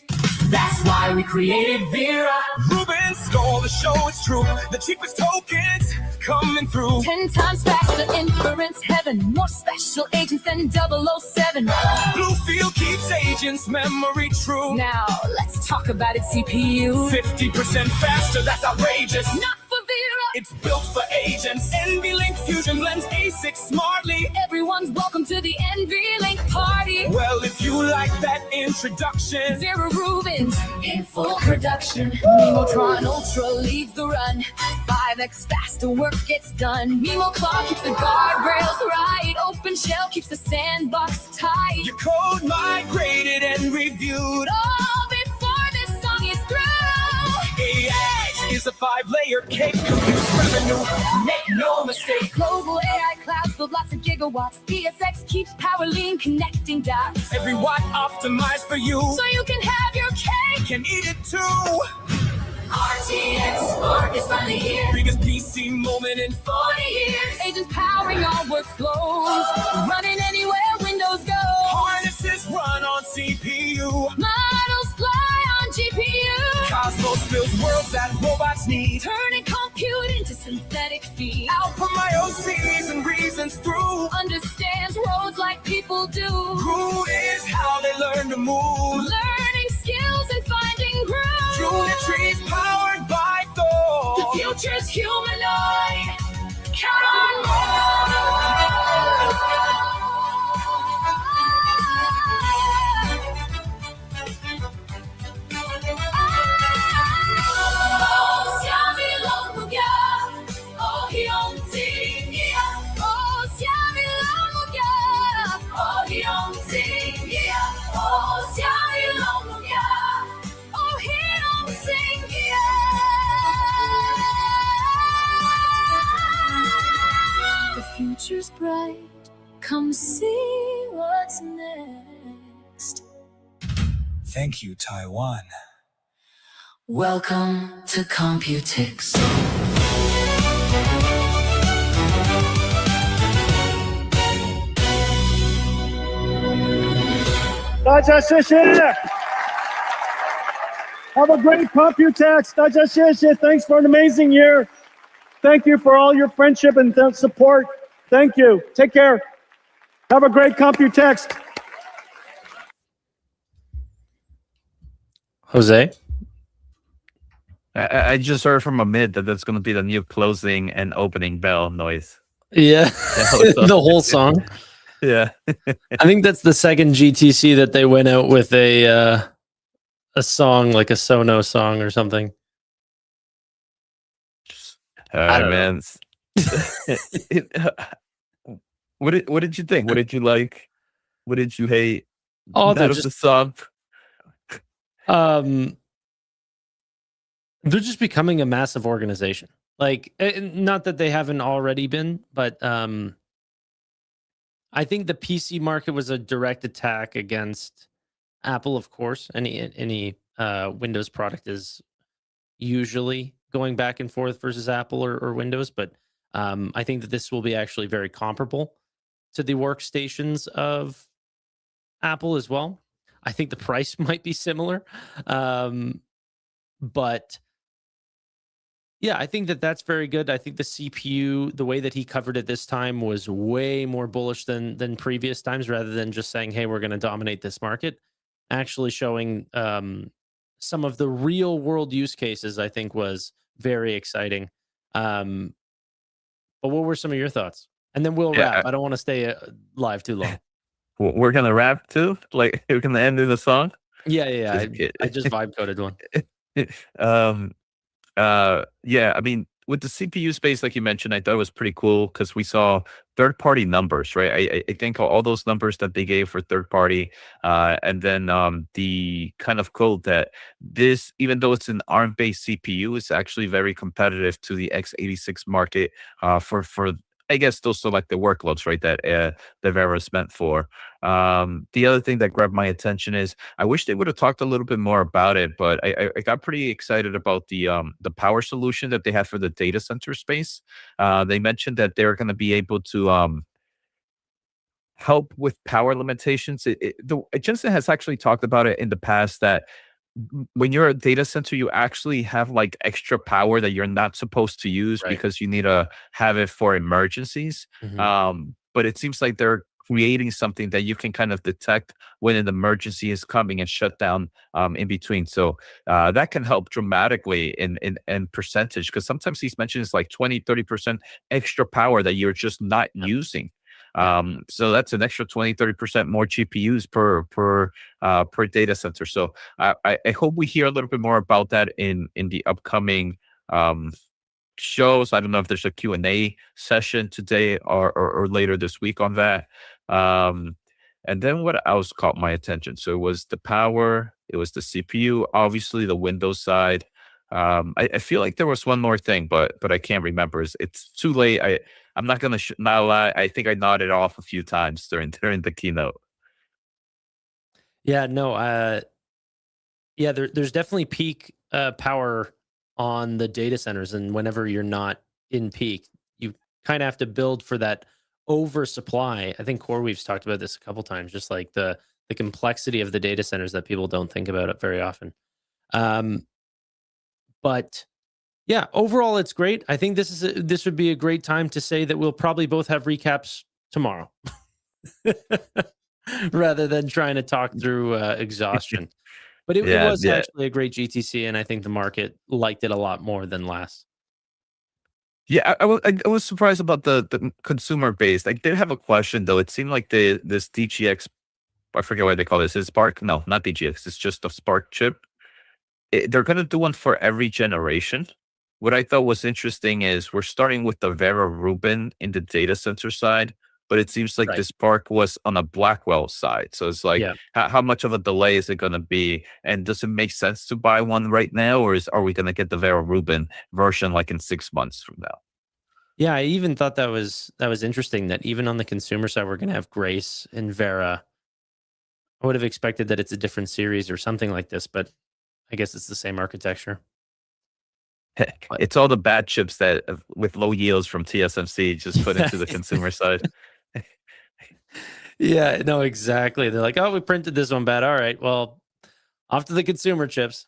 That's why we created Vera. Ruben stole the show, it's true. The cheapest tokens coming through. 10 times faster inference heaven. More special agents than 007. Bluefield keeps agents' memory true. Now, let's talk about its CPU. 50% faster, that's outrageous. Not for Vera. It's built for agents. NVLink Fusion blends ASIC smartly. Everyone's welcome to the NVLink party. Well, if you like that introduction, Vera Rubin's in full production. Nemotron Ultra leads the run. 5x faster work gets done. Mimo Cloud keeps the guardrails right. OpenShell keeps the sandbox tight. your code migrated and reviewed. All before this song is through. AI is a 5-layer cake. Compute revenue, make no mistake. Global AI clouds build lots of gigawatts. ESX keeps power lean, connecting dots. Every watt optimized for you, So you can have your cake. can eat it too. RTX Spark is finally here. Biggest PC moment in 40 years. Agents powering all workflows. Running anywhere Windows go. harnesses run on CPU. Models fly on GPU. Cosmos builds worlds that robots need. Turning compute into synthetic feed. Out from my OCs and reasons through. Understands roads like people do. Who is how they learn to move. Learning skills and finding growth. Geometry's powered by Thor. The future's humanoid. Count on more. The future's bright. Come see what's next. Thank you, Taiwan. Welcome to COMPUTEX. 大家谢谢。Have a great COMPUTEX. 大家谢谢. Thanks for an amazing year. Thank you for all your friendship and support. Thank you. Take care. Have a great COMPUTEX. Jose? I just heard from Amit that that's going to be the new closing and opening bell noise. Yeah, the whole song. Yeah. I think that's the second GTC that they went out with a song, like a Sono song or something. All right, man. What did you think? What did you like? What did you hate? Oh, That was the song. They're just becoming a massive organization. Like, not that they haven't already been, but I think the PC market was a direct attack against Apple, of course. Any Windows product is usually going back and forth versus Apple or Windows, but I think that this will be actually very comparable to the workstations of Apple as well. I think the price might be similar, but yeah, I think that that's very good. I think the CPU, the way that he covered it this time, was way more bullish than previous times, rather than just saying, hey, we're going to dominate this market. Actually showing some of the real world use cases, I think, was very exciting. But what were some of your thoughts? And then we'll wrap. I don't want to stay live too long. We're going to rap too? Like, we're going to end in a song? Yeah. I just vibe coded one. Yeah, I mean, with the CPU space, like you mentioned, I thought it was pretty cool because we saw third-party numbers, right? I think all those numbers that they gave for third-party, and then the kind of code that this, even though it's an ARM-based CPU, is actually very competitive to the x86 market for I guess those selected workloads, right? That the Vera is meant for. The other thing that grabbed my attention is I wish they would have talked a little bit more about it, but I got pretty excited about the power solution that they have for the data center space. They mentioned that they're going to be able to help with power limitations. Jensen has actually talked about it in the past that when you're a data center, you actually have like extra power that you're not supposed to use Right. because you need to have it for emergencies. But it seems like they're creating something that you can kind of detect when an emergency is coming and shut down in between. So that can help dramatically in percentage, because sometimes he's mentioned it's like 20-30% extra power that you're just not using. So that's an extra 20-30% more GPUs per data center. So I hope we hear a little bit more about that in the upcoming shows. I don't know if there's a Q&A session today or later this week on that. And then what else caught my attention? So it was the power, it was the CPU, obviously the Windows side. I feel like there was one more thing, but I can't remember. It's too late. I'm not gonna not lie. I think I nodded off a few times during the keynote. Yeah, no, yeah, there's definitely peak power on the data centers, and whenever you're not in peak, you kind of have to build for that oversupply. I think CoreWeave's talked about this a couple times, just like the complexity of the data centers that people don't think about it very often. But yeah, overall, it's great. I think this would be a great time to say that we'll probably both have recaps tomorrow, rather than trying to talk through exhaustion. But it was actually a great GTC, and I think the market liked it a lot more than last. Yeah, I was surprised about the consumer base. I did have a question though. It seemed like this DGX, I forget what they call this. Is Spark? No, not DGX. It's just a Spark chip. They're going to do one for every generation. What I thought was interesting is we're starting with the Vera Rubin in the data center side, but it seems like the Spark was on a Blackwell side. So it's like, how much of a delay is it going to be? And does it make sense to buy one right now, or are we going to get the Vera Rubin version like in 6 months from now? Yeah, I even thought that was interesting that even on the consumer side, we're going to have Grace and Vera. I would have expected that it's a different series or something like this, but I guess it's the same architecture. It's all the bad chips that with low yields from TSMC just put into the consumer side. Yeah, no, exactly. They're like, oh, we printed this one bad. All right, well, off to the consumer chips.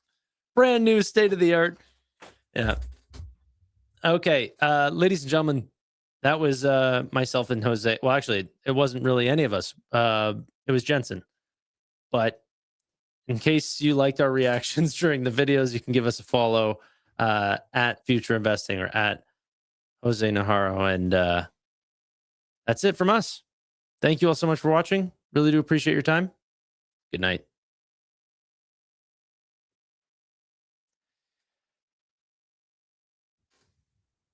Brand new, state of the art. Yeah. Okay, ladies and gentlemen, that was myself and Jose. Well, actually, it wasn't really any of us. It was Jensen. But in case you liked our reactions during the videos, you can give us a follow at Future Investing or at Jose Najarro. And that's it from us. Thank you all so much for watching. Really do appreciate your time. Good night.